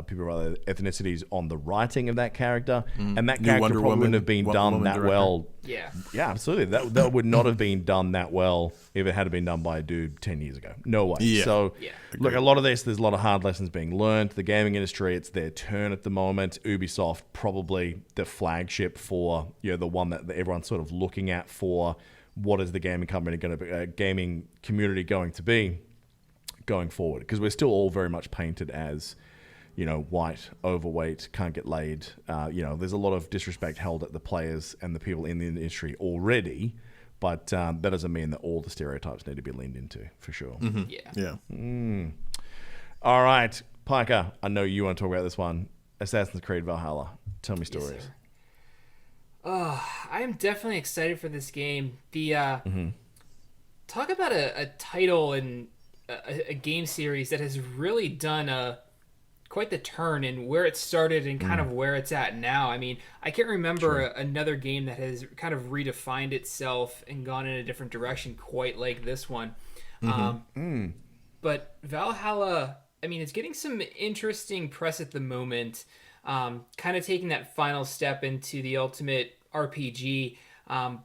people of other ethnicities on the writing of that character, and that character Wonder probably Woman, wouldn't have been done that director. well. Yeah, Absolutely. That would not have been done that well if it had been done by a dude 10 years ago. No way. Yeah. So, look, a lot of this, there's a lot of hard lessons being learned. The gaming industry, it's their turn at the moment. Ubisoft, probably the flagship for the one that everyone's sort of looking at for what is the gaming company going to be, gaming community going to be going forward, because we're still all very much painted as white, overweight, can't get laid. There's a lot of disrespect held at the players and the people in the industry already, but that doesn't mean that all the stereotypes need to be leaned into, for sure. Yeah. All right, Piker, I know you want to talk about this one. Assassin's Creed Valhalla. Tell me stories. Yes, I am definitely excited for this game. The talk about a title and a game series that has really done quite the turn in where it started and kind of where it's at now. I mean, I can't remember another game that has kind of redefined itself and gone in a different direction quite like this one. But Valhalla, I mean, it's getting some interesting press at the moment, kind of taking that final step into the ultimate RPG.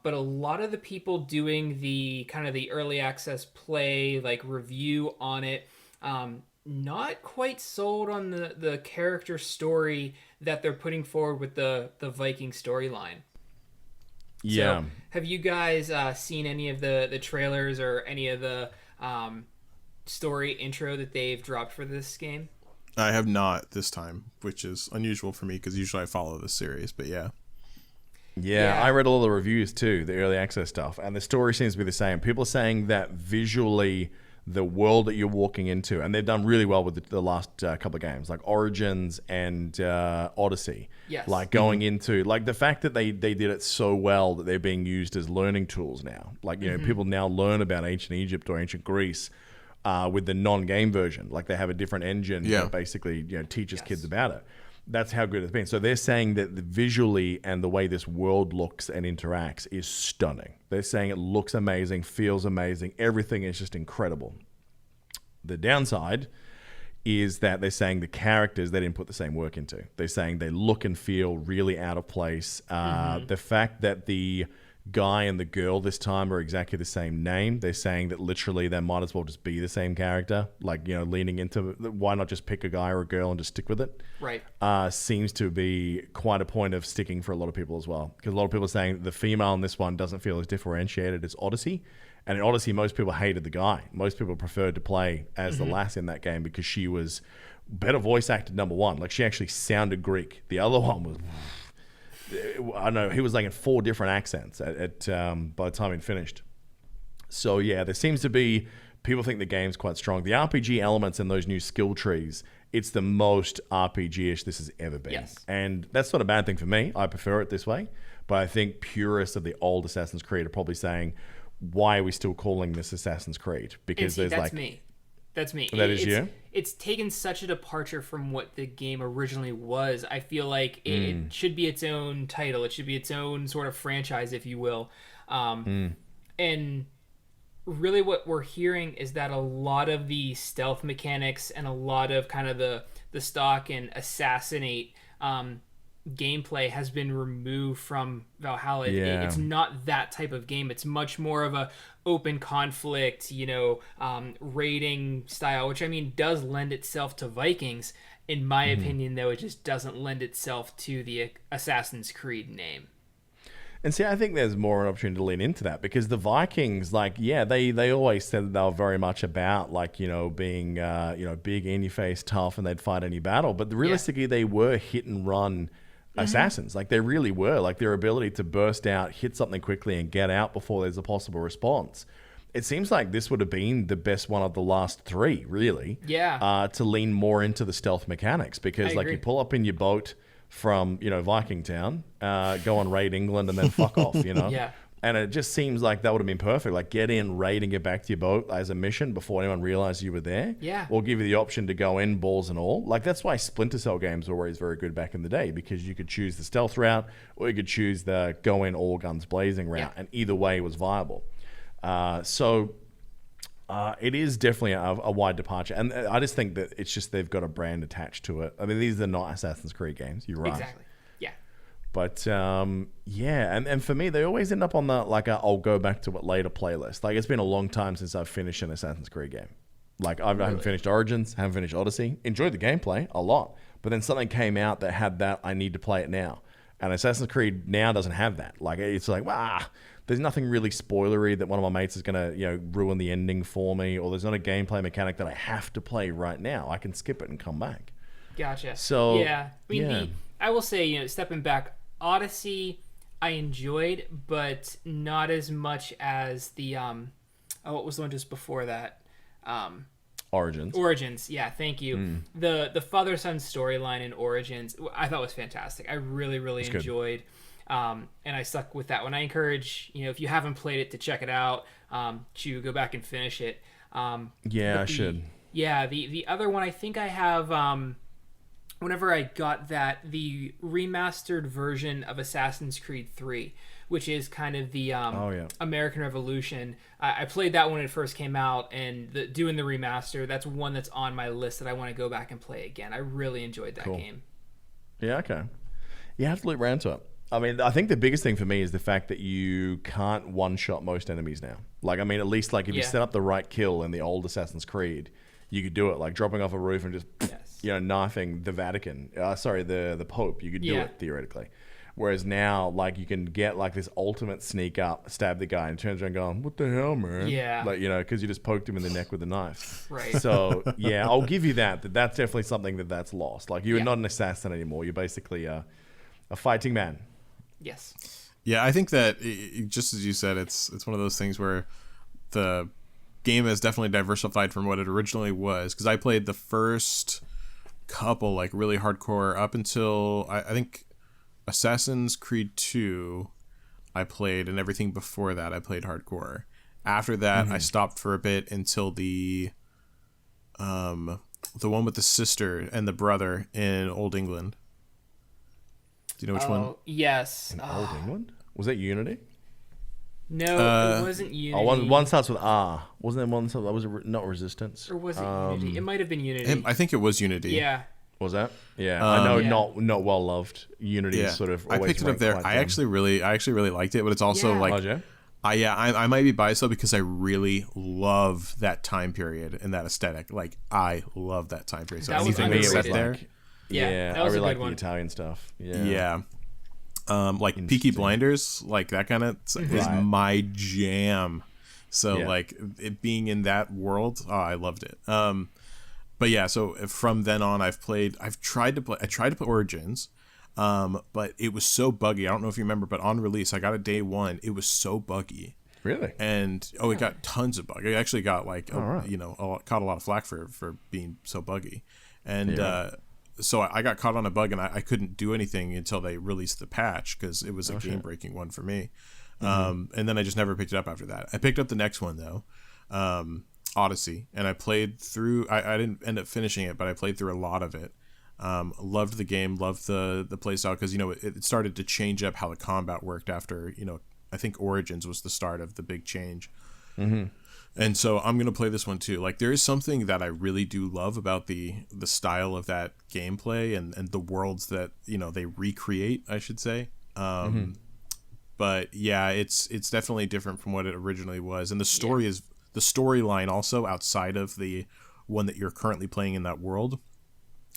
But a lot of the people doing the kind of the early access play, like review on it, not quite sold on the character story that they're putting forward with the Viking storyline. Yeah. So, have you guys seen any of the trailers or any of the story intro that they've dropped for this game? I have not this time, which is unusual for me because usually I follow this series, but yeah. Yeah, I read all the reviews too, the early access stuff, and the story seems to be the same. People are saying that visually, the world that you're walking into, and they've done really well with the last couple of games, like Origins and Odyssey. Yes. Like going into, like the fact that they did it so well that they're being used as learning tools now. Like, people now learn about ancient Egypt or ancient Greece with the non-game version. Like they have a different engine that basically teaches kids about it. That's how good it's been. So they're saying that visually and the way this world looks and interacts is stunning. They're saying it looks amazing, feels amazing. Everything is just incredible. The downside is that they're saying the characters they didn't put the same work into. They're saying they look and feel really out of place. The fact that the guy and the girl this time are exactly the same name. They're saying that literally they might as well just be the same character. Like, leaning into why not just pick a guy or a girl and just stick with it? Right. Seems to be quite a point of sticking for a lot of people as well. Because a lot of people are saying the female in this one doesn't feel as differentiated as Odyssey. And in Odyssey, most people hated the guy. Most people preferred to play as the lass in that game because she was better voice acted, number one. Like, she actually sounded Greek. The other one was... I don't know, he was like in 4 different accents by the time he'd finished. So yeah, there seems to be, people think the game's quite strong. The RPG elements in those new skill trees, it's the most RPG-ish this has ever been. Yes. And that's not a bad thing for me. I prefer it this way. But I think purists of the old Assassin's Creed are probably saying, why are we still calling this Assassin's Creed? Because that's like... me. That's me. That is you? It's taken such a departure from what the game originally was. I feel like it should be its own title. It should be its own sort of franchise, if you will. And really what we're hearing is that a lot of the stealth mechanics and a lot of kind of the the stalk and assassinate gameplay has been removed from Valhalla. It's not that type of game. It's much more of a open conflict, raiding style, which I mean does lend itself to Vikings. In my opinion, though, it just doesn't lend itself to the Assassin's Creed name. And see, I think there's more an opportunity to lean into that because the Vikings, they always said that they were very much about, being, big, in-your-face, tough, and they'd fight any battle. But realistically, they were hit-and-run assassins. Like, they really were. Like, their ability to burst out, hit something quickly, and get out before there's a possible response. It seems like this would have been the best one of the last three, really. Yeah. To lean more into the stealth mechanics because, you pull up in your boat from, Viking Town, go on raid England and then fuck off, Yeah. And it just seems like that would have been perfect. Like, get in, raid, and get back to your boat as a mission before anyone realized you were there. Yeah. Or give you the option to go in, balls and all. Like, that's why Splinter Cell games were always very good back in the day because you could choose the stealth route or you could choose the go in, all guns blazing route. And either way was viable. It is definitely a wide departure. And I just think that it's just they've got a brand attached to it. I mean, these are not Assassin's Creed games. You're right. Exactly. Yeah. But, And for me, they always end up on the, I'll go back to it later playlist. Like, it's been a long time since I've finished an Assassin's Creed game. Like, I haven't finished Origins, haven't finished Odyssey. Enjoyed the gameplay a lot. But then something came out that had that, I need to play it now. And Assassin's Creed now doesn't have that. Like, it's like, there's nothing really spoilery that one of my mates is going to, ruin the ending for me, or there's not a gameplay mechanic that I have to play right now. I can skip it and come back. Gotcha. So yeah, I mean, I will say, stepping back, Odyssey I enjoyed, but not as much as the what was the one just before that? Origins, yeah, thank you. The father-son storyline in Origins I thought was fantastic. I really enjoyed. And I stuck with that one. I encourage, if you haven't played it, to check it out, to go back and finish it. I should. Yeah, the other one I think I have, whenever I got the remastered version of Assassin's Creed 3, which is kind of the American Revolution. I played that when it first came out, and doing the remaster, that's one that's on my list that I want to go back and play again. I really enjoyed that game. Yeah, okay. You have to look around to it. I mean, I think the biggest thing for me is the fact that you can't one-shot most enemies now. Like, I mean, at least if you set up the right kill in the old Assassin's Creed, you could do it. Like dropping off a roof and just, knifing the Vatican. The Pope. You could do it theoretically. Whereas now, you can get this ultimate sneak up, stab the guy, and turns around going, "What the hell, man?" Yeah. Because you just poked him in the neck with a knife. Right. So I'll give you that. That's definitely something that's lost. Like, you're not an assassin anymore. You're basically a fighting man. Yes. Yeah, I think that just as you said, it's one of those things where the game has definitely diversified from what it originally was. Because I played the first couple really hardcore up until I think Assassin's Creed 2 I played, and everything before that I played hardcore. After that, I stopped for a bit until the one with the sister and the brother in Old England. Do you know which one? Yes. In Old England? Was that Unity? No, it wasn't Unity. One starts with R. Wasn't there one that was not Resistance? Or was it Unity? It might have been Unity. I think it was Unity. Yeah. Was that? Yeah. I know not well loved. Unity is sort of always I picked it up there. I actually really liked it, but it's also I might be biased though because I really love that time period and that aesthetic. Like, I love that time period. So that anything that's set there. Yeah, that I was really a like good one. the Italian stuff. Yeah. Peaky Blinders, that kind of is my jam. So it being in that world, I loved it. But yeah, so from then on, I tried to play Origins, but it was so buggy. I don't know if you remember, but on release, I got it day one. It was so buggy. Really? And it got tons of bugs. It actually got caught a lot of flack for being so buggy. And so I got caught on a bug, and I couldn't do anything until they released the patch because it was a game-breaking one for me. And then I just never picked it up after that. I picked up the next one though. Odyssey, and I played through. I didn't end up finishing it, but I played through a lot of it. Loved the game, loved the play style because it started to change up how the combat worked after I think Origins was the start of the big change. And so I'm gonna play this one too. Like, there is something that I really do love about the style of that gameplay and the worlds that they recreate, I should say. But yeah, it's definitely different from what it originally was, and the story is the storyline also outside of the one that you're currently playing in that world.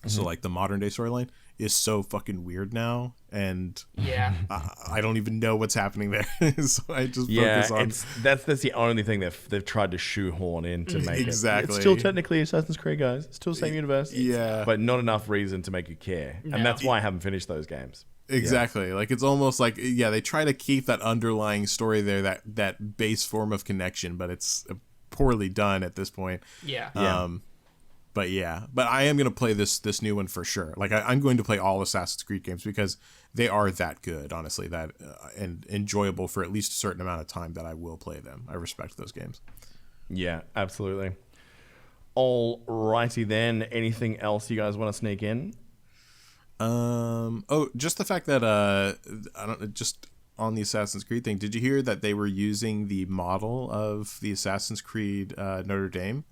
So like the modern day storyline is so fucking weird now, and I don't even know what's happening there. So I just focus on that's the only thing they've tried to shoehorn in to make exactly. It's still technically Assassin's Creed, guys. It's still the same universe. Yeah, but not enough reason to make you care, and that's why I haven't finished those games. Exactly. Yeah. Like, it's almost like, they try to keep that underlying story there, that base form of connection, but it's poorly done at this point. Yeah. But I am going to play this new one for sure. Like, I'm going to play all Assassin's Creed games because they are that good, honestly, that and enjoyable for at least a certain amount of time that I will play them. I respect those games. Yeah, absolutely. Alrighty then. Anything else you guys want to sneak in? Just the fact that just on the Assassin's Creed thing, did you hear that they were using the model of the Assassin's Creed Notre Dame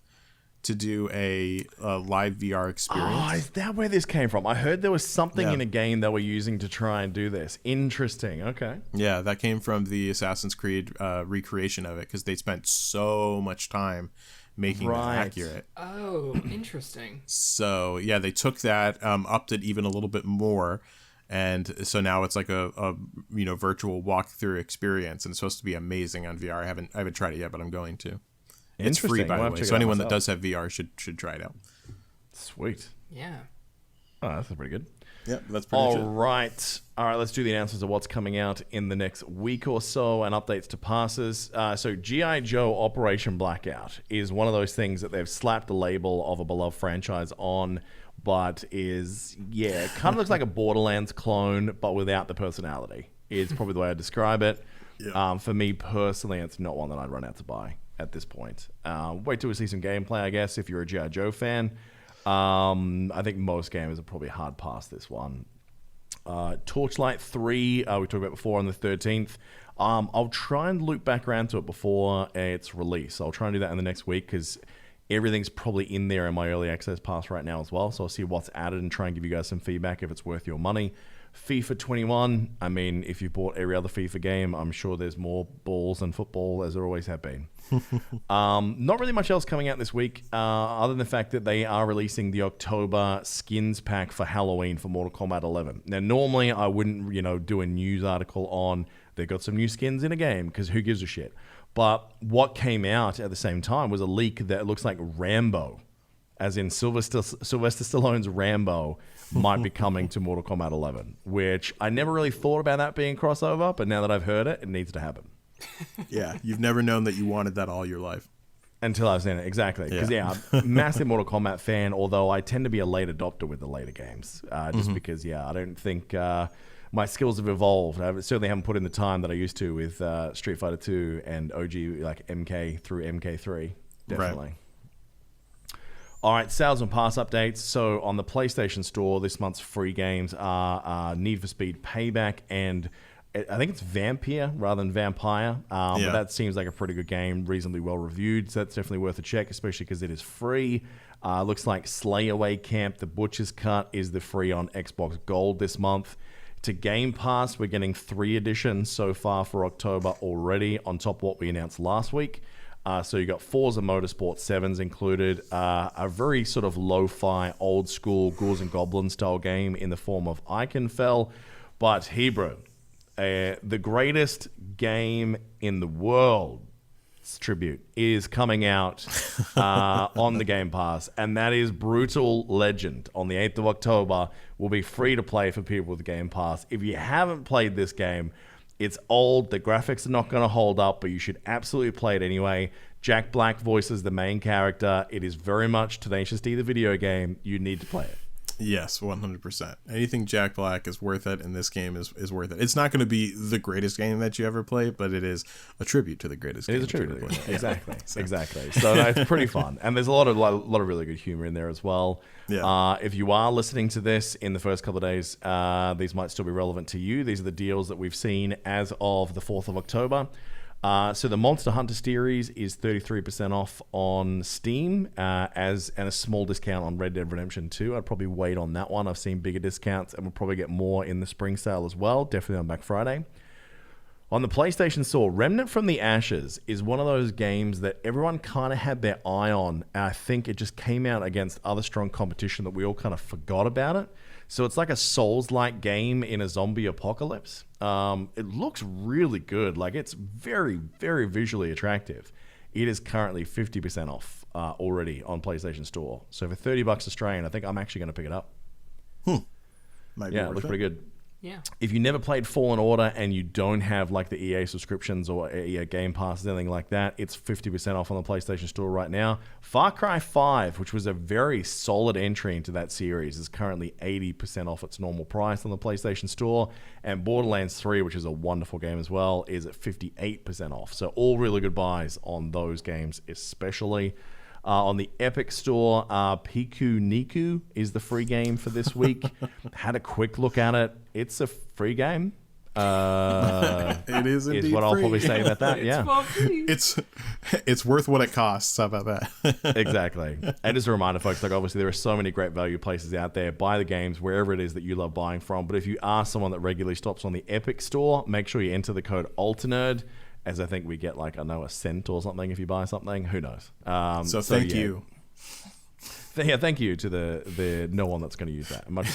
to do a live VR experience? Oh, is that where this came from? I heard there was something in a game they were using to try and do this. Interesting. Okay. Yeah, that came from the Assassin's Creed recreation of it, because they spent so much time making that accurate. Oh, interesting. So yeah, they took that, upped it even a little bit more, and so now it's like a virtual walkthrough experience, and it's supposed to be amazing on VR. I haven't tried it yet, but I'm going to. It's free, by the way, so anyone that does have VR should try it out. Sweet. Yeah. Oh, that's pretty good. Yeah, that's pretty much it. All right, let's do the announcements of what's coming out in the next week or so and updates to passes. So G.I. Joe Operation Blackout is one of those things that they've slapped the label of a beloved franchise on, but it kind of looks like a Borderlands clone, but without the personality. Is probably the way I describe it. Yeah. For me personally, it's not one that I'd run out to buy at this point. Wait till we see some gameplay, I guess, if you're a G.I. Joe fan. I think most gamers are probably hard past this one. Torchlight 3, we talked about before on the 13th. I'll try and loop back around to it before its release. I'll try and do that in the next week because everything's probably in there in my early access pass right now as well. So I'll see what's added and try and give you guys some feedback if it's worth your money. FIFA 21, I mean, if you bought every other FIFA game, I'm sure there's more balls than football as there always have been. Not really much else coming out this week, other than the fact that they are releasing the October skins pack for Halloween for Mortal Kombat 11. Now, normally I wouldn't, do a news article on they've got some new skins in a game because who gives a shit. But what came out at the same time was a leak that looks like Rambo, as in Sylvester Stallone's Rambo, might be coming to Mortal Kombat 11, which I never really thought about that being a crossover, but now that I've heard it, it needs to happen. Yeah, you've never known that you wanted that all your life. Until I've seen it, exactly. Because, I'm a massive Mortal Kombat fan, although I tend to be a late adopter with the later games. Just because, I don't think my skills have evolved. I certainly haven't put in the time that I used to with Street Fighter 2 and OG, like MK through MK3. Definitely. Right. All right, sales and pass updates. So on the PlayStation Store, this month's free games are Need for Speed Payback and I think it's Vampire rather than Vampire. But that seems like a pretty good game, reasonably well reviewed. So that's definitely worth a check, especially because it is free. Looks like Slayaway Camp, The Butcher's Cut is the free on Xbox Gold this month. To Game Pass, we're getting 3 editions so far for October already, on top of what we announced last week. So you got Forza Motorsport 7s included, a very sort of lo-fi, old-school Ghouls and Goblins style game in the form of Iconfell. But Hebrew, the greatest game in the world, tribute, is coming out on the Game Pass, and that is Brutal Legend on the 8th of October. Will be free to play for people with Game Pass. If you haven't played this game, it's old, the graphics are not going to hold up, but you should absolutely play it anyway. Jack Black voices the main character. It is very much Tenacious D, the video game. You need to play it. Yes, 100%. Anything Jack Black is worth it, and this game is worth it. It's not going to be the greatest game that you ever play, but it is a tribute to the greatest game. It is a tribute to the greatest. Exactly. Exactly. So it's pretty fun. And there's a lot of really good humor in there as well. Yeah. If you are listening to this in the first couple of days, these might still be relevant to you. These are the deals that we've seen as of the 4th of October. So the Monster Hunter series is 33% off on Steam, and a small discount on Red Dead Redemption 2. I'd probably wait on that one. I've seen bigger discounts, and we'll probably get more in the spring sale as well, definitely on Black Friday. On the PlayStation Store, Remnant from the Ashes is one of those games that everyone kind of had their eye on, and I think it just came out against other strong competition that we all kind of forgot about it. So it's like a Souls-like game in a zombie apocalypse. It looks really good. Like, it's very, very visually attractive. It is currently 50% off already on PlayStation Store. So for $30 Australian, I think I'm actually going to pick it up. Might be Yeah, it worth looks pretty good. Yeah. If you never played Fallen Order and you don't have like the EA subscriptions or EA Game Pass, anything like that, it's 50% off on the PlayStation Store right now. Far Cry 5, which was a very solid entry into that series, is currently 80% off its normal price on the PlayStation Store. And Borderlands 3, which is a wonderful game as well, is at 58% off. So all really good buys on those games, especially. On the Epic Store, Piku Niku is the free game for this week. Had a quick look at it. It's a free game. It is indeed what I'll free. probably say about that. Yeah, It's worth what it costs. How about that? exactly. And just a reminder, folks, like obviously there are so many great value places out there. Buy the games wherever it is that you love buying from. But if you are someone that regularly stops on the Epic Store, make sure you enter the code Alternerd, as I think we get like, I know, a cent or something if you buy something. Who knows? So thank you. Yeah, thank you to the no one that's going to use that. Much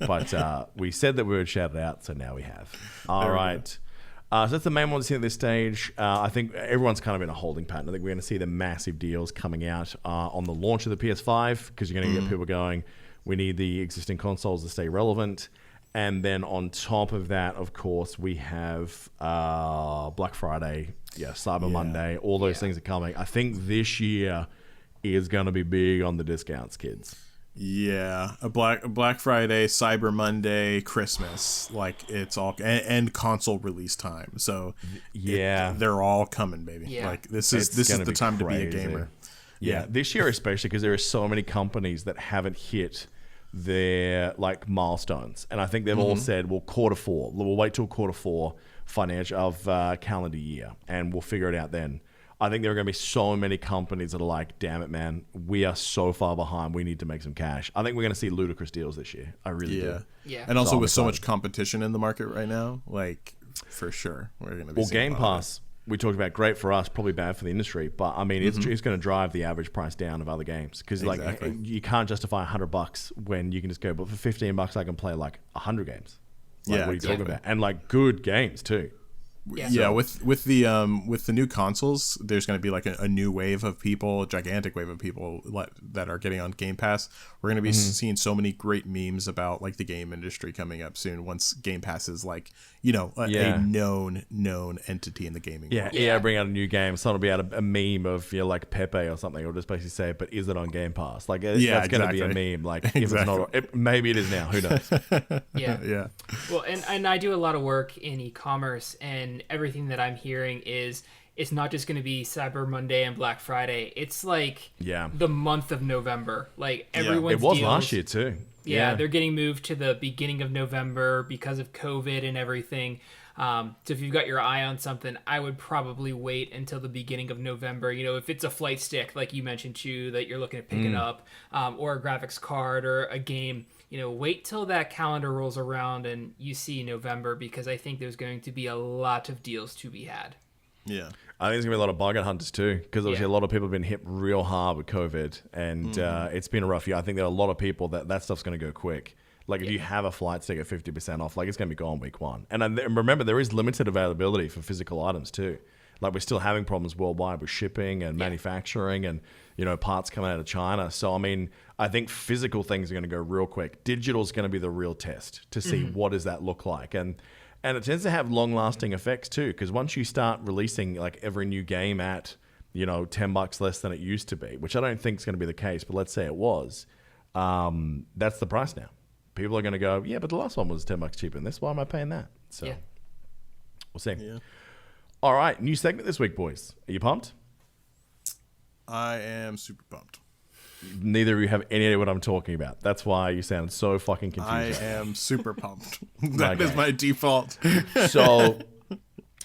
But we said that we would shout it out, so now we have. All right. So that's the main one to see at this stage. I think everyone's kind of in a holding pattern. I think we're going to see the massive deals coming out on the launch of the PS5, because you're going to get people going, we need the existing consoles to stay relevant. And then on top of that, of course, we have Black Friday, Cyber Monday. All those things are coming. I think this year is going to be big on the discounts, kids. Yeah, a Black Friday, Cyber Monday, Christmas, like it's all and console release time. So they're all coming, baby. Yeah. Like this is the time crazy to be a gamer. Yeah, this year especially, because there are so many companies that haven't hit their like milestones, and I think they've all said, well, Q4, we'll wait till Q4 financial of calendar year, and we'll figure it out then. I think there are going to be so many companies that are like, damn it, man, we are so far behind. We need to make some cash. I think we're going to see ludicrous deals this year. I really do. Yeah. And also So with so much competition in the market right now, like for sure, we're going to be. Well, seeing Game a lot of Pass, we talked about, great for us, probably bad for the industry. But I mean, it's going to drive the average price down of other games, because like you can't justify $100 when you can just go, but for $15 I can play like 100 games. Like, what are you talking about? And like good games too. Yeah, with the new consoles, there's going to be like a new wave of people, a gigantic wave of people that are getting on Game Pass. We're going to be seeing so many great memes about like the game industry coming up soon once Game Pass is like, a known entity in the gaming world. Yeah, bring out a new game. Someone will be out a meme of like Pepe or something, or just basically say, but is it on Game Pass? Like that's going to be a meme. Like if it's not, maybe it is now. Who knows? Yeah. Well, and I do a lot of work in e-commerce, and everything that I'm hearing is it's not just going to be Cyber Monday and Black Friday. It's like the month of November. Like everyone's it was deals, last year too. Yeah, they're getting moved to the beginning of November because of COVID and everything. So if you've got your eye on something, I would probably wait until the beginning of November. If it's a flight stick, like you mentioned, Chu, that you're looking at picking up, or a graphics card or a game, wait till that calendar rolls around and you see November, because I think there's going to be a lot of deals to be had. Yeah. I think there's going to be a lot of bargain hunters too, because obviously a lot of people have been hit real hard with COVID, and it's been a rough year. I think there are a lot of people that stuff's going to go quick. Like if you have a flight stick at 50% off, like it's going to be gone week one. And remember, there is limited availability for physical items too. Like we're still having problems worldwide with shipping and manufacturing, and parts coming out of China. So I mean, I think physical things are going to go real quick. Digital is going to be the real test to see what does that look like, and it tends to have long-lasting effects too. Because once you start releasing like every new game at $10 less than it used to be, which I don't think is going to be the case, but let's say it was, that's the price now. People are going to go, yeah, but the last one was $10 cheaper than this. Why am I paying that? So we'll see. Yeah. All right, new segment this week, boys. Are you pumped? I am super pumped. Neither of you have any idea what I'm talking about. That's why you sound so fucking confused. I am super pumped. That is my default. So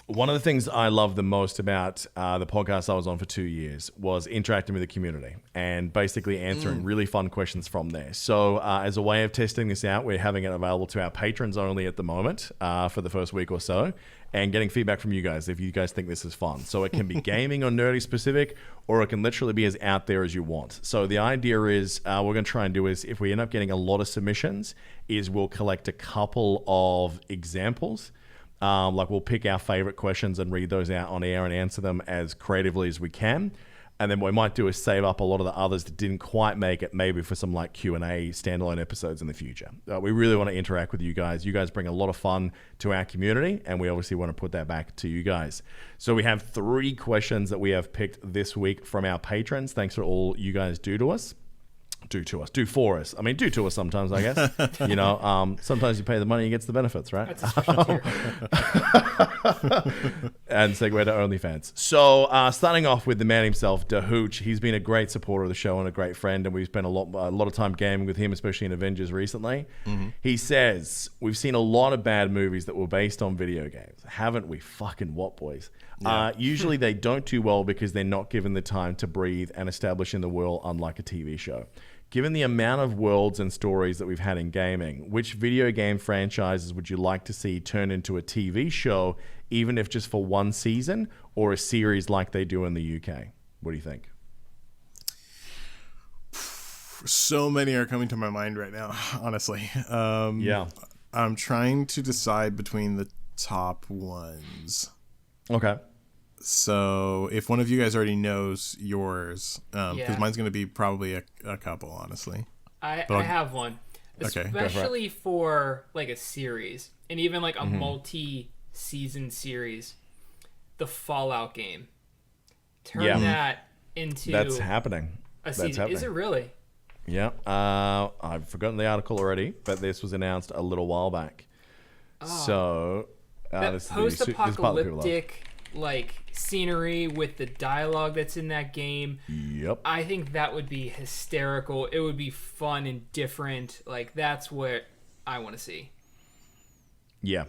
One of the things I love the most about the podcast I was on for 2 years was interacting with the community and basically answering really fun questions from there. So as a way of testing this out, we're having it available to our patrons only at the moment for the first week or so, and getting feedback from you guys if you guys think this is fun. So it can be gaming or nerdy specific, or it can literally be as out there as you want. So the idea is we're going to try and do is, if we end up getting a lot of submissions, is we'll collect a couple of examples. Like we'll pick our favorite questions and read those out on air and answer them as creatively as we can. And then what we might do is save up a lot of the others that didn't quite make it, maybe for some like Q&A standalone episodes in the future. We really want to interact with you guys. You guys bring a lot of fun to our community, and we obviously want to put that back to you guys. So we have 3 questions that we have picked this week from our patrons. Thanks for all you guys do for us. Do to us sometimes, I guess. Sometimes you pay the money, you get the benefits, right? That's a special tier. And segue to OnlyFans. So starting off with the man himself, Dahooch. He's been a great supporter of the show and a great friend, and we've spent a lot of time gaming with him, especially in Avengers recently. Mm-hmm. He says, we've seen a lot of bad movies that were based on video games. Haven't we? Fucking what, boys? Yeah. Usually they don't do well because they're not given the time to breathe and establish in the world, unlike a TV show. Given the amount of worlds and stories that we've had in gaming, which video game franchises would you like to see turn into a TV show, even if just for one season, or a series like they do in the UK? What do you think? So many are coming to my mind right now, honestly. Yeah. I'm trying to decide between the top ones. Okay. So if one of you guys already knows yours, because mine's going to be probably a couple, honestly. I have one. Okay, Especially for like a series, and even like a multi-season series. The Fallout game. Turn that into That's happening. A season. Is it really? Yeah. I've forgotten the article already, but this was announced a little while back. So that this post-apocalyptic like scenery with the dialogue that's in that game. Yep. I think that would be hysterical. It would be fun and different. Like that's what I want to see. Yeah.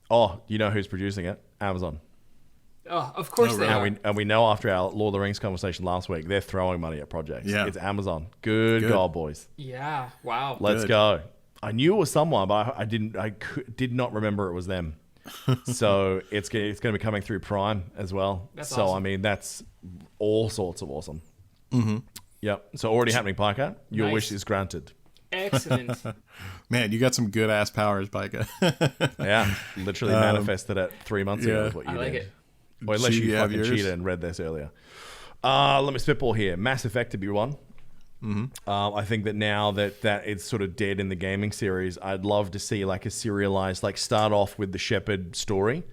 Oh, you know who's producing it? Amazon. Oh, of course they are. And we know after our Lord of the Rings conversation last week, they're throwing money at projects. Yeah. It's Amazon. Good God, boys. Yeah. Wow. Let's go. I knew it was someone, but I did not remember it was them. So it's going to be coming through Prime as well. That's so awesome. I mean, that's all sorts of awesome. Mm-hmm. Yep. So already happening, Piker. Your Nice. wish is granted. Excellent. Man, you got some good ass powers, Pika. Yeah. Literally manifested it 3 months ago. Is what you I did. like it. Or unless you have fucking yours? cheated and read this earlier. Let me spitball here. Mass Effect to be one. Mm-hmm. I think that now that it's sort of dead in the gaming series, I'd love to see like a serialized, like start off with the Shepard story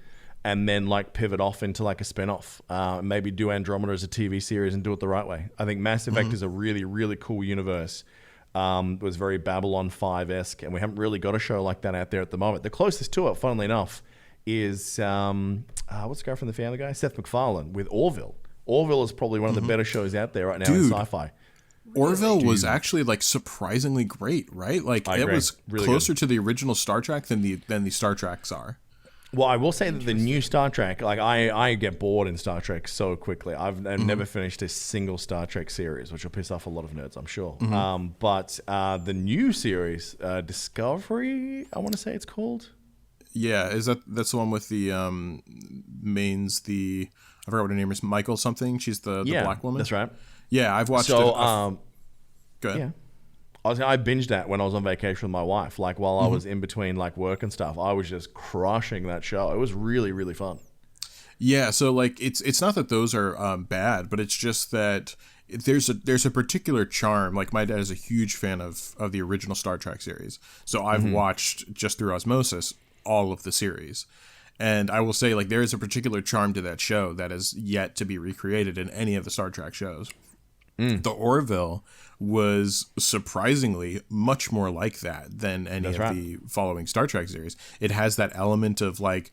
and then like pivot off into like a spin-off. Maybe do Andromeda as a TV series and do it the right way. I think Mass Effect is a really, really cool universe. It was very Babylon 5-esque, and we haven't really got a show like that out there at the moment. The closest to it, funnily enough, is what's the guy from the Family Guy? Seth MacFarlane with Orville. Orville is probably one of the better shows out there right now in sci-fi. Orville was actually like surprisingly great, right? Like it was really closer to the original Star Trek than the Star Treks are. Well, I will say that the new Star Trek, like I get bored in Star Trek so quickly. I've never finished a single Star Trek series, which will piss off a lot of nerds, I'm sure. But the new series, Discovery, I want to say it's called. Yeah, that's the one with the mains, I forgot what her name is, Michael something. She's the black woman. That's right. Yeah, I've watched it. Go ahead. Yeah. I binged that when I was on vacation with my wife. Like while I was in between like work and stuff, I was just crushing that show. It was really, really fun. Yeah, so like it's not that those are bad, but it's just that there's a particular charm. Like my dad is a huge fan of the original Star Trek series, so I've watched just through osmosis all of the series. And I will say, like, there is a particular charm to that show that is yet to be recreated in any of the Star Trek shows. The Orville was surprisingly much more like that than any That's of right. the following Star Trek series. It has that element of like,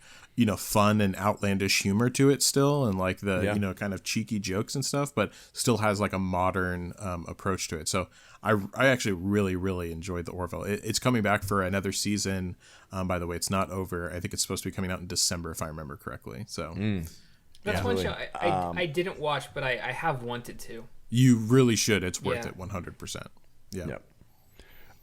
fun and outlandish humor to it still, and like the, kind of cheeky jokes and stuff, but still has like a modern approach to it. So I actually really, really enjoyed the Orville. It's coming back for another season. By the way, it's not over. I think it's supposed to be coming out in December, if I remember correctly. So That's one show I didn't watch, but I have wanted to. you really should. It's worth Yeah. it 100%. Yeah.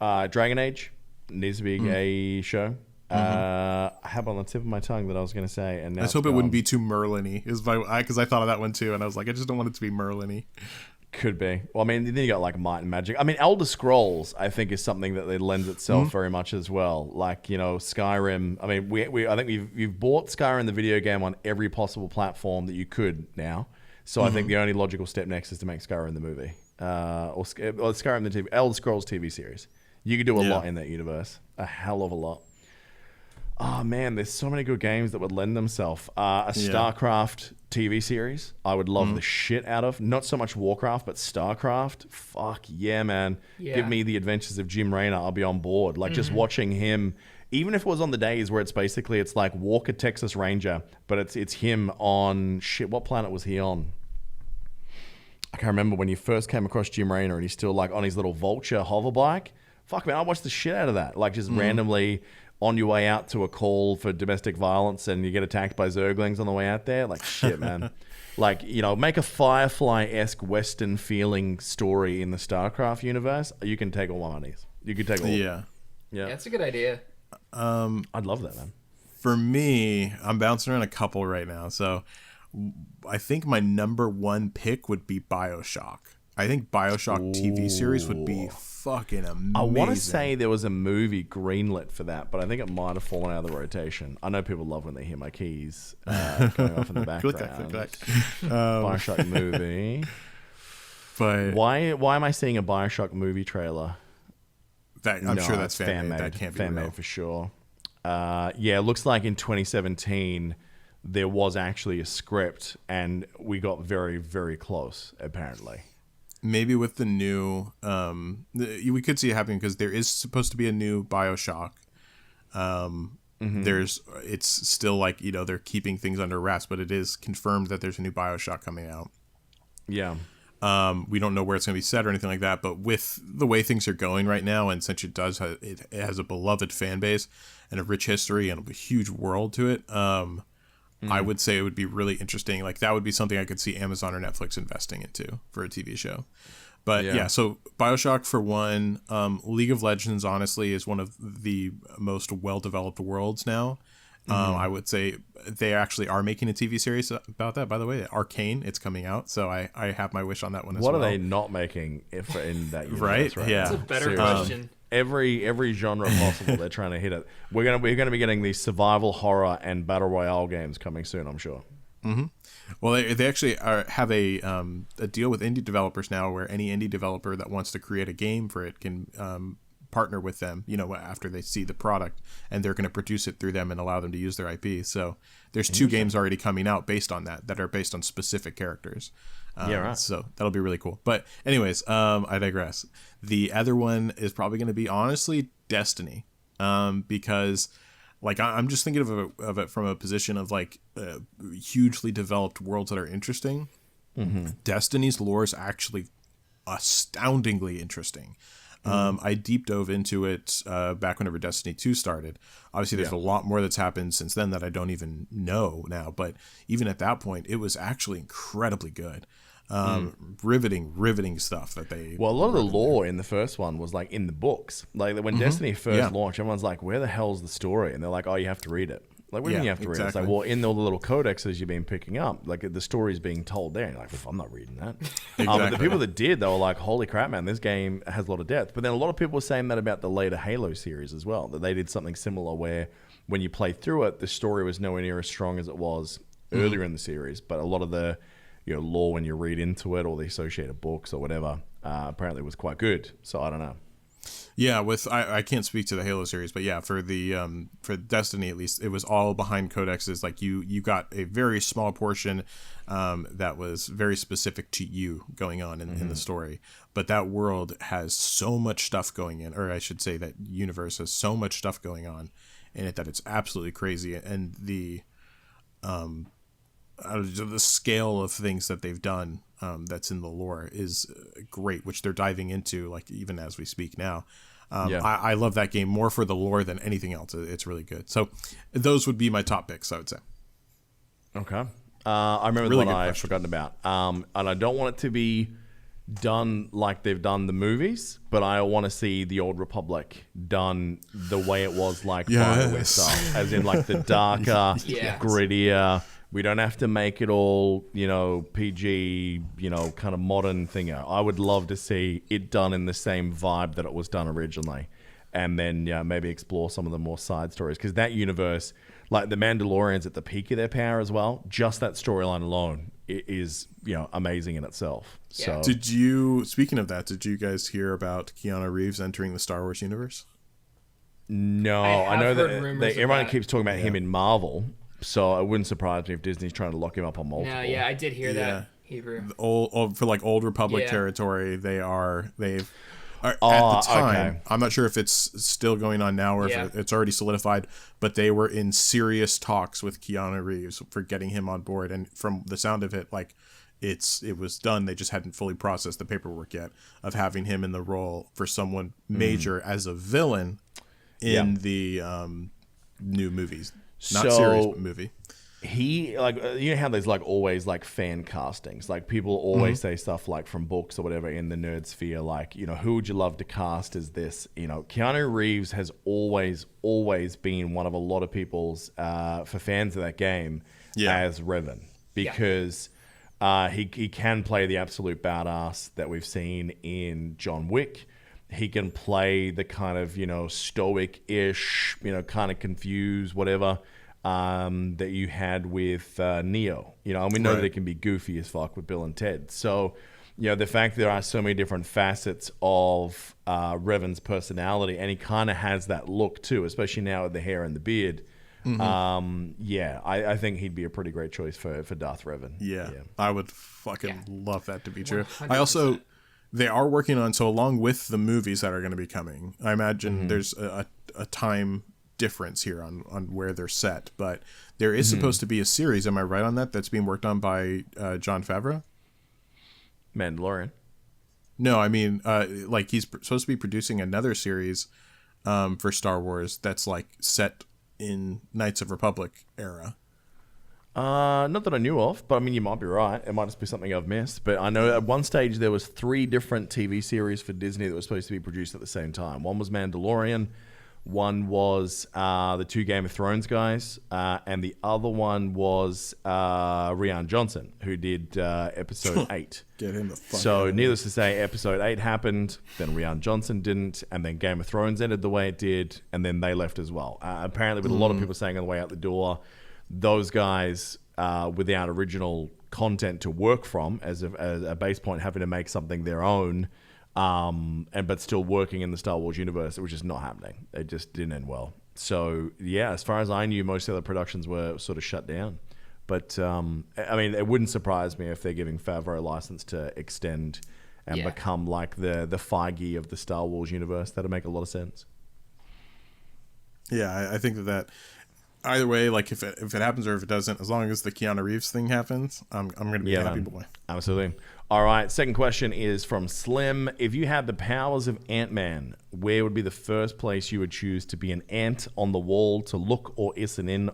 Yep. Dragon Age needs to be a show. I have on the tip of my tongue that I was going to say, and now I just hope it wouldn't be too Merlin-y, because I thought of that one too, and I was like, I just don't want it to be Merlin-y. Could be. Well, I mean, then you got like Might and Magic. I mean, Elder Scrolls, I think, is something that it lends itself very much as well. Like, Skyrim. I mean, I think you've bought Skyrim the video game on every possible platform that you could now. So I think the only logical step next is to make Skyrim the movie, or Skyrim the TV, Elder Scrolls TV series. You could do a lot in that universe, a hell of a lot. Oh man, there's so many good games that would lend themselves. A StarCraft TV series, I would love the shit out of. Not so much Warcraft, but StarCraft. Fuck yeah, man. Yeah. Give me the adventures of Jim Raynor. I'll be on board. Like just watching him, even if it was on the days where it's like Walker, Texas Ranger, but it's him on shit. What planet was he on? I can't remember when you first came across Jim Raynor and he's still like on his little Vulture hover bike. Fuck man, I watched the shit out of that. Like just randomly on your way out to a call for domestic violence and you get attacked by Zerglings on the way out there. Like shit, man. Like, make a Firefly-esque Western feeling story in the StarCraft universe. You can take all my monies. You could take all. Yeah. Yeah. That's a good idea. I'd love that, man. For me, I'm bouncing around a couple right now. So I think my number one pick would be BioShock. I think BioShock TV series would be fucking amazing. I want to say there was a movie greenlit for that, but I think it might have fallen out of the rotation. I know people love when they hear my keys going off in the background. click. BioShock movie. But Why am I seeing a BioShock movie trailer? I'm sure that's it's fan made. That can't be real. made for sure. It looks like in 2017 there was actually a script, and we got very, very close. Apparently, Maybe with the new, we could see it happening because there is supposed to be a new BioShock. It's still like they're keeping things under wraps, but it is confirmed that there's a new BioShock coming out. yeah. We don't know where it's going to be set or anything like that, but with the way things are going right now, and since it has a beloved fan base and a rich history and a huge world to it, I would say it would be really interesting. Like that would be something I could see Amazon or Netflix investing into for a TV show. But so BioShock for one. League of Legends honestly is one of the most well-developed worlds now. I would say they actually are making a TV series about that, by the way. Arcane, it's coming out, so I have my wish on that one as well. What are they not making in that universe? Right? Yeah. That's a better question. Every genre possible, they're trying to hit it. We're gonna be getting these survival horror and battle royale games coming soon, I'm sure. Well, they actually have a deal with indie developers now, where any indie developer that wants to create a game for it can partner with them, after they see the product, and they're going to produce it through them and allow them to use their IP. So there's 2 games already coming out based on that are based on specific characters. Right. So that'll be really cool. But anyways, I digress. The other one is probably going to be, honestly, Destiny, because like I'm just thinking of it from a position of like hugely developed worlds that are interesting. Destiny's lore is actually astoundingly interesting. I deep dove into it back whenever Destiny 2 started. Obviously, there's a lot more that's happened since then that I don't even know now. But even at that point, it was actually incredibly good. Riveting stuff that they... Well, a lot of the lore in the first one was like in the books. Like when Destiny first launched, everyone's like, where the hell's the story? And they're like, oh, you have to read it. Like, what do you mean you have to read it? It's like, well, in all the little codexes you've been picking up, like the story's being told there. And you're like, I'm not reading that. But the people that did, they were like, holy crap, man, this game has a lot of depth. But then a lot of people were saying that about the later Halo series as well, that they did something similar where when you play through it, the story was nowhere near as strong as it was earlier in the series. But a lot of the lore, when you read into it or the associated books or whatever, apparently was quite good. So I don't know. Yeah, with I can't speak to the Halo series, but yeah, for Destiny at least, it was all behind codexes. Like you got a very small portion that was very specific to you going on in the story. But that world has so much stuff going in, or I should say that universe has so much stuff going on in it that it's absolutely crazy. And the scale of things that they've done that's in the lore is great, which they're diving into, like even as we speak now. I love that game more for the lore than anything else. It's really good. So those would be my top picks, I would say. Okay. I remember Really the one good I've question. forgotten about. And I don't want it to be done like they've done the movies, but I want to see the Old Republic done the way it was like BioWare style. As in like the darker, Yes. grittier. We don't have to make it all, PG, kind of modern thing. I would love to see it done in the same vibe that it was done originally. And then, maybe explore some of the more side stories. Because that universe, like the Mandalorians at the peak of their power as well, just that storyline alone is, amazing in itself. Yeah. So, Speaking of that, did you guys hear about Keanu Reeves entering the Star Wars universe? no, I I know have heard that rumors everyone about keeps talking about him in Marvel. So it wouldn't surprise me if Disney's trying to lock him up on multiple. No, yeah, I did hear Yeah. that, Hebrew. For like Old Republic Yeah. territory, they've at the time. Okay. I'm not sure if it's still going on now or Yeah. if it's already solidified, but they were in serious talks with Keanu Reeves for getting him on board. And from the sound of it, like it was done. They just hadn't fully processed the paperwork yet of having him in the role for someone major as a villain in the new movies. Not series, but movie. He how there's always fan castings, people always say stuff from books or whatever in the nerd sphere, who would you love to cast as this? Keanu Reeves has always been one of a lot of people's for fans of that game as Revan, because he can play the absolute badass that we've seen in John Wick. He can play the kind of, stoic-ish, kind of confused, whatever, that you had with Neo. And we know that it can be goofy as fuck with Bill and Ted. So, the fact there are so many different facets of Revan's personality, and he kind of has that look too, especially now with the hair and the beard. I think he'd be a pretty great choice for Darth Revan. Yeah. I would fucking love that to be true. 100%. I also... They are working on, so along with the movies that are going to be coming, I imagine there's a time difference here on where they're set, but there is supposed to be a series, am I right on that, that's being worked on by Jon Favreau? Mandalorian. No, I mean, he's supposed to be producing another series for Star Wars that's set in Knights of Republic era. Not that I knew of, but I mean, you might be right. It might just be something I've missed. But I know at one stage there was 3 different TV series for Disney that were supposed to be produced at the same time. One was Mandalorian, one was the 2 Game of Thrones guys, and the other one was Rian Johnson, who did episode 8. Get him the fuck So, out. needless to say, episode 8 happened, then Rian Johnson didn't, and then Game of Thrones ended the way it did, and then they left as well. Apparently, with a lot of people saying on the way out the door, those guys, without original content to work from as a base point, having to make something their own, but still working in the Star Wars universe, it was just not happening. It just didn't end well. So, as far as I knew, most of the other productions were sort of shut down. But, I mean, it wouldn't surprise me if they're giving Favreau a license to extend and become like the Feige of the Star Wars universe. That'd make a lot of sense. Yeah, I think that either way, if it happens or if it doesn't, as long as the Keanu Reeves thing happens, I'm going to be a happy boy. Absolutely. All right, second question is from Slim. If you had the powers of Ant-Man, where would be the first place you would choose to be an ant on the wall to look or listen in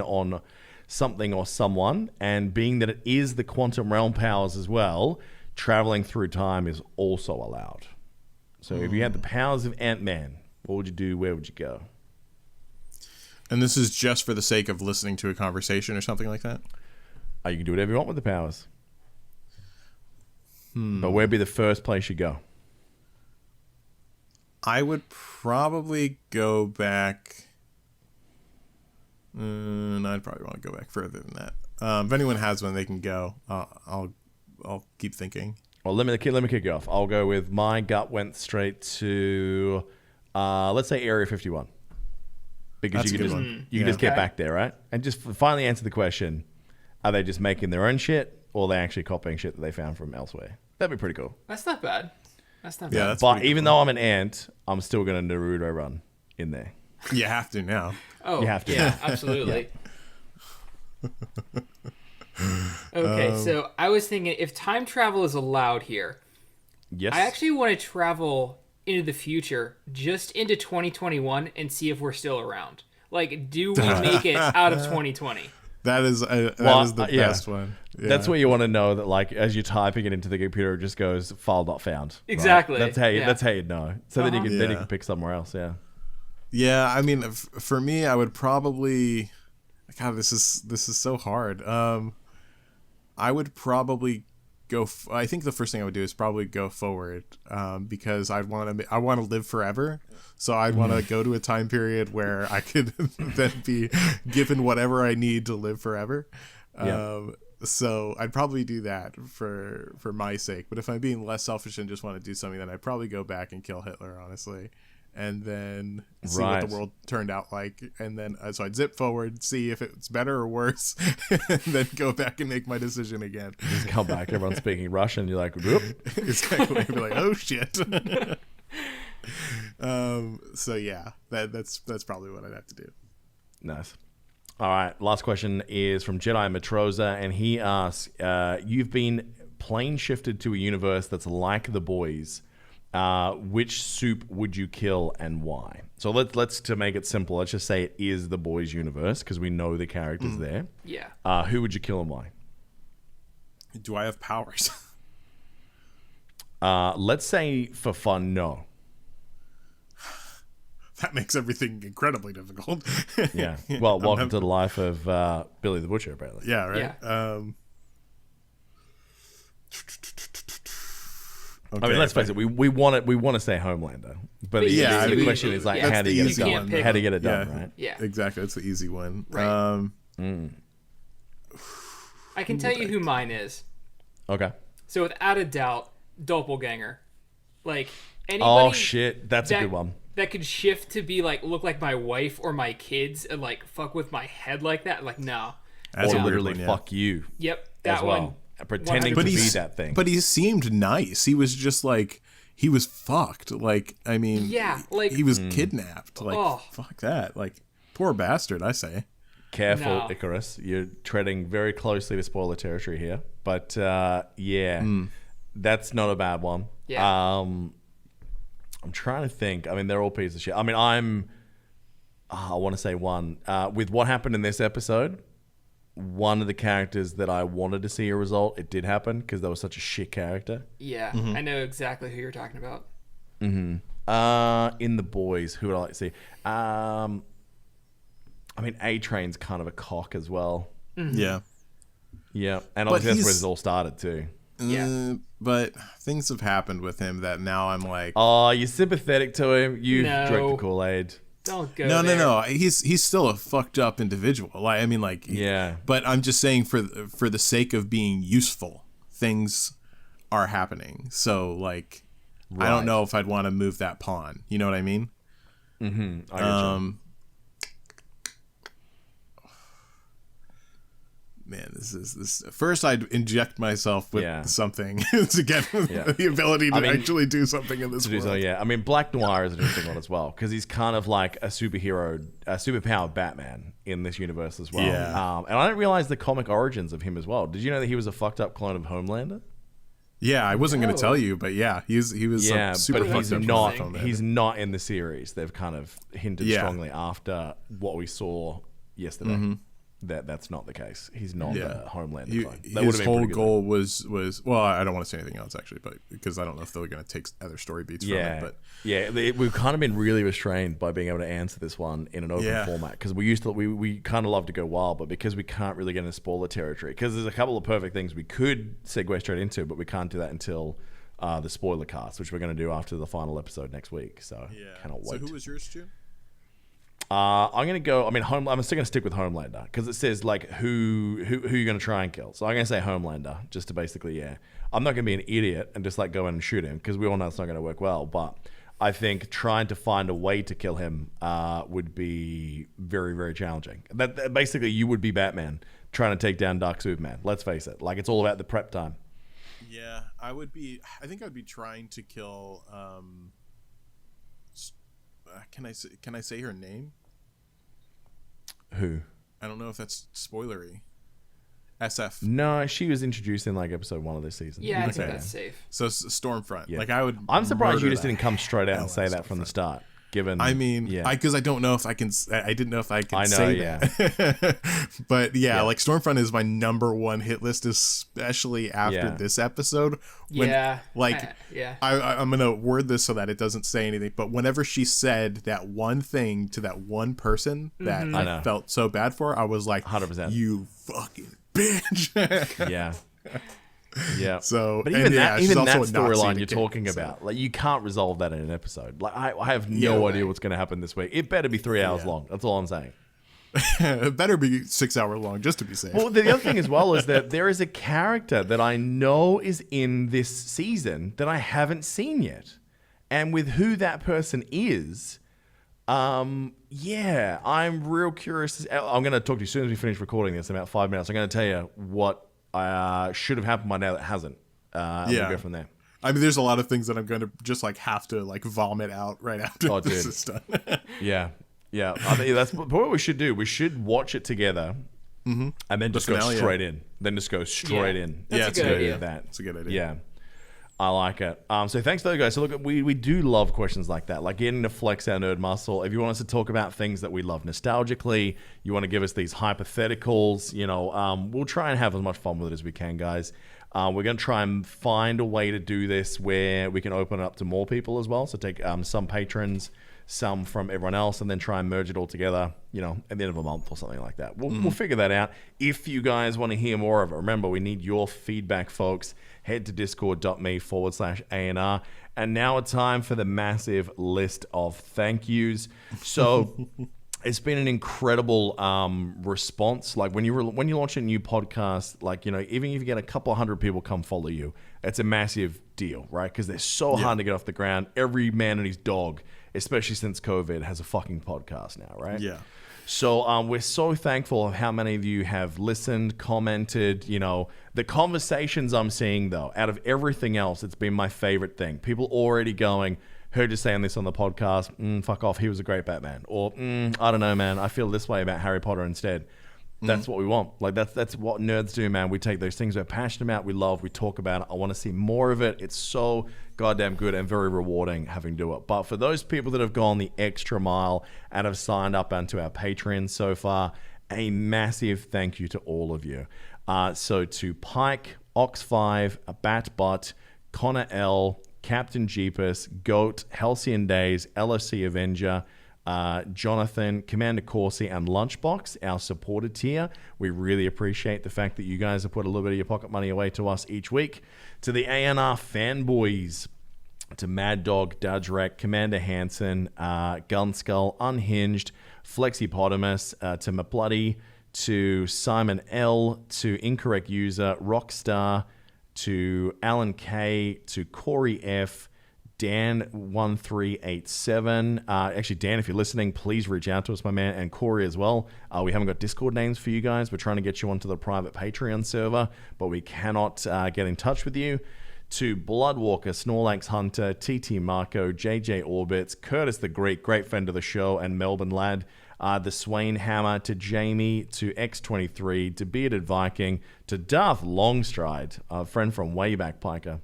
on something or someone? And being that it is the quantum realm powers as well, traveling through time is also allowed. So if you had the powers of Ant-Man, what would you do? Where would you go? And this is just for the sake of listening to a conversation or something like that? You can do whatever you want with the powers. But where'd be the first place you go? I would probably go back... I'd probably want to go back further than that. If anyone has one, they can go. I'll keep thinking. Well, let me kick you off. I'll go with my gut went straight to, let's say Area 51. Because That's you a can good just, one. you can just get Okay. back there, right? And just finally answer the question, are they just making their own shit or are they actually copying shit that they found from elsewhere? That'd be pretty cool. That's not bad. That's not Yeah, bad. that's But pretty even good though I'm an ant, I'm still going to Naruto run in there. one. You have to now. Oh, You have to. Yeah, absolutely. Okay, so I was thinking if time travel is allowed here, Yes. I actually want to travel into the future, just into 2021, and see if we're still around. Like, do we make it out of 2020? That is the yeah. best one. Yeah. That's what you want to know, that like as you're typing it into the computer, it just goes file not found. right? Exactly. That's how you Yeah. that's how you know. So then you can Yeah. pick somewhere else. Yeah. Yeah, I mean, for me, I would probably. God, this is so hard. I would probably go. I think the first thing I would do is probably go forward, because I want to live forever. So I'd want to go to a time period where I could then be given whatever I need to live forever. Yeah. So I'd probably do that for my sake. But if I'm being less selfish and just want to do something, then I'd probably go back and kill Hitler, honestly. And then see what Right. the world turned out like. And then, so I'd zip forward, see if it's better or worse, and then go back and make my decision again. Just come back, everyone's speaking Russian. You're like, whoop. Exactly. I'd be like, oh shit. So yeah, that's probably what I'd have to do. Nice. All right. Last question is from Jedi Matroza, and he asks, you've been plane shifted to a universe that's like The Boys. Which soup would you kill and why? So let's to make it simple, let's just say it is The Boys universe because we know the characters there. Yeah. Who would you kill and why? Do I have powers? Let's say for fun, no. That makes everything incredibly difficult. Yeah. Well, welcome to the life of Billy the Butcher, apparently. Yeah, right. Yeah. Okay, I mean, let's face it. We want to say Homelander, but the, yeah, the I mean, question is like, that's how do the you get it easy done? one. How do you get it done? Yeah. Right? Yeah. Exactly, that's the easy one. Right. I can tell you who mine is. Okay. So without a doubt, doppelganger. Like anybody Oh shit, that's a that, good one. that could shift to be like look like my wife or my kids and like fuck with my head like that. Like no. That's Or a weird literally one, yeah. fuck you Yep. That as well. one. Pretending to 100%. be he's- that thing. But he seemed nice. He was just like, he was fucked. Like, I mean, Yeah, like- he was kidnapped. Like, Oh. fuck that. Like, poor bastard, I say. Careful, No. Icarus. You're treading very closely to spoiler territory here. But yeah, that's not a bad one. Yeah. I'm trying to think. I mean, they're all pieces of shit. I mean, I want to say one. With what happened in this episode, one of the characters that I wanted to see a result, it did happen because that was such a shit character. Yeah. I know exactly who you're talking about. In The Boys, who would I like to see? I mean, A-Train's kind of a cock as well. Yeah. Yeah, and But obviously that's where he's- it all started too. Yeah. But things have happened with him that now I'm like, Oh, you're sympathetic to him. You No. drank the Kool-Aid. Don't go no, there. no. He's still a fucked up individual. Like, I mean, like, Yeah. But I'm just saying, for the sake of being useful, things are happening. So, like, I Right. don't know if I'd want to move that pawn. You know what I mean? I get you. Man, this. First, I'd inject myself with Yeah. something to get the ability to I mean, actually do something in this To do world. so, yeah. I mean, Black Noir is an interesting one as well because he's kind of like a superpowered Batman in this universe as well. Yeah. And I didn't realize the comic origins of him as well. Did you know that he was a fucked up clone of Homelander? Yeah, I wasn't going Oh. to tell you, but yeah, he was Yeah, super but he's fucked up not. from that. He's not in the series. They've kind of hinted Yeah. strongly after what we saw yesterday. That's not the case. He's not Yeah. a Homelander He- clone. That his would've been whole pretty good. goal was well, I don't want to say anything else actually, but because I don't know if they're going to take other story beats from Yeah, it. But we've kind of been really restrained by being able to answer this one in an open Yeah. format because we kind of love to go wild, but because we can't really get into spoiler territory, because there's a couple of perfect things we could segue straight into, but we can't do that until the spoiler cast, which we're going to do after the final episode next week. So cannot wait. So who was yours, Stu? I'm gonna go. I mean, I'm still gonna stick with Homelander because it says like who you're gonna try and kill. So I'm gonna say Homelander just to basically I'm not gonna be an idiot and just like go in and shoot him because we all know it's not gonna work well. But I think trying to find a way to kill him would be very, very challenging. That basically you would be Batman trying to take down Dark Superman. Let's face it. Like it's all about the prep time. Yeah, I think I would be trying to kill. Can I say her name? Who? I don't know if that's spoilery. SF. No, she was introduced in like episode 1 of this season. Yeah, I think that's safe. So Stormfront. Yeah. Like I would. I'm surprised you murder just didn't come straight out and say that Stormfront. from the start. Given, I mean, because I don't know if I can. I didn't know if I could say that. But like Stormfront is my number 1 hit list, especially after this episode. When, I'm gonna word this so that it doesn't say anything. But whenever she said that one thing to that one person that I felt so bad for, I was like, 100%. You fucking bitch. Yeah. So, but even that storyline you're kid, talking about, like you can't resolve that in an episode. Like I have no idea what's going to happen this week. It better be 3 hours long. That's all I'm saying. It better be 6 hours long just to be safe. Well, the other thing as well is that there is a character that I know is in this season that I haven't seen yet, and with who that person is. I'm real curious. I'm going to talk to you as soon as we finish recording this in about 5 minutes. I'm going to tell you what should have happened by now that hasn't. We'll go from there. I mean, there's a lot of things that I'm going to just like have to like vomit out right after this is done. Yeah. I think that's what we should do. We should watch it together and then just go straight in. Then just go straight in. That's a good idea. That's a good idea. Yeah. I like it. So thanks to those guys. So look, we do love questions like that, like getting to flex our nerd muscle. If you want us to talk about things that we love nostalgically, you want to give us these hypotheticals, we'll try and have as much fun with it as we can, guys. We're going to try and find a way to do this where we can open it up to more people as well. So take some patrons, some from everyone else, and then try and merge it all together, at the end of a month or something like that. We'll figure that out. If you guys want to hear more of it, remember, we need your feedback, folks. Head to discord.me/ANR. And now it's time for the massive list of thank yous. So it's been an incredible response. Like when you launch a new podcast, like, even if you get a couple hundred people come follow you, it's a massive deal, right? Because they're so hard to get off the ground. Every man and his dog, especially since COVID, has a fucking podcast now, right? Yeah. So we're so thankful of how many of you have listened, commented. The conversations I'm seeing, though, out of everything else, it's been my favorite thing. People already going, heard you saying this on the podcast, fuck off, he was a great Batman. Or, I don't know, man, I feel this way about Harry Potter instead. That's what we want. Like, that's what nerds do, man. We take those things we're passionate about, we love, we talk about it. I want to see more of it. It's so goddamn good and very rewarding having to do it. But for those people that have gone the extra mile and have signed up onto our Patreon so far, a massive thank you to all of you. So to Pike, Ox5, Batbot, Connor L, Captain Jeepus, Goat, Halcyon Days, LFC Avenger, Jonathan, Commander Corsi, and Lunchbox, our supported tier. We really appreciate the fact that you guys have put a little bit of your pocket money away to us each week. To the ANR fanboys, to Mad Dog, Dudgerek, Commander Hansen, Gunskull, Unhinged, Flexipotamus, to Mabloody, to Simon L, to Incorrect User, Rockstar, to Alan K, to Corey F, Dan1387. Actually, Dan, if you're listening, please reach out to us, my man, and Corey as well. We haven't got Discord names for you guys. We're trying to get you onto the private Patreon server, but we cannot get in touch with you. To Bloodwalker, Snorlax Hunter, TT Marco, JJ Orbits, Curtis the Greek, great friend of the show, and Melbourne Lad, the Swain Hammer, to Jamie, to X23, to Bearded Viking, to Darth Longstride, a friend from way back, Piker.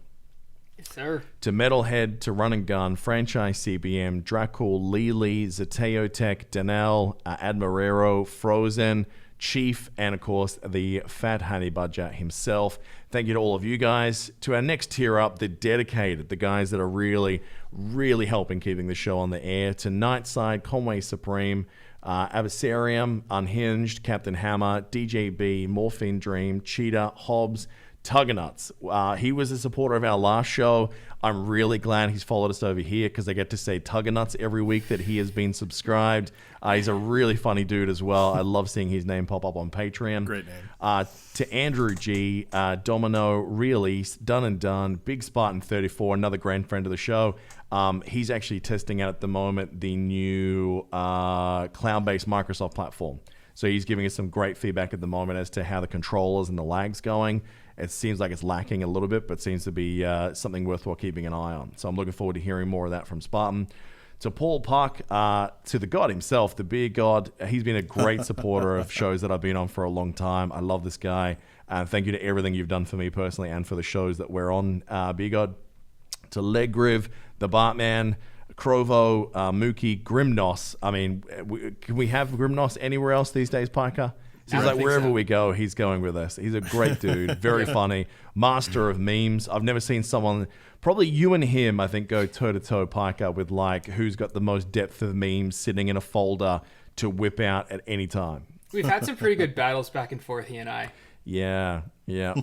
Yes, sir. To Metalhead, to Run and Gun, Franchise CBM, Dracul, Lily, Zateo Tech, Danelle, Admirero, Frozen, Chief, and of course the Fat Honey Badger himself. Thank you to all of you guys. To our next tier up, the dedicated, the guys that are really, really helping keeping the show on the air. To Nightside, Conway Supreme, Abyssarium, Unhinged, Captain Hammer, DJB, Morphine Dream, Cheetah, Hobbs, Tuggernuts. He was a supporter of our last show. I'm really glad he's followed us over here because I get to say Tuggernuts every week that he has been subscribed. He's a really funny dude as well. I love seeing his name pop up on Patreon. Great name. To Andrew G, Domino, Really, Done and Done, Big Spartan 34, another grand friend of the show. He's actually testing out at the moment the new cloud-based Microsoft platform. So he's giving us some great feedback at the moment as to how the controllers and the lag's going. It seems like it's lacking a little bit, but seems to be something worthwhile keeping an eye on. So I'm looking forward to hearing more of that from Spartan. To Paul Puck, to the god himself, the beer god. He's been a great supporter of shows that I've been on for a long time. I love this guy. Thank you to everything you've done for me personally and for the shows that we're on, beer god. To Legriv, the Bartman, Krovo, Mookie, Grimnos. I mean, can we have Grimnos anywhere else these days, Piker? Seems like wherever we go, he's going with us. He's a great dude, very funny, master of memes. I've never seen someone, probably you and him, I think, go toe-to-toe, Piker, with like who's got the most depth of memes sitting in a folder to whip out at any time. We've had some pretty good battles back and forth, he and I. Yeah,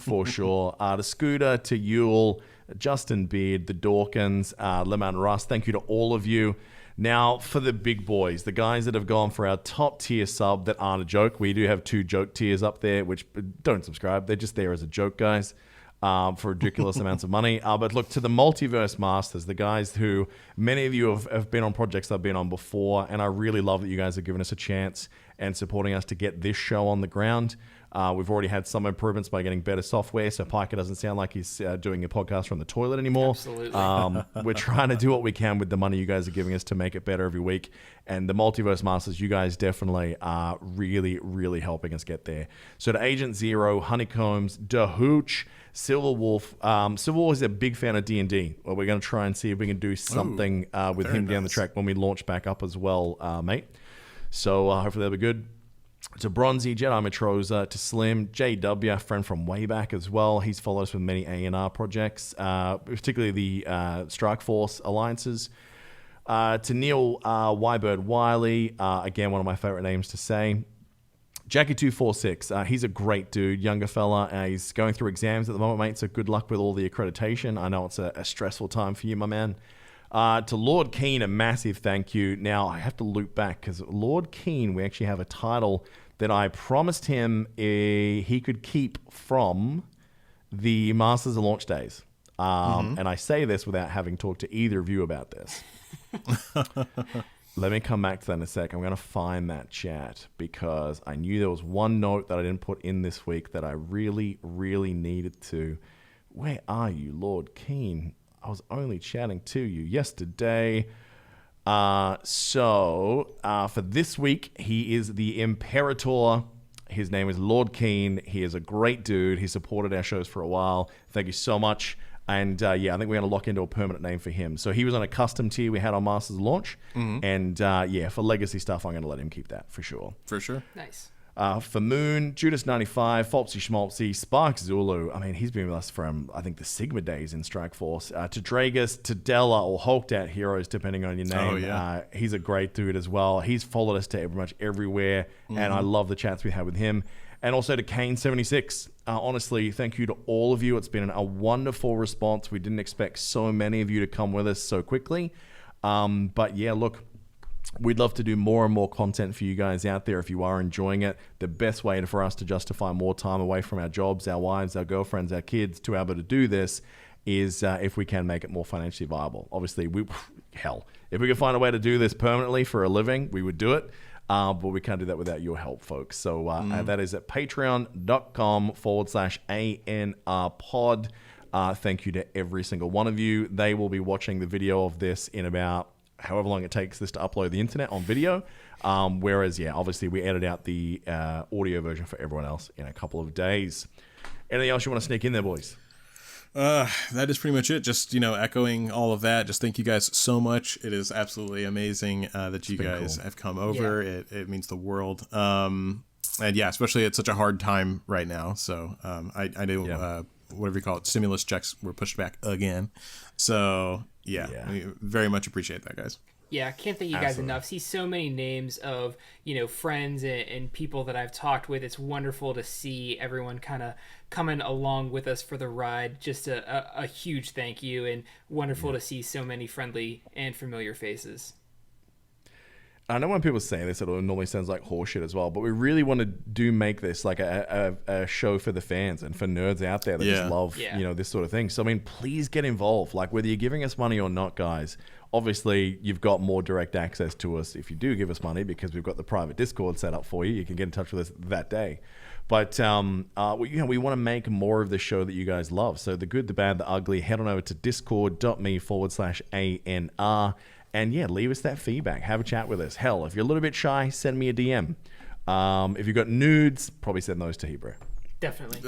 for sure. To Scooter, to Yule, Justin Beard, the Dawkins, Lemon Russ, thank you to all of you. Now, for the big boys, the guys that have gone for our top tier sub that aren't a joke. We do have 2 joke tiers up there, which don't subscribe. They're just there as a joke, guys, for ridiculous amounts of money. But look, to the Multiverse Masters, the guys who many of you have been on projects I've been on before, and I really love that you guys have given us a chance and supporting us to get this show on the ground. We've already had some improvements by getting better software, so Piker doesn't sound like he's doing a podcast from the toilet anymore. Absolutely. We're trying to do what we can with the money you guys are giving us to make it better every week. And the Multiverse Masters, you guys definitely are really, really helping us get there. So to Agent Zero, Honeycombs, Dahooch, Silver Wolf. Silver Wolf is a big fan of D&D. Well, we're going to try and see if we can do something with him down the track when we launch back up as well, mate. So hopefully that'll be good. To Bronzy, Jedi Matroza, to Slim, JW, a friend from way back as well. He's followed us with many A&R projects, particularly the Strike Force alliances. To Neil Wybird Wiley, again, one of my favorite names to say. Jackie246, he's a great dude, younger fella. He's going through exams at the moment, mate, so good luck with all the accreditation. I know it's a stressful time for you, my man. To Lord Keen, a massive thank you. Now, I have to loop back because Lord Keen, we actually have a title that I promised him he could keep from the Masters of Launch Days. And I say this without having talked to either of you about this. Let me come back to that in a sec. I'm going to find that chat because I knew there was one note that I didn't put in this week that I really, really needed to. Where are you, Lord Keen? I was only chatting to you yesterday. So for this week, he is the Imperator. His name is Lord Keen. He is a great dude. He supported our shows for a while. Thank you so much. And I think we're going to lock into a permanent name for him. So he was on a custom tier we had on Masters Launch. And for legacy stuff, I'm going to let him keep that for sure. For sure. Nice. For Moon, Judas95, Folpsy Schmaltzy, Spark Zulu. I mean, he's been with us from, I think, the Sigma days in Strike Force. To Dragus, to Della, or Hulked Out Heroes, depending on your name. Oh, yeah. He's a great dude as well. He's followed us to pretty much everywhere, and I love the chats we had with him. And also to Kane76. Honestly, thank you to all of you. It's been a wonderful response. We didn't expect so many of you to come with us so quickly. But yeah, look, we'd love to do more and more content for you guys out there if you are enjoying it. The best way for us to justify more time away from our jobs, our wives, our girlfriends, our kids to be able to do this is if we can make it more financially viable. Obviously, if we could find a way to do this permanently for a living, we would do it. But we can't do that without your help, folks. So that is at patreon.com/ANR pod. Thank you to every single one of you. They will be watching the video of this in about however long it takes this to upload the internet on video. Whereas, obviously we edit out the audio version for everyone else in a couple of days. Anything else you want to sneak in there, boys? That is pretty much it. Just, echoing all of that. Just thank you guys so much. It is absolutely amazing that you guys have come over. Yeah. It means the world. And especially at such a hard time right now. So I do, whatever you call it, stimulus checks were pushed back again. So we very much appreciate that, guys. Yeah, I can't thank you guys Absolutely. enough. See so many names of, friends and people that I've talked with. It's wonderful to see everyone kind of coming along with us for the ride. Just a huge thank you, and wonderful to see so many friendly and familiar faces. I know when people say this, it normally sounds like horseshit as well, but we really want to make this like a show for the fans and for nerds out there that just love, this sort of thing. So, I mean, please get involved. Like, whether you're giving us money or not, guys, obviously you've got more direct access to us if you do give us money, because we've got the private Discord set up for you. You can get in touch with us that day. But we want to make more of the show that you guys love. So the good, the bad, the ugly, head on over to discord.me/ANR. And yeah, leave us that feedback. Have a chat with us. Hell, if you're a little bit shy, send me a DM. If you've got nudes, probably send those to Hebrew. Definitely.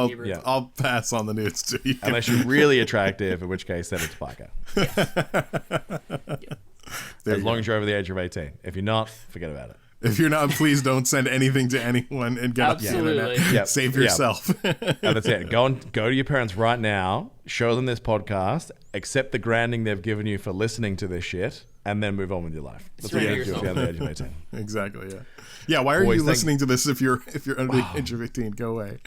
Hebrew. Yeah. I'll pass on the nudes to you. Unless you're really attractive, in which case send it to Piker. As long as you're over the age of 18. If you're not, forget about it. If you're not, please don't send anything to anyone and get off the internet. Yep. Save yourself. And that's it. Go to your parents right now, show them this podcast, accept the grounding they've given you for listening to this shit, and then move on with your life. That's what you do if you're under the age of 18. Exactly, yeah. Yeah, why are you listening to this if you're under the age of 18? Go away.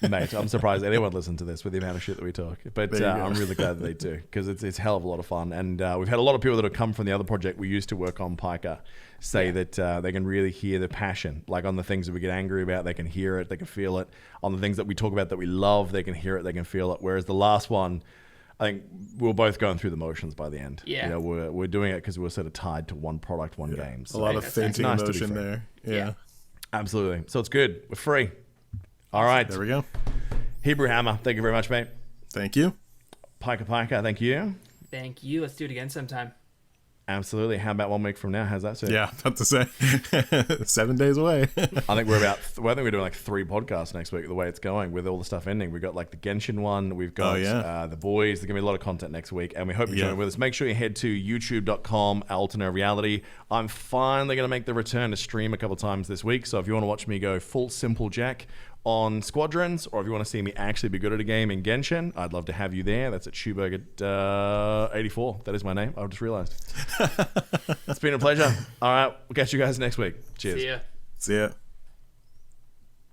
Mate, I'm surprised anyone listened to this with the amount of shit that we talk. But I'm really glad that they do, because it's a hell of a lot of fun. And we've had a lot of people that have come from the other project we used to work on, Piker, say that they can really hear the passion. Like, on the things that we get angry about, they can hear it, they can feel it. On the things that we talk about that we love, they can hear it, they can feel it. Whereas the last one, I think we were both going through the motions by the end. Yeah. We're doing it because we're sort of tied to one product, one game. So a lot of fainting emotion there. Yeah. Absolutely. So it's good. We're free. All right. There we go. Hebrew Hammer, thank you very much, mate. Thank you. Piker, thank you. Thank you. Let's do it again sometime. Absolutely. How about 1 week from now? How's that sound? Yeah, about to say 7 days away. I think we're doing like 3 podcasts next week the way it's going, with all the stuff ending. We've got like the Genshin one. We've got the boys. There's going to be a lot of content next week, and we hope you join with us. Make sure you head to youtube.com, Alternerd Reality. I'm finally going to make the return to stream a couple times this week, so if you want to watch me go full Simple Jack on Squadrons, or if you want to see me actually be good at a game in Genshin, I'd love to have you there. That's at Schuberg84. That is my name. I've just realized. It's been a pleasure. All right, we'll catch you guys next week. Cheers. See ya. See ya.